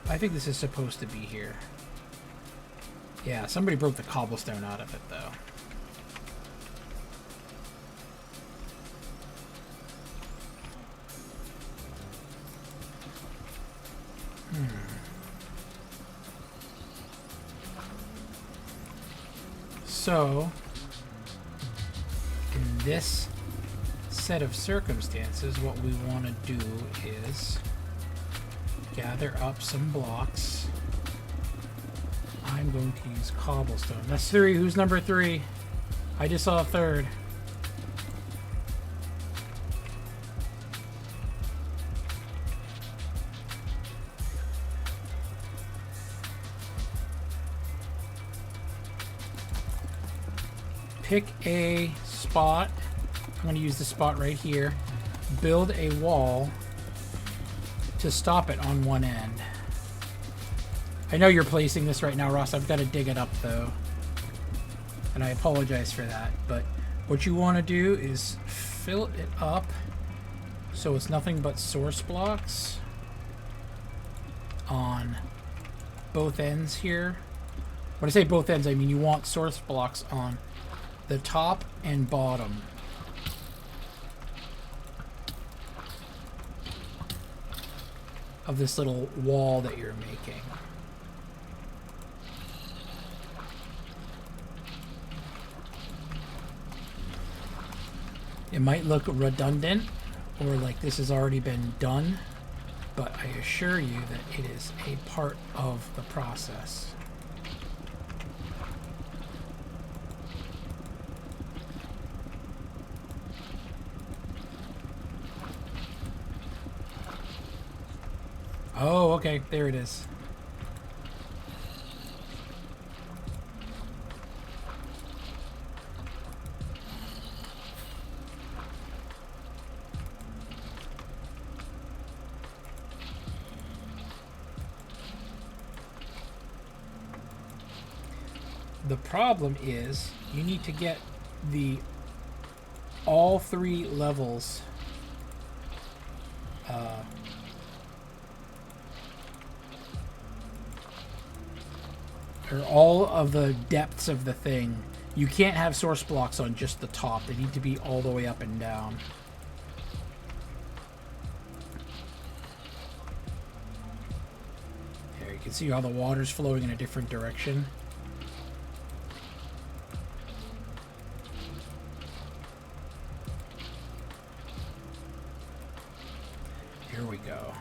I think this is supposed to be here. Yeah, somebody broke the cobblestone out of it, though. So, in this set of circumstances, what we want to do is gather up some blocks. I'm going to use cobblestone. That's 3. Who's number 3? I just saw a 3rd. Pick a spot. I'm going to use the spot right here. Build a wall to stop it on one end. I know you're placing this right now, Ross. I've got to dig it up, though. And I apologize for that. But what you want to do is fill it up so it's nothing but source blocks on both ends here. When I say both ends, I mean you want source blocks on the top and bottom. Of this little wall that you're making. It might look redundant or like this has already been done, but I assure you that it is a part of the process. Oh, okay, there it is. The problem is you need to get all 3 levels or all of the depths of the thing. You can't have source blocks on just the top. They need to be all the way up and down. There, you can see how the water's flowing in a different direction. Here we go.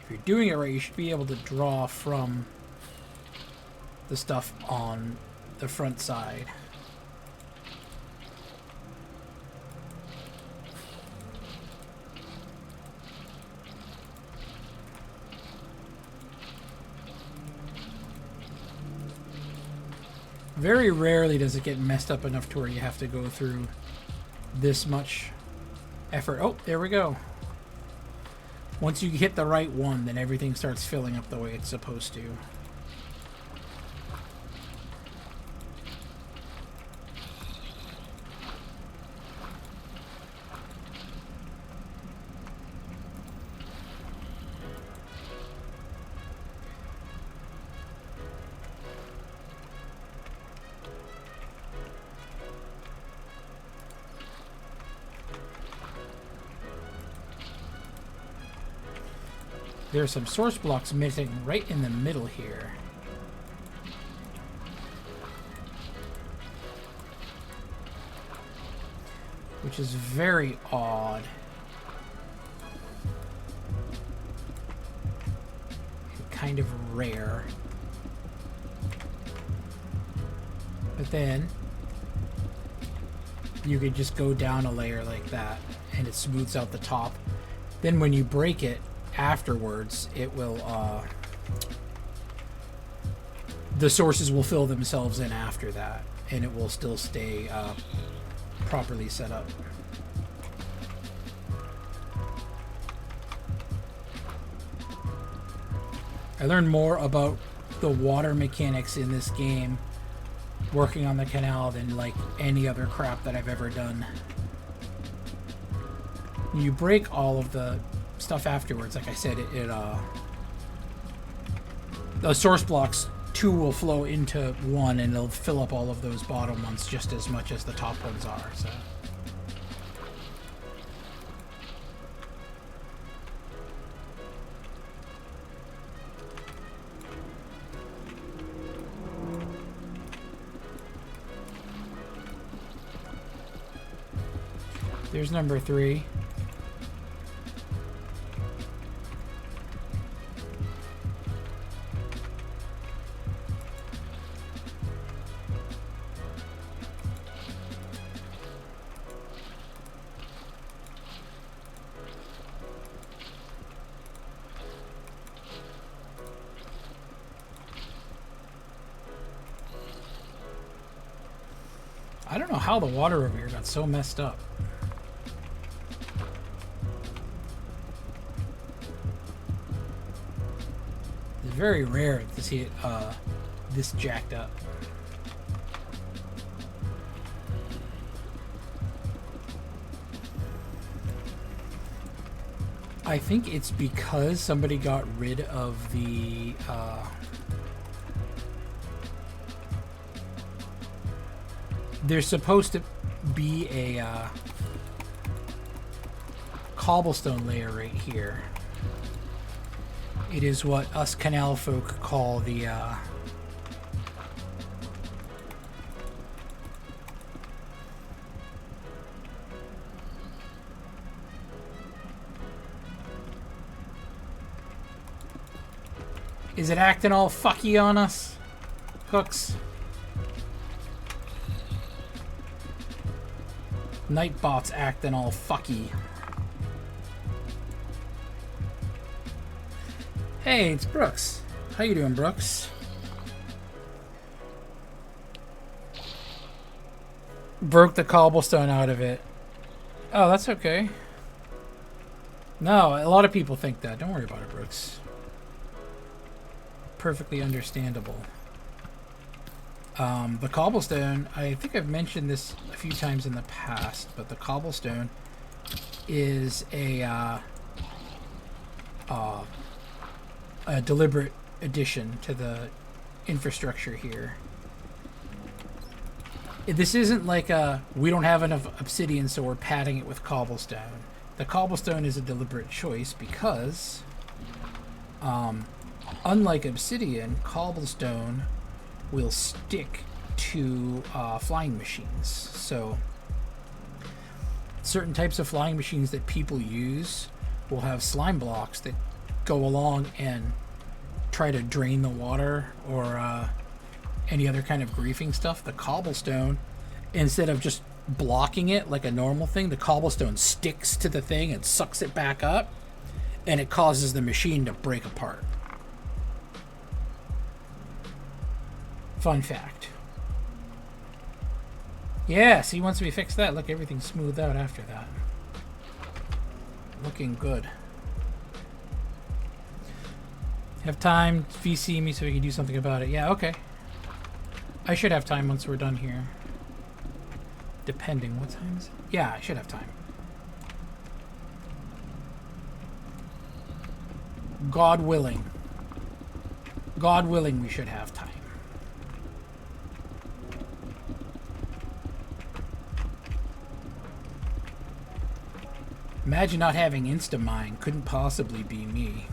If you're doing it right, you should be able to draw from the stuff on the front side. Very rarely does it get messed up enough to where you have to go through this much effort. Oh, there we go. Once you hit the right one, then everything starts filling up the way it's supposed to. There are some source blocks missing right in the middle here. which is very odd. And kind of rare. But then you could just go down a layer like that and it smooths out the top. Then when you break it afterwards, it will the sources will fill themselves in after that, and it will still stay properly set up. I learned more about the water mechanics in this game working on the canal than like any other crap that I've ever done. When you break all of the stuff afterwards, like I said, the source blocks, 2 will flow into 1 and it'll fill up all of those bottom ones just as much as the top ones are. So there's number 3. I don't know how the water over here got so messed up. It's very rare to see it this jacked up. I think it's because somebody got rid of the there's supposed to be a cobblestone layer right here. It is what us canal folk call the is it acting all fucky on us, Hooks? Nightbot's acting all fucky. Hey, it's Brooks. How you doing, Brooks? Broke the cobblestone out of it. Oh, that's okay. No, a lot of people think that. Don't worry about it, Brooks. Perfectly understandable. The cobblestone, I think I've mentioned this a few times in the past, but the cobblestone is a deliberate addition to the infrastructure here. This isn't like we don't have enough obsidian, so we're padding it with cobblestone. The cobblestone is a deliberate choice because, unlike obsidian, cobblestone will stick to flying machines. So certain types of flying machines that people use will have slime blocks that go along and try to drain the water or any other kind of griefing stuff. The cobblestone, instead of just blocking it like a normal thing, the cobblestone sticks to the thing and sucks it back up, and it causes the machine to break apart. Fun fact. Yeah, see, once we fix that, look, everything's smoothed out after that. Looking good. Have time, VC me so we can do something about it. Yeah, okay. I should have time once we're done here. Depending. What time is it? Yeah, I should have time. God willing. God willing, we should have time. Imagine not having Instamine. Couldn't possibly be me.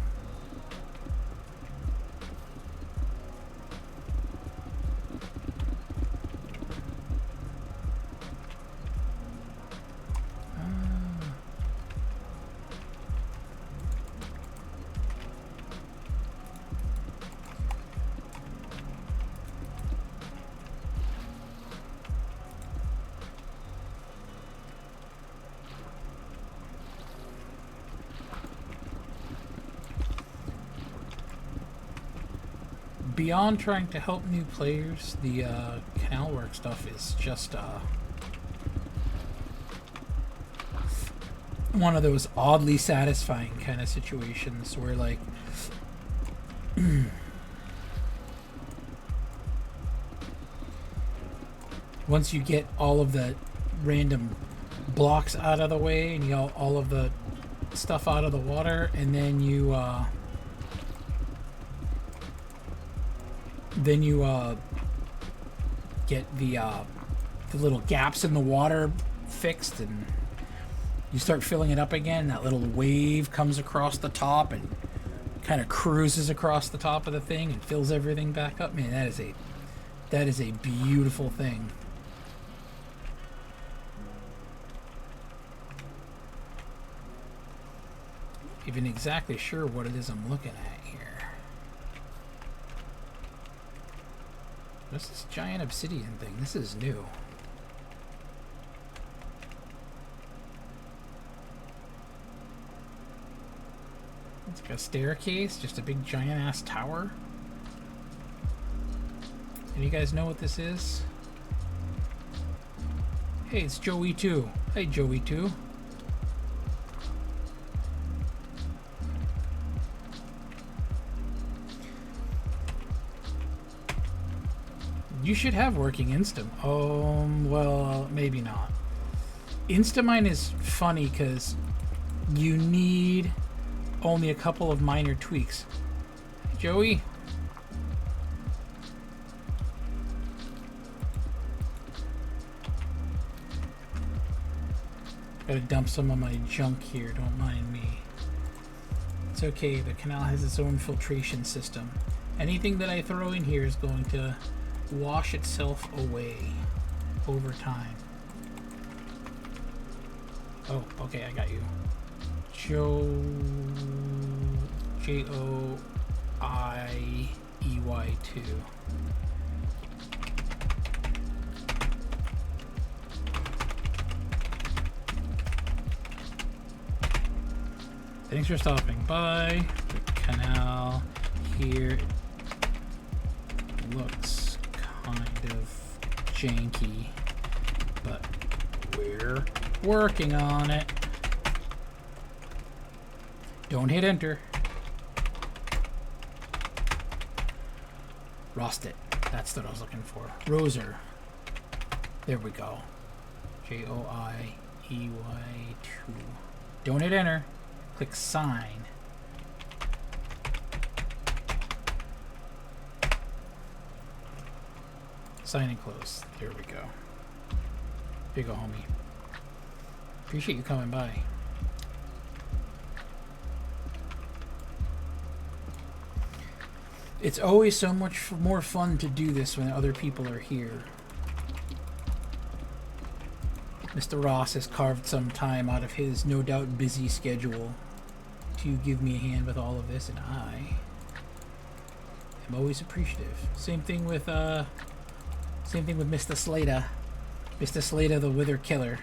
beyond trying to help new players, the canal work stuff is just one of those oddly satisfying kind of situations where, like, once you get all of the random blocks out of the way and you get all of the stuff out of the water, and then you get the little gaps in the water fixed, and you start filling it up again, that little wave comes across the top and kind of cruises across the top of the thing and fills everything back up. Man, that is a beautiful thing. Even exactly sure what it is I'm looking at here. What's this giant obsidian thing? This is new. It's like a staircase, just a big giant ass tower. And you guys know what this is? Hey, it's Joey 2. Hey, Joey 2. You should have working Insta. Well, maybe not. Instamine is funny because you need only a couple of minor tweaks. Joey? Gotta dump some of my junk here, don't mind me. It's okay, the canal has its own filtration system. Anything that I throw in here is going to wash itself away over time. Oh, okay, I got you. Joiey 2. Thanks for stopping by. The canal here looks kind of janky, but we're working on it. Don't hit enter. Rostet. That's what I was looking for. Roser. There we go. Joiey 2. Don't hit enter. Click sign. Sign and close. There we go. Here you go, homie. Appreciate you coming by. It's always so much more fun to do this when other people are here. Mr. Ross has carved some time out of his no doubt busy schedule to give me a hand with all of this, and I am always appreciative. Same thing with Mr. Slater. Mr. Slater, the Wither Killer.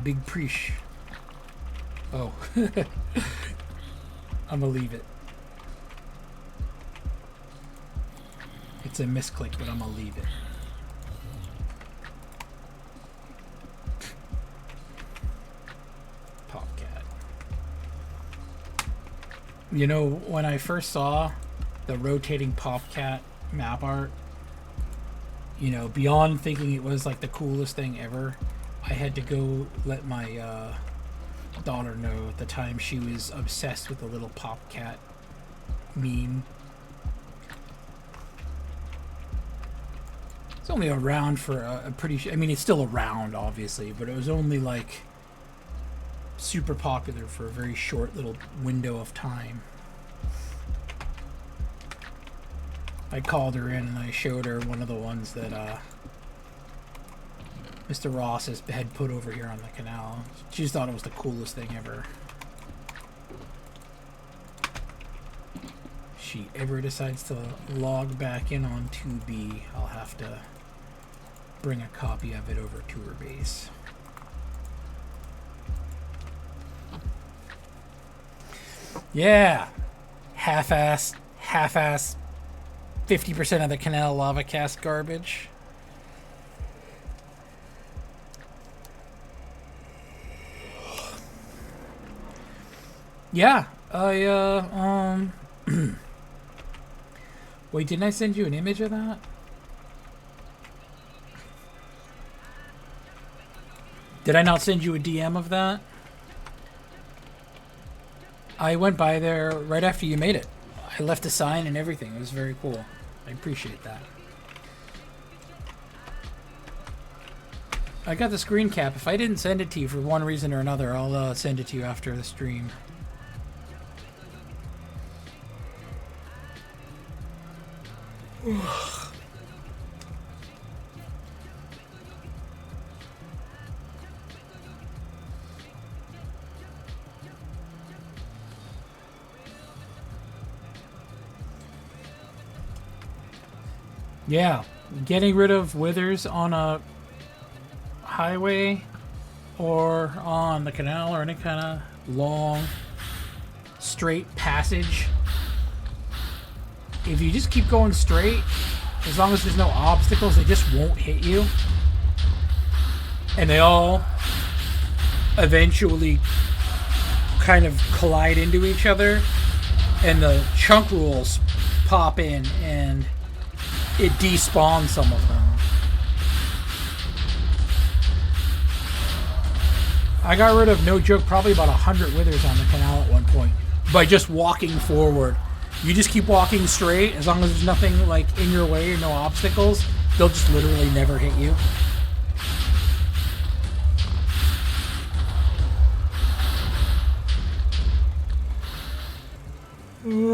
Big preach. Oh. I'm gonna leave it. It's a misclick, but I'm gonna leave it. Popcat. You know, when I first saw the rotating Popcat map art, you know, beyond thinking it was like the coolest thing ever, I had to go let my daughter know at the time she was obsessed with the little Popcat meme. It's only around for a pretty... I mean, it's still around, obviously, but it was only, like, super popular for a very short little window of time. I called her in and I showed her one of the ones that Mr. Ross had put over here on the canal. She just thought it was the coolest thing ever. If she ever decides to log back in on 2B, I'll have to bring a copy of it over to her base. Yeah, half-assed half-ass 50% of the canal lava cast garbage. Yeah, wait, didn't I send you an image of that? Did I not send you a DM of that? I went by there right after you made it. I left a sign and everything. It was very cool. I appreciate that. I got the screen cap. If I didn't send it to you for one reason or another, I'll send it to you after the stream. Yeah, getting rid of withers on a highway or on the canal or any kind of long, straight passage. If you just keep going straight, as long as there's no obstacles, they just won't hit you. And they all eventually kind of collide into each other. And the chunk rules pop in and it despawns some of them. I got rid of, no joke, probably about 100 withers on the canal at one point by just walking forward. You just keep walking straight, as long as there's nothing like in your way or no obstacles, they'll just literally never hit you.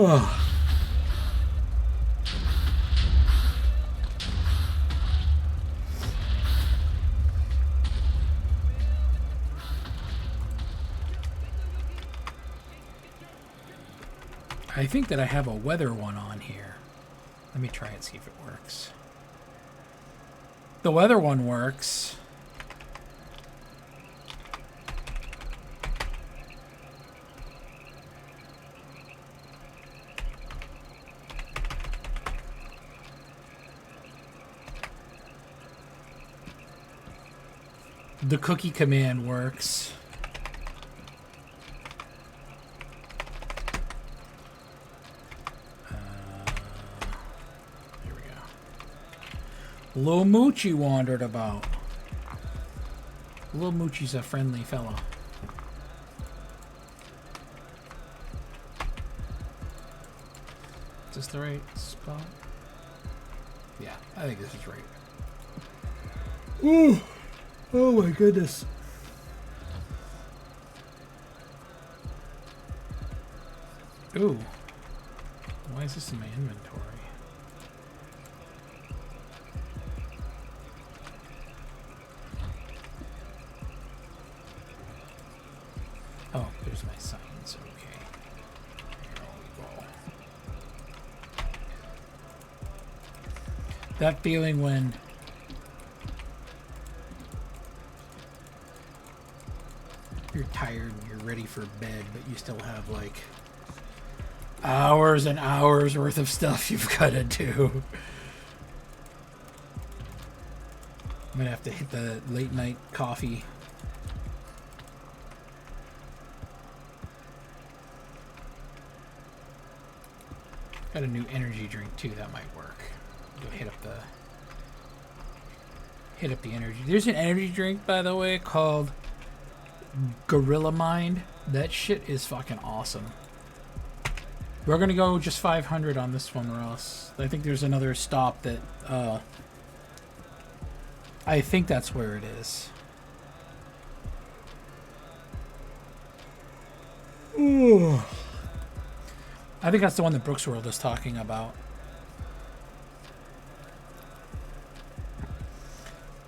Ugh. I think that I have a weather one on here. Let me try and see if it works. The weather one works. The cookie command works. Lil Moochie wandered about. Lil Moochie's a friendly fella. Is this the right spot? Yeah, I think this is right. Ooh! Oh my goodness. Ooh. Why is this in my inventory? Oh, there's my signs. Okay. Here we go. That feeling when you're tired and you're ready for bed, but you still have like hours and hours worth of stuff you've got to do. I'm gonna have to hit the late night coffee. Got a new energy drink too, that might work. Go hit up the energy. There's an energy drink, by the way, called Gorilla Mind. That shit is fucking awesome. We're gonna go just 500 on this one, or else I think there's another stop that I think that's where it is. Ooh. I think that's the one that Brooks World is talking about.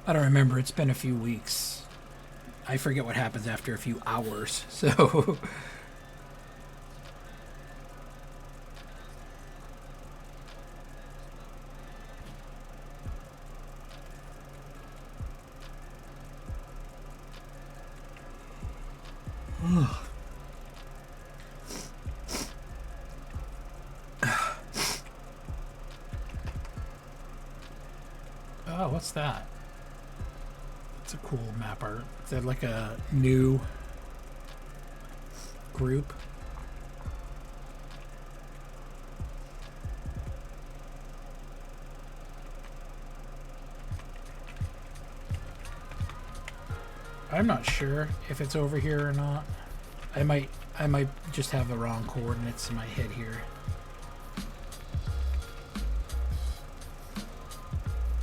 I don't remember. It's been a few weeks. I forget what happens after a few hours. So Oh, what's that? It's a cool map art. Is that like a new group? I'm not sure if it's over here or not. I might just have the wrong coordinates in my head here.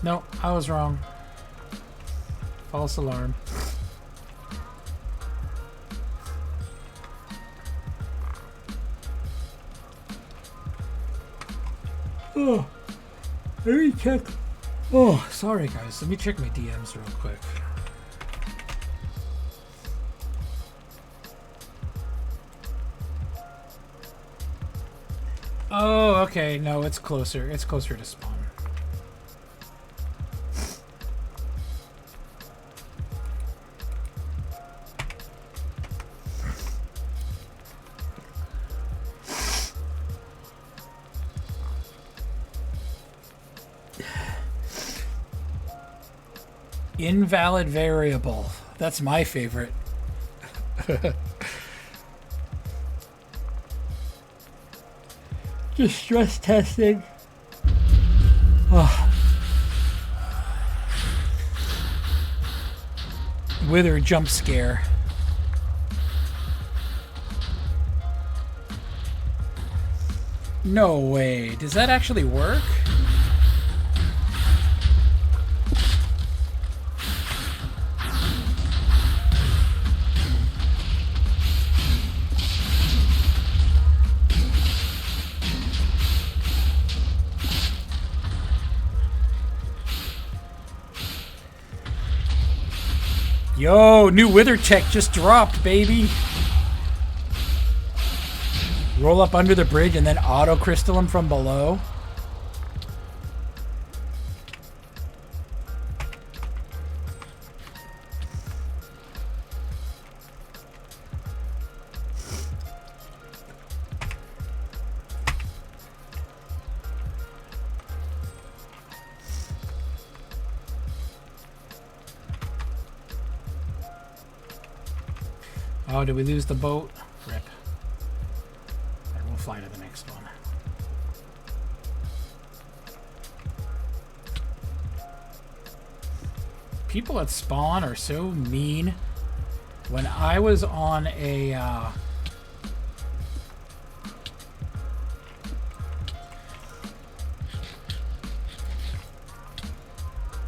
No, I was wrong. False alarm. Oh, let me check. Oh, sorry guys. Let me check my DMs real quick. Oh, okay. No, it's closer. It's closer to spawn. Invalid variable. That's my favorite. Just stress testing. Oh. Wither jump scare. No way. Does that actually work? Yo, new wither tech just dropped, baby. Roll up under the bridge and then auto crystal them from below. Oh, did we lose the boat? Rip. Right, we'll fly to the next one. People at spawn are so mean. When I was on a...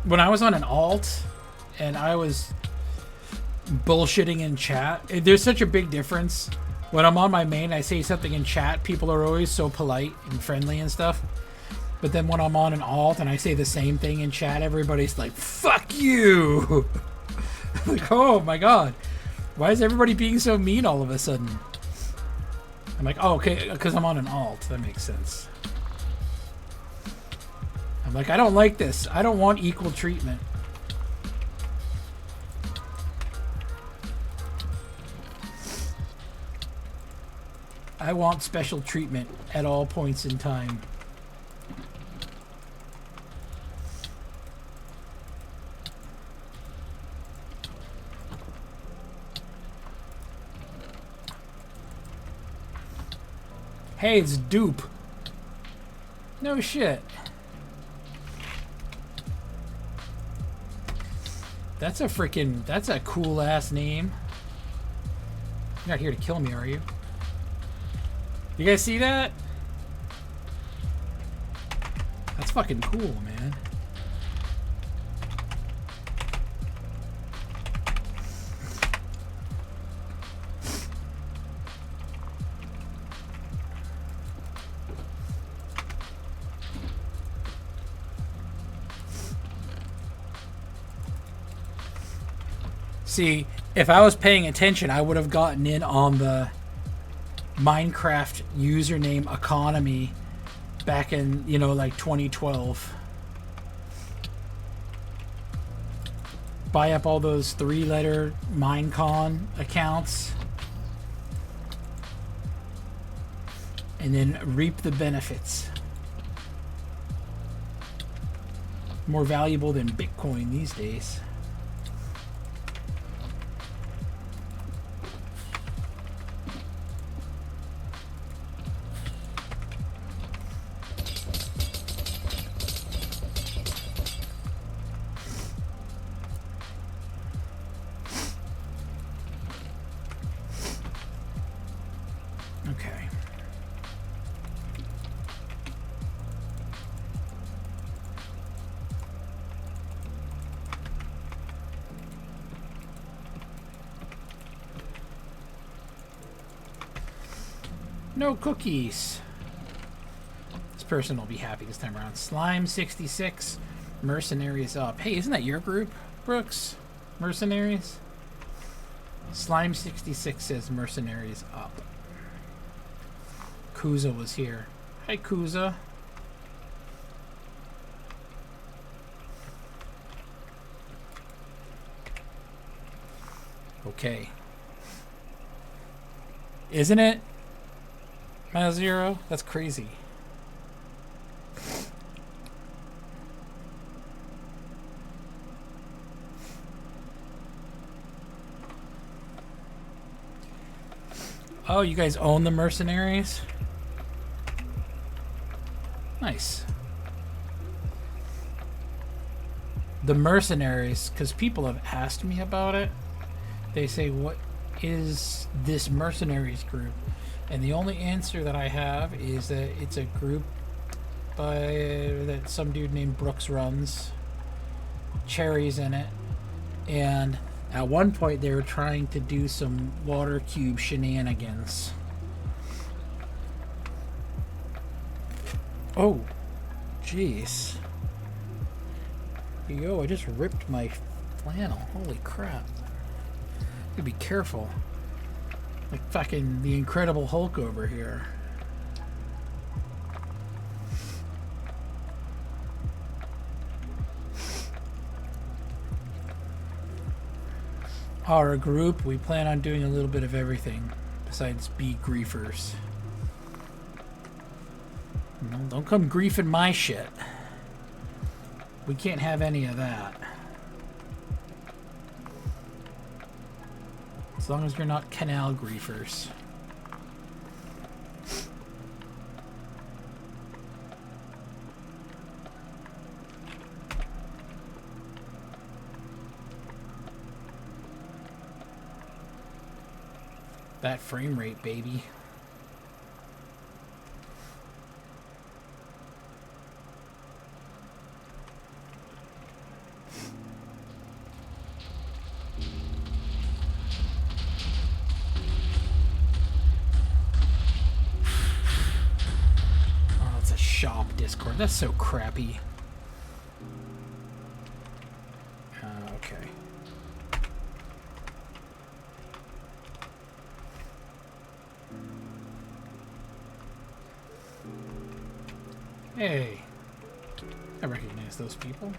when I was on an alt and I was bullshitting in chat, there's such a big difference. When I'm on my main, I say something in chat, people are always so polite and friendly and stuff. But then when I'm on an alt and I say the same thing in chat, everybody's like, fuck you. Like, oh my god, why is everybody being so mean all of a sudden? I'm like, oh, okay, because I'm on an alt. That makes sense. I'm like, I don't like this. I don't want equal treatment. I want special treatment at all points in time. Hey, it's Dupe. No shit. That's a cool ass name. You're not here to kill me, are you? You guys see that? That's fucking cool, man. See, if I was paying attention, I would have gotten in on the Minecraft username economy back in, you know, like 2012. Buy up all those 3-letter Minecon accounts and then reap the benefits. More valuable than Bitcoin these days. Okay. No cookies. This person will be happy this time around. Slime 66, Mercenaries up. Hey, isn't that your group, Brooks? Mercenaries? Slime 66 says Mercenaries up. Kuza was here. Hi, Kuza. Okay. Isn't it? -0? That's crazy. Oh, you guys own the Mercenaries? Nice. The Mercenaries, because people have asked me about it. They say, what is this Mercenaries group? And the only answer that I have is that it's a group that some dude named Brooks runs. Cherry's in it. And at one point they were trying to do some water cube shenanigans. Oh, jeez. Yo, I just ripped my flannel. Holy crap. You be careful. Like fucking the Incredible Hulk over here. Our group, we plan on doing a little bit of everything besides be griefers. No, don't come griefing my shit. We can't have any of that. As long as you're not canal griefers. That frame rate, baby. Discord. That's so crappy. Okay. Hey. I recognize those people.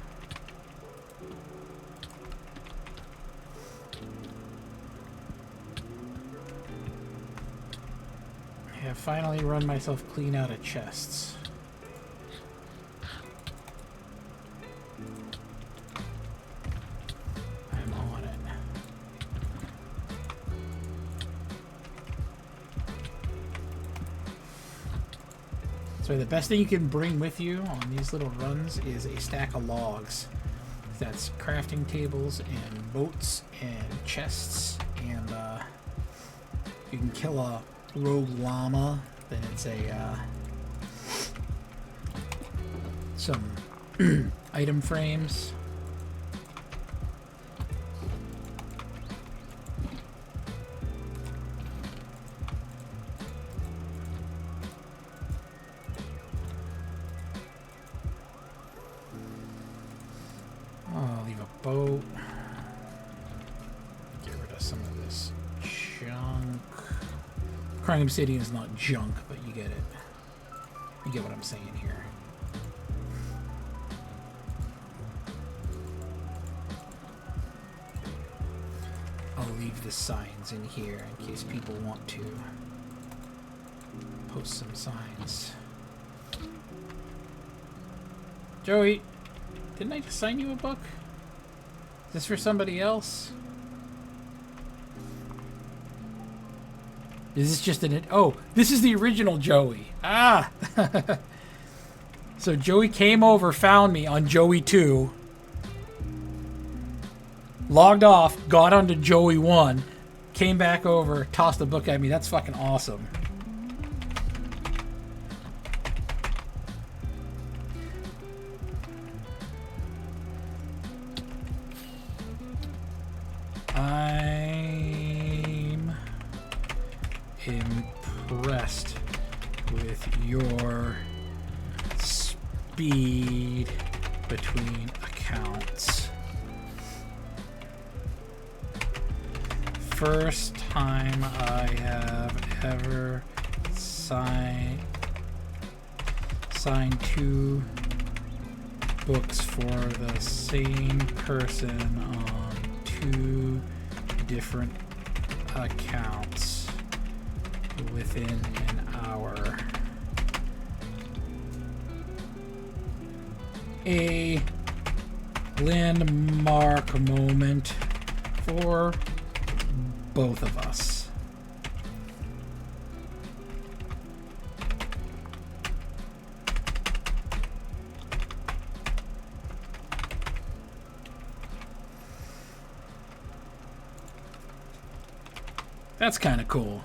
I have finally run myself clean out of chests. So the best thing you can bring with you on these little runs is a stack of logs. That's crafting tables and boats and chests, and if you can kill a rogue llama, then it's a some item frames. Boat. Get rid of some of this junk. Crying Obsidian is not junk, but you get it. You get what I'm saying here. I'll leave the signs in here in case people want to post some signs. Joey! Didn't I just sign you a book? Is this for somebody else? Is this just an... Oh, this is the original Joey. Ah! So Joey came over, found me on Joey 2. Logged off, got onto Joey 1. Came back over, tossed the book at me. That's fucking awesome. I'm impressed with your speed between accounts. First time I have ever signed 2 books for the same person on 2 different accounts within an hour. A landmark moment for both of us. That's kind of cool.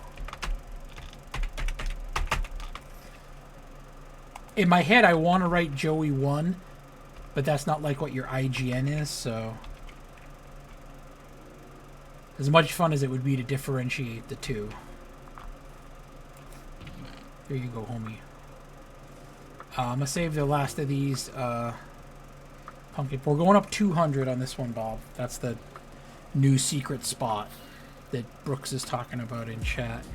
In my head, I want to write Joey 1, but that's not like what your IGN is, so... As much fun as it would be to differentiate the two. Here you go, homie. I'm going to save the last of these pumpkin. We're going up 200 on this one, Bob. That's the new secret spot that Brooks is talking about in chat.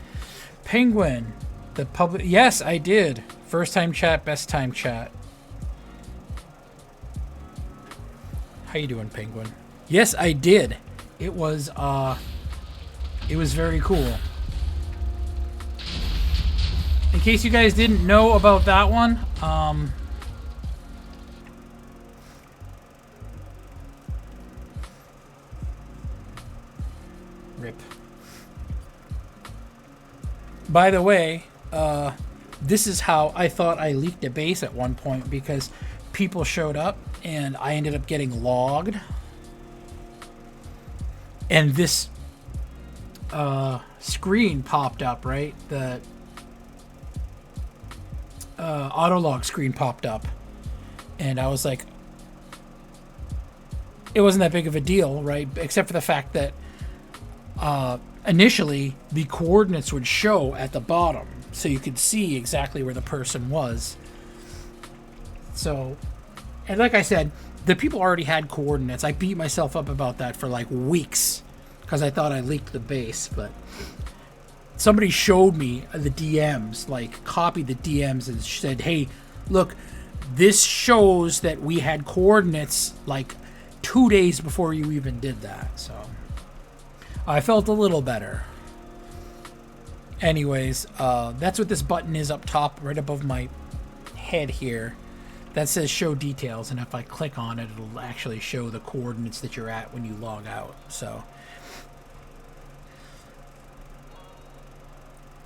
Penguin, the public... Yes, I did. First time chat, best time chat. How you doing, Penguin? Yes, I did. It was very cool. In case you guys didn't know about that one, rip. By the way, this is how I thought I leaked a base at one point, because people showed up and I ended up getting logged. And this screen popped up, right? The autolog screen popped up. And I was like, it wasn't that big of a deal, right? Except for the fact that initially the coordinates would show at the bottom, so you could see exactly where the person was. So, and like I said, the people already had coordinates. I beat myself up about that for like weeks because I thought I leaked the base, but somebody showed me the DMs, like copied the DMs and said, hey, look, this shows that we had coordinates like 2 days before you even did that. So I felt a little better. Anyways, that's what this button is up top, right above my head here. That says show details, and if I click on it, it'll actually show the coordinates that you're at when you log out. So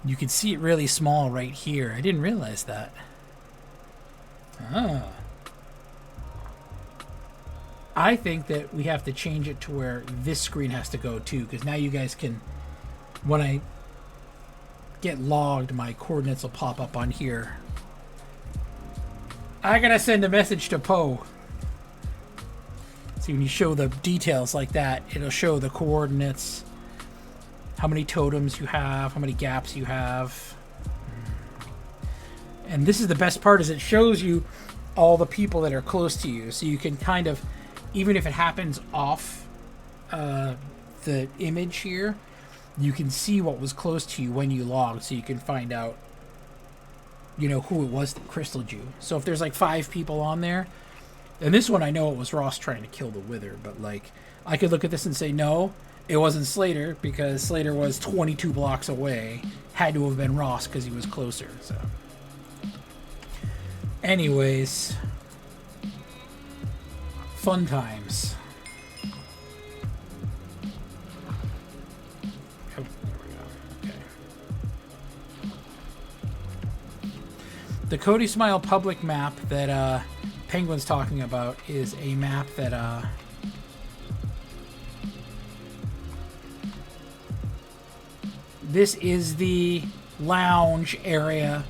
you can see it really small right here. I didn't realize that. Ah. I think that we have to change it to where this screen has to go too, because now you guys can, when I get logged, my coordinates will pop up on here. I gotta send a message to Poe. See, when you show the details like that, it'll show the coordinates, how many totems you have, how many gaps you have. And this is the best part, is it shows you all the people that are close to you, so you can kind of, even if it happens off the image here, you can see what was close to you when you logged, so you can find out, you know, who it was that crystalled you. So if there's like 5 people on there, and this one I know it was Ross trying to kill the Wither, but like I could look at this and say no, it wasn't Slater, because Slater was 22 blocks away. Had to have been Ross because he was closer. So anyways, fun times. Oh, there we go. Okay. The Cody Smile public map that Penguin's talking about is a map that this is the lounge area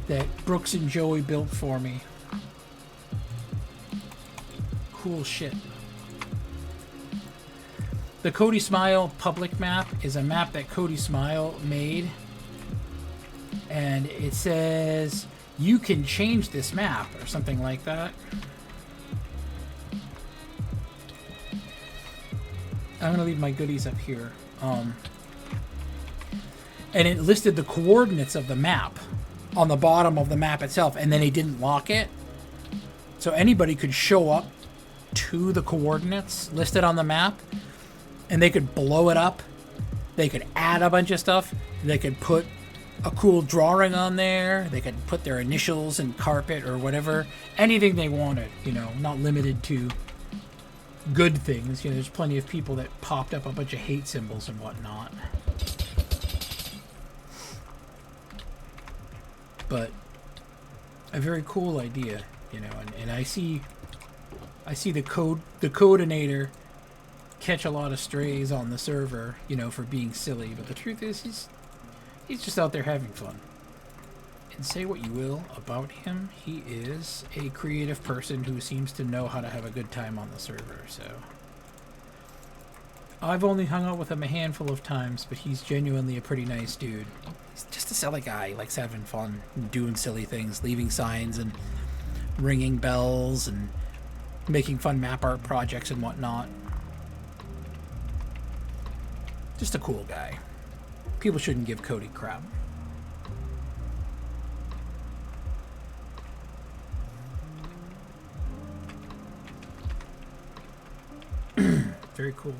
that Brooks and Joey built for me. Cool shit. The Cody Smile public map is a map that Cody Smile made, and it says you can change this map or something like that. I'm gonna leave my goodies up here. And it listed the coordinates of the map on the bottom of the map itself, and then it didn't lock it. So anybody could show up to the coordinates listed on the map, and they could blow it up. They could add a bunch of stuff. They could put a cool drawing on there. They could put their initials and carpet or whatever. Anything they wanted, you know, not limited to good things. You know, there's plenty of people that popped up a bunch of hate symbols and whatnot. But a very cool idea, you know, and I see the codeinator catch a lot of strays on the server, you know, for being silly, but the truth is he's just out there having fun. And say what you will about him, he is a creative person who seems to know how to have a good time on the server, so I've only hung out with him a handful of times, but he's genuinely a pretty nice dude. He's just a silly guy. He likes having fun, doing silly things, leaving signs and ringing bells and making fun map art projects and whatnot. Just a cool guy. People shouldn't give Cody crap. Very cool.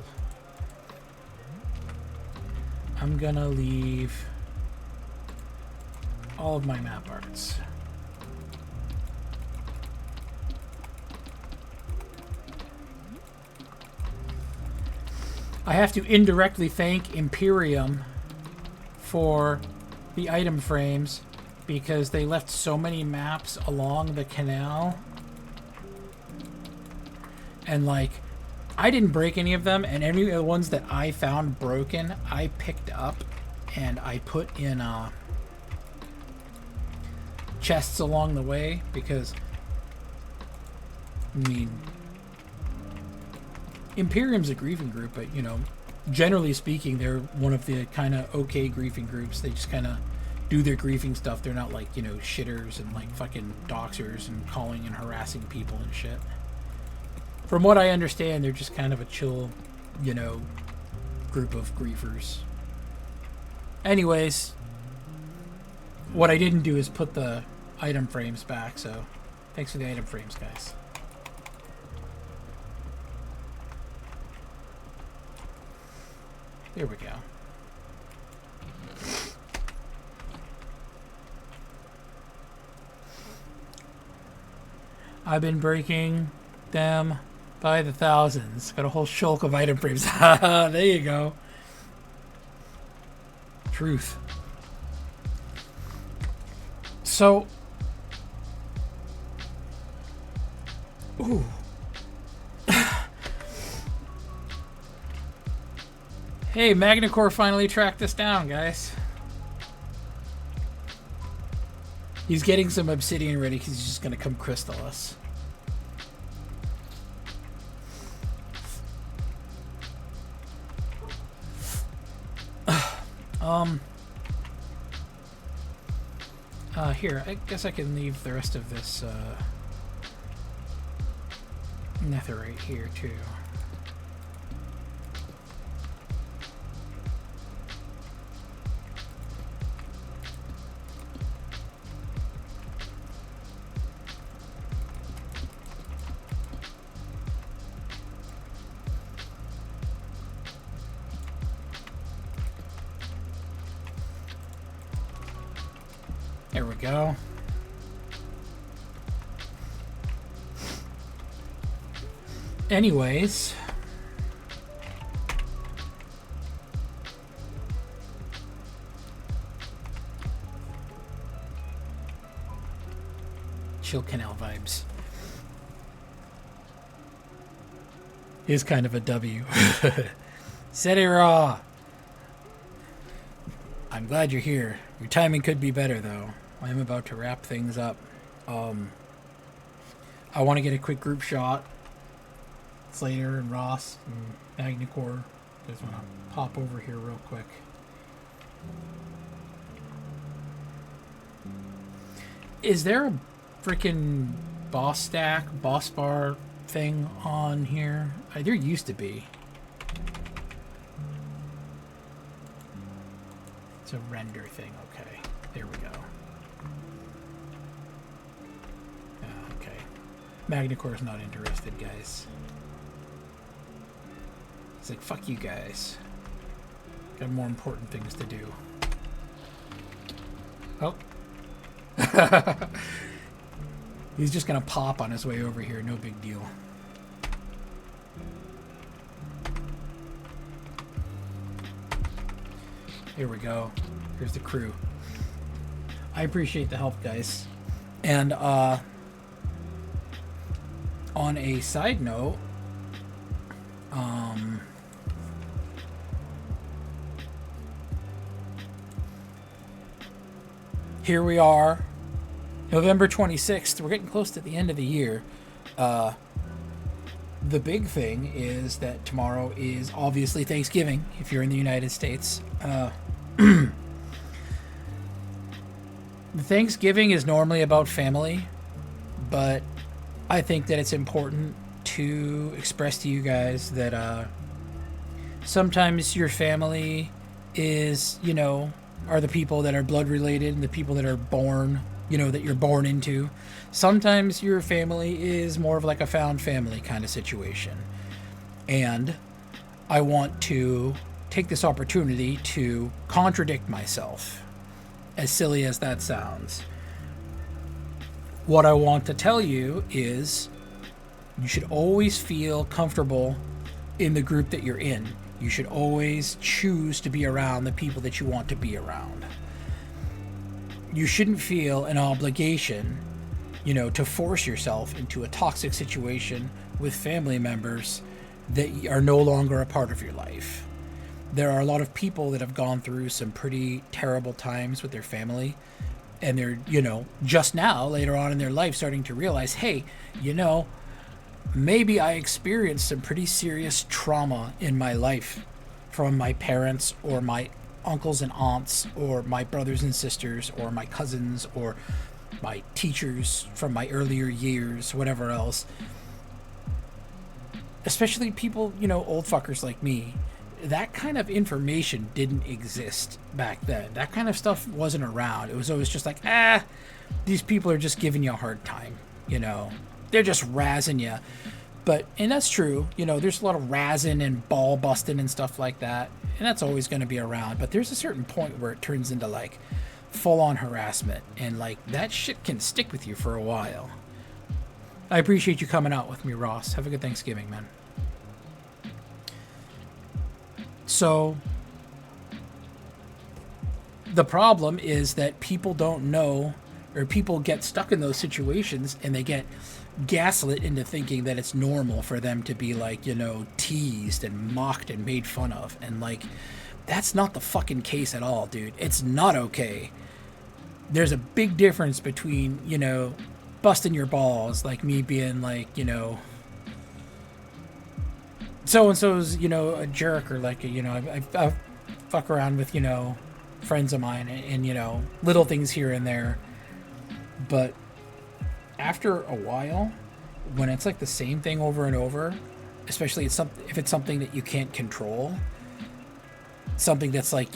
I'm gonna leave all of my map arts. I have to indirectly thank Imperium for the item frames because they left so many maps along the canal, and like I didn't break any of them, and any of the ones that I found broken I picked up and I put in chests along the way, because I mean Imperium's a griefing group, but you know, generally speaking, they're one of the kind of okay griefing groups. They just kind of do their griefing stuff. They're not like, you know, shitters and like fucking doxers and calling and harassing people and shit. From what I understand, they're just kind of a chill, you know, group of griefers. Anyways, what I didn't do is put the item frames back, so thanks for the item frames, guys. There we go. I've been breaking them by the thousands. Got a whole shulk of item frames. There you go. Truth. So, ooh. Hey, Magnacore finally tracked this down, guys. He's getting some obsidian ready because he's just going to come crystal us. Here, I guess I can leave the rest of this netherite here, too. There we go. Anyways, chill canal vibes is kind of a W. City Raw. I'm glad you're here. Your timing could be better, though. I am about to wrap things up. I want to get a quick group shot. Slater and Ross and Magnicor. Just want to pop over here real quick. Is there a freaking boss bar thing on here? There used to be. It's a render thing. Okay, there we go. Okay, Magnicor's not interested, guys. He's like, fuck you guys. Got more important things to do. Oh. He's just gonna pop on his way over here, no big deal. Here we go. Here's the crew. I appreciate the help, guys. And on a side note, here we are, November 26th. We're getting close to the end of the year. The big thing is that tomorrow is obviously Thanksgiving, if you're in the United States. Thanksgiving is normally about family, but I think that it's important to express to you guys that sometimes your family is, are the people that are blood related and the people that are born, that you're born into. Sometimes your family is more of like a found family kind of situation. And I want to take this opportunity to contradict myself, as silly as that sounds. What I want to tell you is you should always feel comfortable in the group that you're in. You should always choose to be around the people that you want to be around. You shouldn't feel an obligation, to force yourself into a toxic situation with family members that are no longer a part of your life. There are a lot of people that have gone through some pretty terrible times with their family, and they're, just now, later on in their life, starting to realize, hey, maybe I experienced some pretty serious trauma in my life from my parents or my uncles and aunts or my brothers and sisters or my cousins or my teachers from my earlier years, whatever else. Especially people, old fuckers like me. That kind of information didn't exist back then. That kind of stuff wasn't around. It was always just like, these people are just giving you a hard time, They're just razzing you. And that's true. There's a lot of razzing and ball busting and stuff like that. And that's always going to be around. But there's a certain point where it turns into like full-on harassment. And like that shit can stick with you for a while. I appreciate you coming out with me, Ross. Have a good Thanksgiving, man. So the problem is that people don't know, or people get stuck in those situations and they get gaslit into thinking that it's normal for them to be like, teased and mocked and made fun of. And like, that's not the fucking case at all, dude. It's not okay. There's a big difference between, busting your balls, like me being like, so-and-so's, a jerk, or like, I fuck around with, friends of mine and, little things here and there. But after a while, when it's like the same thing over and over, especially if it's something that you can't control, something that's like,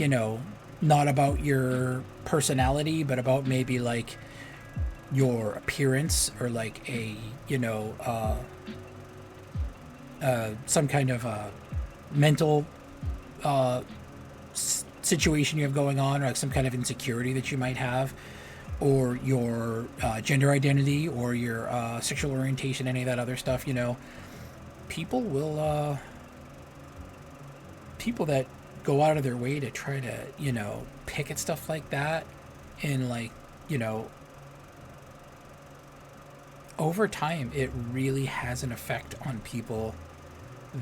not about your personality, but about maybe like your appearance or like a, some kind of mental situation you have going on, or like some kind of insecurity that you might have, or your gender identity or your sexual orientation, any of that other stuff, people will, people that go out of their way to try to, pick at stuff like that and, like, over time, it really has an effect on people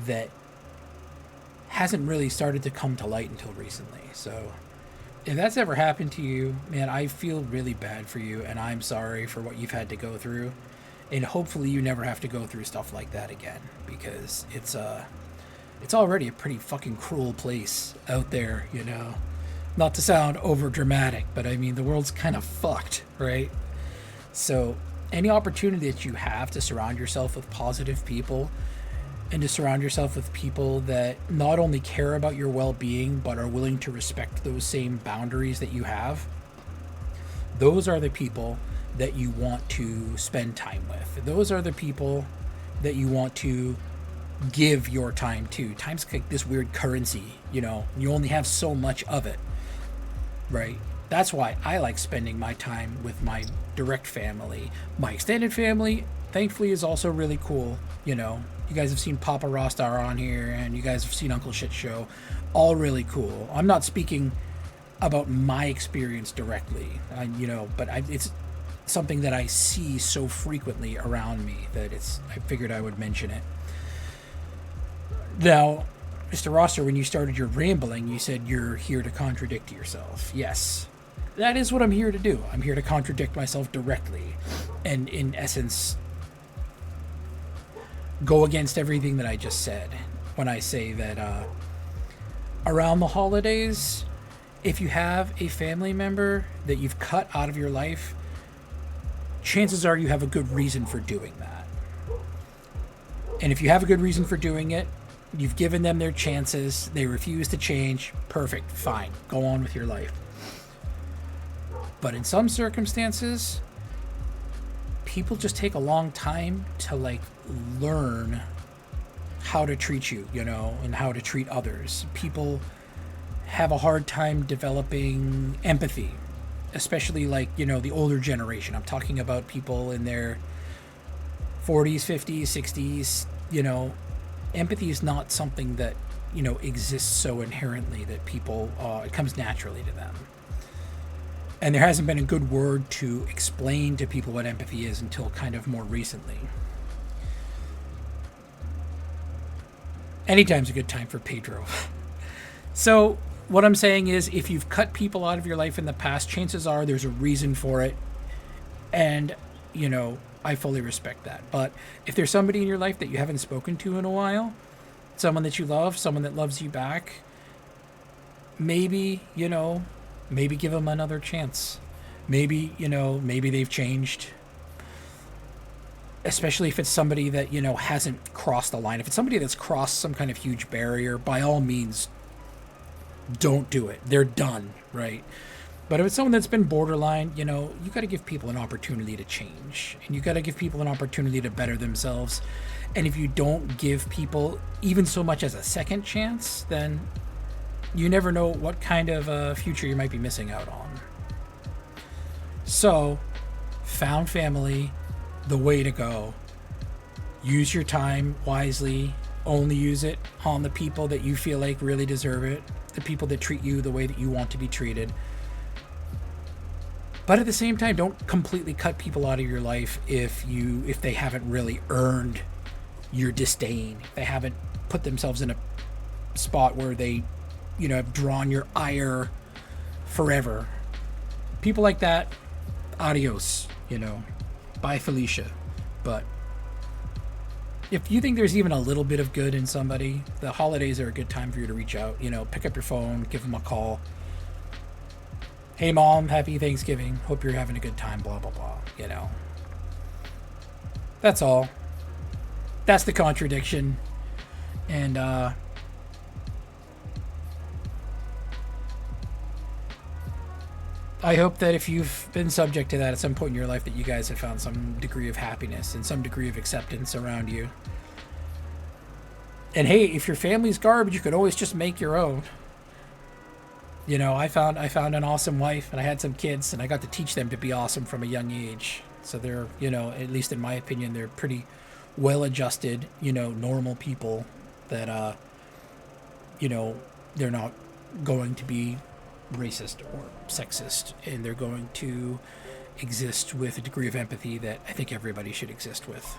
that hasn't really started to come to light until recently. So if that's ever happened to you, man, I feel really bad for you, and I'm sorry for what you've had to go through. And hopefully you never have to go through stuff like that again, because it's already a pretty fucking cruel place out there, Not to sound over dramatic, but I mean, the world's kind of fucked, right? So any opportunity that you have to surround yourself with positive people and to surround yourself with people that not only care about your well-being but are willing to respect those same boundaries that you have, those are the people that you want to spend time with. Those are the people that you want to give your time to. Time's like this weird currency, you only have so much of it, right? That's why I like spending my time with my direct family. My extended family, thankfully, is also really cool. You guys have seen Papa Rostar on here, and you guys have seen Uncle Shit Show. All really cool. I'm not speaking about my experience directly, but it's something that I see so frequently around me that I figured I would mention it. Now, Mr. Roster, when you started your rambling, you said you're here to contradict yourself. Yes. That is what I'm here to do. I'm here to contradict myself directly and, in essence, go against everything that I just said when I say that around the holidays, if you have a family member that you've cut out of your life, chances are you have a good reason for doing that. And if you have a good reason for doing it, you've given them their chances, they refuse to change, perfect, fine, go on with your life. But in some circumstances, people just take a long time to, like, learn how to treat you, and how to treat others. People have a hard time developing empathy, especially, like, the older generation. I'm talking about people in their 40s, 50s, 60s, Empathy is not something that, exists so inherently that people, it comes naturally to them. And there hasn't been a good word to explain to people what empathy is until kind of more recently. Anytime's a good time for Pedro. So what I'm saying is, if you've cut people out of your life in the past, chances are there's a reason for it. And, I fully respect that. But if there's somebody in your life that you haven't spoken to in a while, someone that you love, someone that loves you back, maybe give them another chance. Maybe they've changed. Especially if it's somebody that, hasn't crossed the line. If it's somebody that's crossed some kind of huge barrier, by all means, don't do it. They're done, right? But if it's someone that's been borderline, you got to give people an opportunity to change. And you got to give people an opportunity to better themselves. And if you don't give people even so much as a second chance, then you never know what kind of future you might be missing out on. So, found family, the way to go. Use your time wisely. Only use it on the people that you feel like really deserve it. The people that treat you the way that you want to be treated. But at the same time, don't completely cut people out of your life if they haven't really earned your disdain. If they haven't put themselves in a spot where they, have drawn your ire forever. People like that, adios, Bye, Felicia. But if you think there's even a little bit of good in somebody, the holidays are a good time for you to reach out. Pick up your phone, give them a call. Hey, Mom, happy Thanksgiving. Hope you're having a good time, blah, blah, blah, That's all. That's the contradiction. And, I hope that if you've been subject to that at some point in your life, that you guys have found some degree of happiness and some degree of acceptance around you. And hey, if your family's garbage, you could always just make your own. I found an awesome wife, and I had some kids, and I got to teach them to be awesome from a young age. So they're, at least in my opinion, they're pretty well-adjusted, normal people that, they're not going to be racist or sexist, and they're going to exist with a degree of empathy that I think everybody should exist with.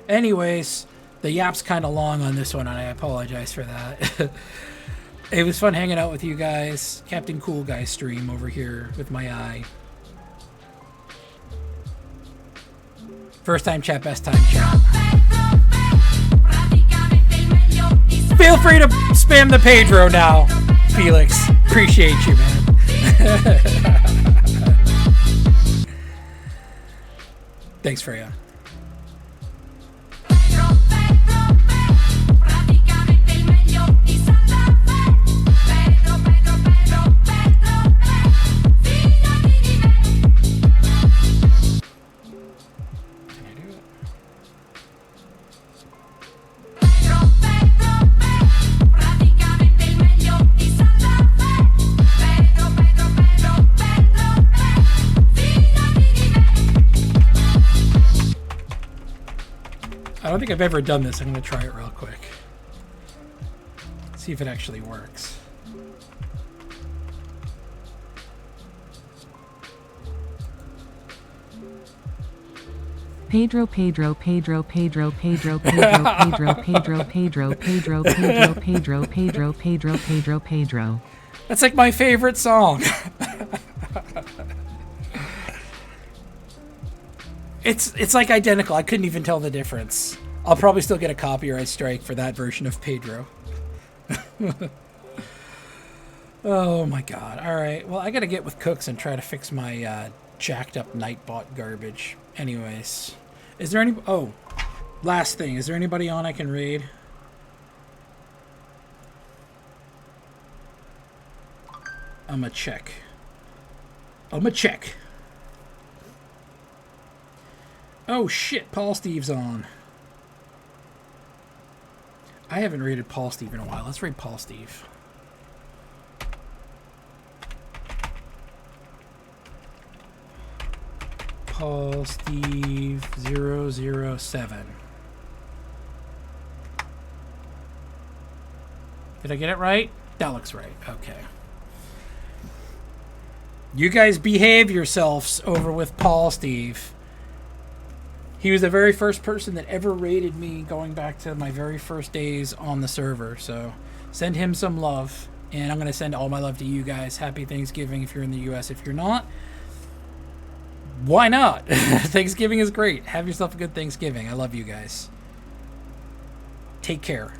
Anyways, the yap's kind of long on this one, and I apologize for that. It was fun hanging out with you guys. Captain Cool Guy stream over here with my eye. First time chat, best time chat. Feel free to spam the Pedro now, Felix. Appreciate you, man. Thanks, Freya. I don't think I've ever done this. I'm going to try it real quick. See if it actually works. Pedro, Pedro, Pedro, Pedro, Pedro, Pedro, Pedro, Pedro, Pedro, Pedro, Pedro, Pedro, Pedro, Pedro, Pedro, Pedro. That's like my favorite song. It's like identical. I couldn't even tell the difference. I'll probably still get a copyright strike for that version of Pedro. Oh my god. Alright, well I gotta get with Cooks and try to fix my jacked up Nightbot garbage. Anyways. Is there any... Oh. Last thing. Is there anybody on I can raid? I'ma check. Oh shit, Paul Steve's on. I haven't raided Paul Steve in a while. Let's raid Paul Steve. Paul Steve 007. Did I get it right? That looks right. Okay. You guys behave yourselves over with Paul Steve. He was the very first person that ever raided me going back to my very first days on the server. So send him some love. And I'm going to send all my love to you guys. Happy Thanksgiving if you're in the U.S. If you're not, why not? Thanksgiving is great. Have yourself a good Thanksgiving. I love you guys. Take care.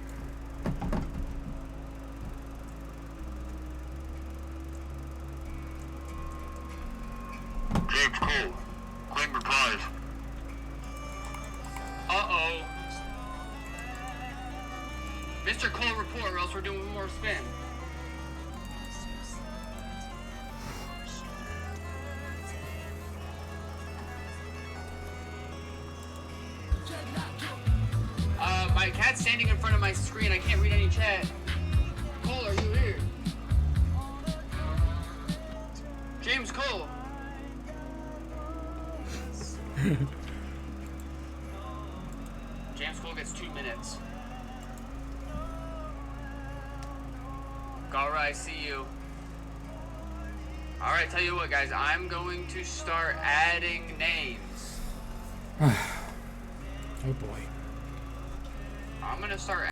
James Cole, claim your prize. Uh-oh. Mr. Cole, report, or else we're doing one more spin. My cat's standing in front of my screen. I can't read any chat. Cole, are you here? James Cole. James Cole gets 2 minutes. Gara, I see you. Alright, tell you what, guys. I'm going to start adding names. Oh boy. I'm going to start